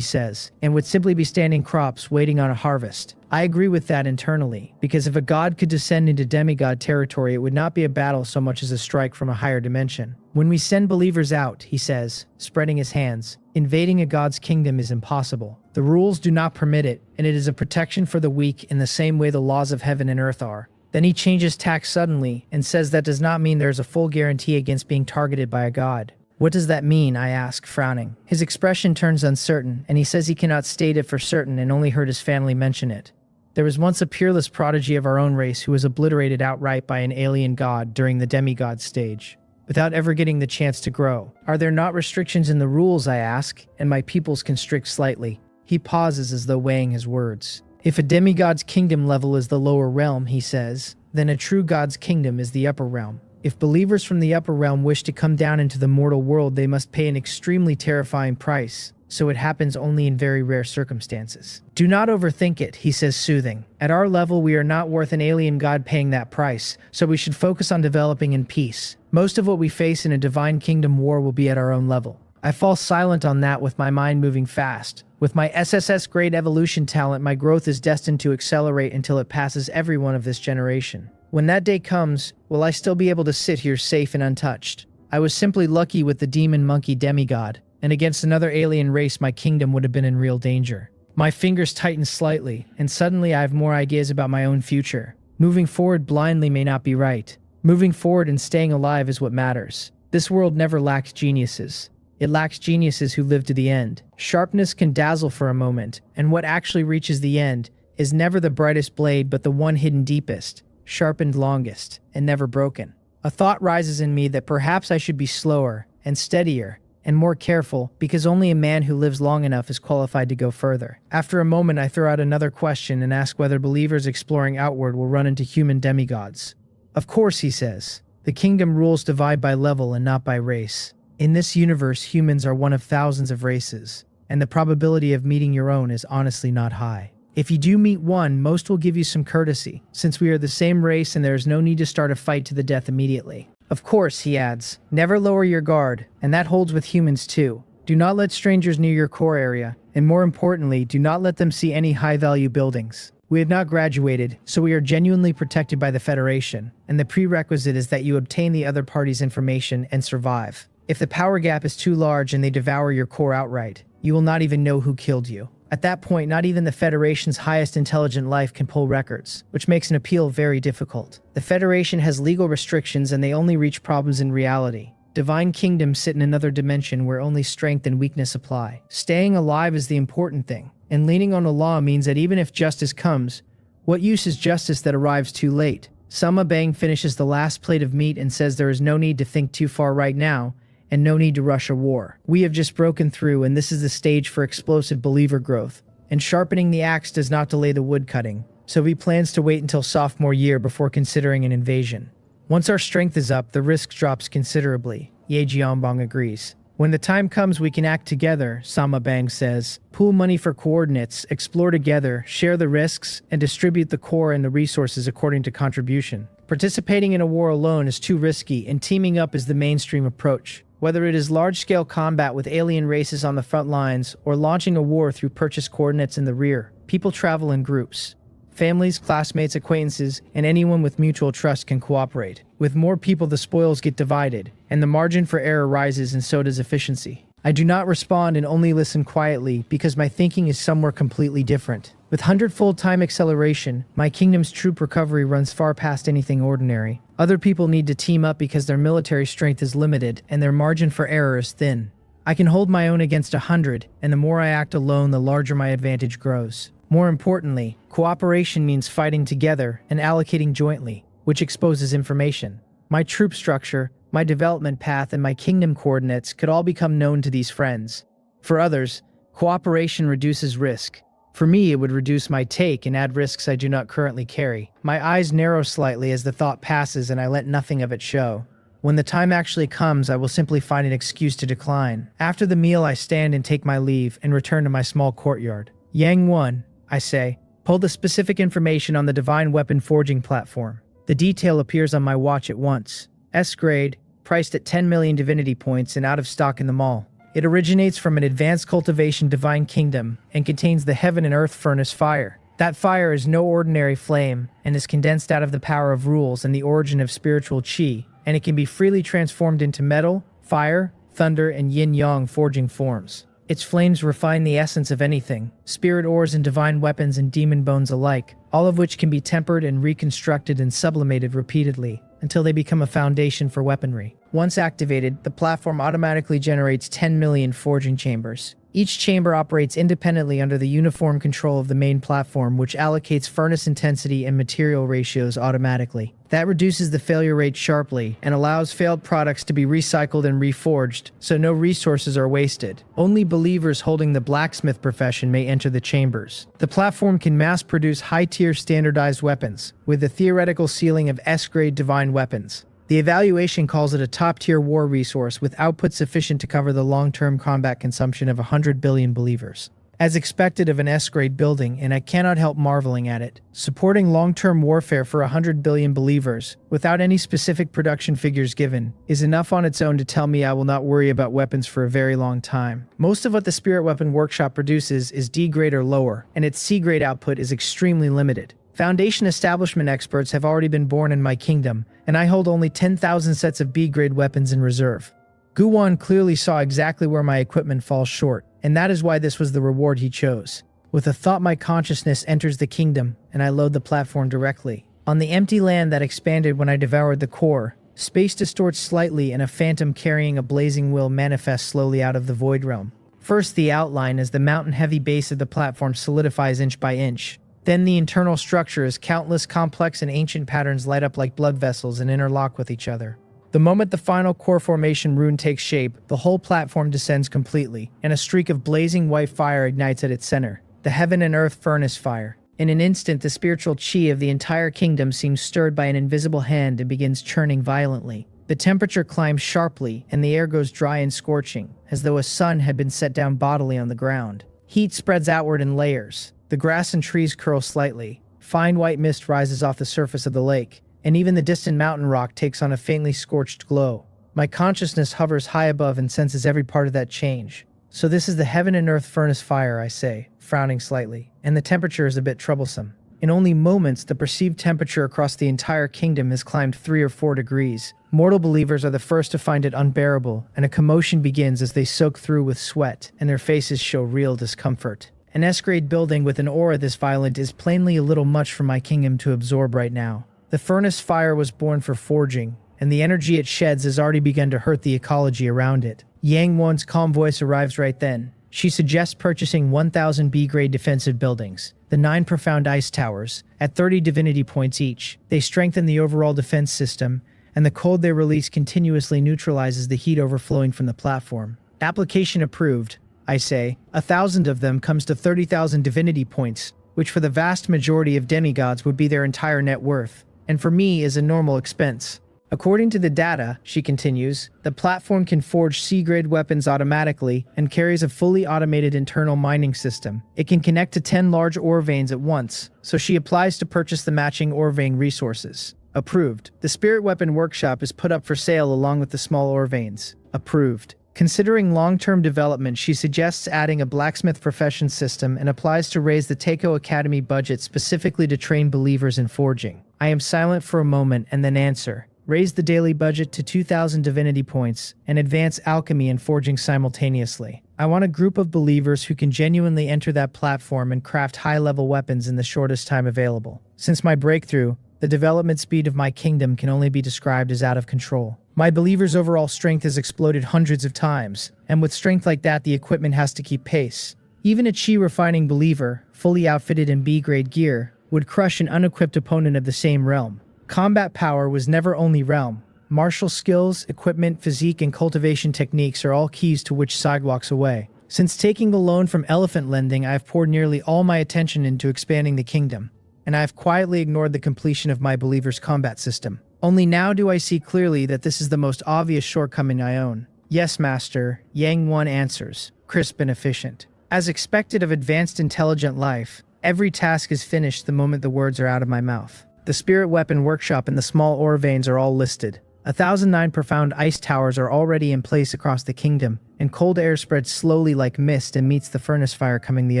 says, and would simply be standing crops waiting on a harvest. I agree with that internally, because if a god could descend into demigod territory, it would not be a battle so much as a strike from a higher dimension. When we send believers out, he says, spreading his hands, invading a god's kingdom is impossible. The rules do not permit it, and it is a protection for the weak in the same way the laws of heaven and earth are. Then he changes tack suddenly and says that does not mean there is a full guarantee against being targeted by a god. What does that mean? I ask, frowning. His expression turns uncertain, and he says he cannot state it for certain and only heard his family mention it. There was once a peerless prodigy of our own race who was obliterated outright by an alien god during the demigod stage, without ever getting the chance to grow. Are there not restrictions in the rules, I ask, and my pupils constrict slightly. He pauses as though weighing his words. If a demigod's kingdom level is the lower realm, he says, then a true god's kingdom is the upper realm. If believers from the upper realm wish to come down into the mortal world, they must pay an extremely terrifying price, so it happens only in very rare circumstances. Do not overthink it, he says soothing. At our level, we are not worth an alien god paying that price, so we should focus on developing in peace. Most of what we face in a Divine Kingdom war will be at our own level. I fall silent on that with my mind moving fast. With my SSS grade evolution talent, my growth is destined to accelerate until it passes everyone of this generation. When that day comes, will I still be able to sit here safe and untouched? I was simply lucky with the demon monkey demigod, and against another alien race my kingdom would have been in real danger. My fingers tighten slightly, and suddenly I have more ideas about my own future. Moving forward blindly may not be right. Moving forward and staying alive is what matters. This world never lacks geniuses. It lacks geniuses who live to the end. Sharpness can dazzle for a moment, and what actually reaches the end is never the brightest blade but the one hidden deepest, sharpened longest, and never broken. A thought rises in me that perhaps I should be slower and steadier and more careful because only a man who lives long enough is qualified to go further. After a moment, I throw out another question and ask whether believers exploring outward will run into human demigods. Of course, he says. The kingdom rules divide by level and not by race. In this universe, humans are one of thousands of races, and the probability of meeting your own is honestly not high. If you do meet one, most will give you some courtesy, since we are the same race and there is no need to start a fight to the death immediately. Of course, he adds, never lower your guard, and that holds with humans too. Do not let strangers near your core area, and more importantly, do not let them see any high-value buildings. We have not graduated, so we are genuinely protected by the Federation, and the prerequisite is that you obtain the other party's information and survive. If the power gap is too large and they devour your core outright, you will not even know who killed you. At that point, not even the Federation's highest intelligent life can pull records, which makes an appeal very difficult. The Federation has legal restrictions and they only reach problems in reality. Divine kingdoms sit in another dimension where only strength and weakness apply. Staying alive is the important thing, and leaning on the law means that even if justice comes, what use is justice that arrives too late? Sama Bang finishes the last plate of meat and says there is no need to think too far right now, and no need to rush a war. We have just broken through, and this is the stage for explosive believer growth. And sharpening the axe does not delay the wood cutting, so he plans to wait until sophomore year before considering an invasion. Once our strength is up, the risk drops considerably. Ye Jianbong agrees. When the time comes, we can act together, Sama Bang says. Pool money for coordinates, explore together, share the risks, and distribute the core and the resources according to contribution. Participating in a war alone is too risky, and teaming up is the mainstream approach. Whether it is large-scale combat with alien races on the front lines or launching a war through purchased coordinates in the rear, people travel in groups. Families, classmates, acquaintances, and anyone with mutual trust can cooperate. With more people, the spoils get divided, and the margin for error rises, and so does efficiency. I do not respond and only listen quietly because my thinking is somewhere completely different. With 100-fold time acceleration, my kingdom's troop recovery runs far past anything ordinary. Other people need to team up because their military strength is limited and their margin for error is thin. I can hold my own against 100, and the more I act alone, the larger my advantage grows. More importantly, cooperation means fighting together and allocating jointly, which exposes information. My troop structure, my development path, and my kingdom coordinates could all become known to these friends. For others, cooperation reduces risk. For me, it would reduce my take and add risks I do not currently carry. My eyes narrow slightly as the thought passes and I let nothing of it show. When the time actually comes, I will simply find an excuse to decline. After the meal, I stand and take my leave and return to my small courtyard. Yang 1, I say, pull the specific information on the divine weapon forging platform. The detail appears on my watch at once. S grade, priced at 10 million divinity points and out of stock in the mall. It originates from an advanced cultivation divine kingdom and contains the heaven and earth furnace fire. That fire is no ordinary flame and is condensed out of the power of rules and the origin of spiritual chi, and it can be freely transformed into metal, fire, thunder, and yin-yang forging forms. Its flames refine the essence of anything, spirit ores and divine weapons and demon bones alike, all of which can be tempered and reconstructed and sublimated repeatedly until they become a foundation for weaponry. Once activated, the platform automatically generates 10 million forging chambers. Each chamber operates independently under the uniform control of the main platform, which allocates furnace intensity and material ratios automatically. That reduces the failure rate sharply and allows failed products to be recycled and reforged, so no resources are wasted. Only believers holding the blacksmith profession may enter the chambers. The platform can mass-produce high-tier standardized weapons, with a theoretical ceiling of S-grade divine weapons. The evaluation calls it a top-tier war resource with output sufficient to cover the long-term combat consumption of 100 billion believers. As expected of an S-grade building, and I cannot help marveling at it, supporting long-term warfare for 100 billion believers, without any specific production figures given, is enough on its own to tell me I will not worry about weapons for a very long time. Most of what the Spirit Weapon Workshop produces is D-grade or lower, and its C-grade output is extremely limited. Foundation establishment experts have already been born in my kingdom, and I hold only 10,000 sets of B-grade weapons in reserve. Guwan clearly saw exactly where my equipment falls short, and that is why this was the reward he chose. With a thought, my consciousness enters the kingdom, and I load the platform directly. On the empty land that expanded when I devoured the core, space distorts slightly and a phantom carrying a blazing will manifests slowly out of the void realm. First, the outline as the mountain-heavy base of the platform solidifies inch by inch. Then the internal structure is countless complex and ancient patterns light up like blood vessels and interlock with each other. The moment the final core formation rune takes shape, the whole platform descends completely, and a streak of blazing white fire ignites at its center. The heaven and earth furnace fire. In an instant, the spiritual chi of the entire kingdom seems stirred by an invisible hand and begins churning violently. The temperature climbs sharply, and the air goes dry and scorching, as though a sun had been set down bodily on the ground. Heat spreads outward in layers. The grass and trees curl slightly. Fine white mist rises off the surface of the lake, and even the distant mountain rock takes on a faintly scorched glow. My consciousness hovers high above and senses every part of that change. So this is the heaven and earth furnace fire, I say, frowning slightly, and the temperature is a bit troublesome. In only moments, the perceived temperature across the entire kingdom has climbed 3 or 4 degrees. Mortal believers are the first to find it unbearable, and a commotion begins as they soak through with sweat, and their faces show real discomfort. An S-grade building with an aura this violent is plainly a little much for my kingdom to absorb right now. The furnace fire was born for forging, and the energy it sheds has already begun to hurt the ecology around it. Yang Won's calm voice arrives right then. She suggests purchasing 1,000 B-grade defensive buildings, the 9 profound ice towers, at 30 divinity points each. They strengthen the overall defense system, and the cold they release continuously neutralizes the heat overflowing from the platform. Application approved, I say. 1,000 of them comes to 30,000 divinity points, which for the vast majority of demigods would be their entire net worth, and for me is a normal expense. According to the data, she continues, the platform can forge C-grade weapons automatically and carries a fully automated internal mining system. It can connect to 10 large ore veins at once, so she applies to purchase the matching ore vein resources. Approved. The spirit weapon workshop is put up for sale along with the small ore veins. Approved. Considering long-term development, she suggests adding a blacksmith profession system and applies to raise the Teiko Academy budget specifically to train believers in forging. I am silent for a moment and then answer. Raise the daily budget to 2,000 divinity points and advance alchemy and forging simultaneously. I want a group of believers who can genuinely enter that platform and craft high-level weapons in the shortest time available. Since my breakthrough, the development speed of my kingdom can only be described as out of control. My believers' overall strength has exploded hundreds of times, and with strength like that, the equipment has to keep pace. Even a chi-refining believer, fully outfitted in B-grade gear, would crush an unequipped opponent of the same realm. Combat power was never only realm. Martial skills, equipment, physique, and cultivation techniques are all keys to which side walks away. Since taking the loan from Elephant Lending, I have poured nearly all my attention into expanding the kingdom, and I have quietly ignored the completion of my believers' combat system. Only now do I see clearly that this is the most obvious shortcoming I own. Yes, Master, Yang Won answers, crisp and efficient. As expected of advanced intelligent life, every task is finished the moment the words are out of my mouth. The spirit weapon workshop and the small ore veins are all listed. 1,009 profound ice towers are already in place across the kingdom, and cold air spreads slowly like mist and meets the furnace fire coming the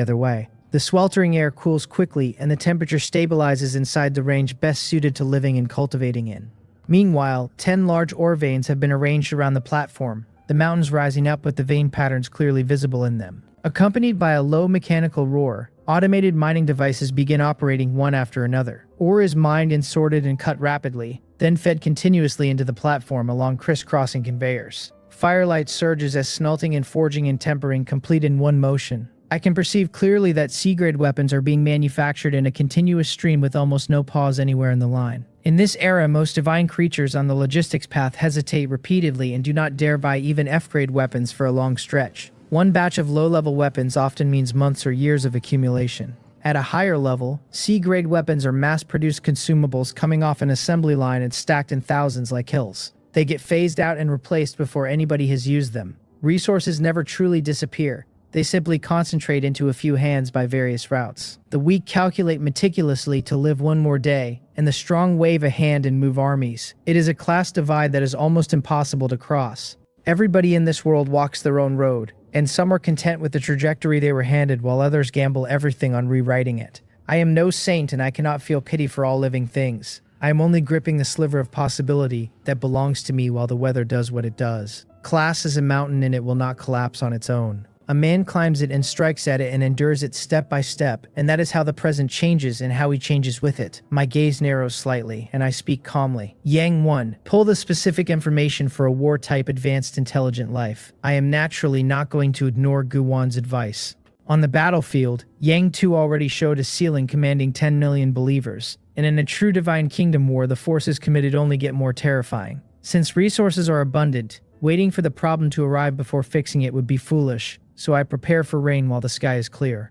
other way. The sweltering air cools quickly, and the temperature stabilizes inside the range best suited to living and cultivating in. Meanwhile, 10 large ore veins have been arranged around the platform, the mountains rising up with the vein patterns clearly visible in them. Accompanied by a low mechanical roar, automated mining devices begin operating one after another. Ore is mined and sorted and cut rapidly, then fed continuously into the platform along crisscrossing conveyors. Firelight surges as smelting and forging and tempering complete in one motion. I can perceive clearly that C-grade weapons are being manufactured in a continuous stream with almost no pause anywhere in the line. In this era, most divine creatures on the logistics path hesitate repeatedly and do not dare buy even F-grade weapons for a long stretch. One batch of low-level weapons often means months or years of accumulation. At a higher level, C-grade weapons are mass-produced consumables coming off an assembly line and stacked in thousands like hills. They get phased out and replaced before anybody has used them. Resources never truly disappear. They simply concentrate into a few hands by various routes. The weak calculate meticulously to live one more day, and the strong wave a hand and move armies. It is a class divide that is almost impossible to cross. Everybody in this world walks their own road, and some are content with the trajectory they were handed while others gamble everything on rewriting it. I am no saint and I cannot feel pity for all living things. I am only gripping the sliver of possibility that belongs to me while the weather does what it does. Class is a mountain and it will not collapse on its own. A man climbs it and strikes at it and endures it step by step, and that is how the present changes and how he changes with it. My gaze narrows slightly, and I speak calmly. Yang 1. Pull the specific information for a war-type advanced intelligent life. I am naturally not going to ignore Guwan's advice. On the battlefield, Yang 2 already showed a ceiling commanding 10 million believers, and in a true Divine Kingdom war, the forces committed only get more terrifying. Since resources are abundant, waiting for the problem to arrive before fixing it would be foolish, so I prepare for rain while the sky is clear.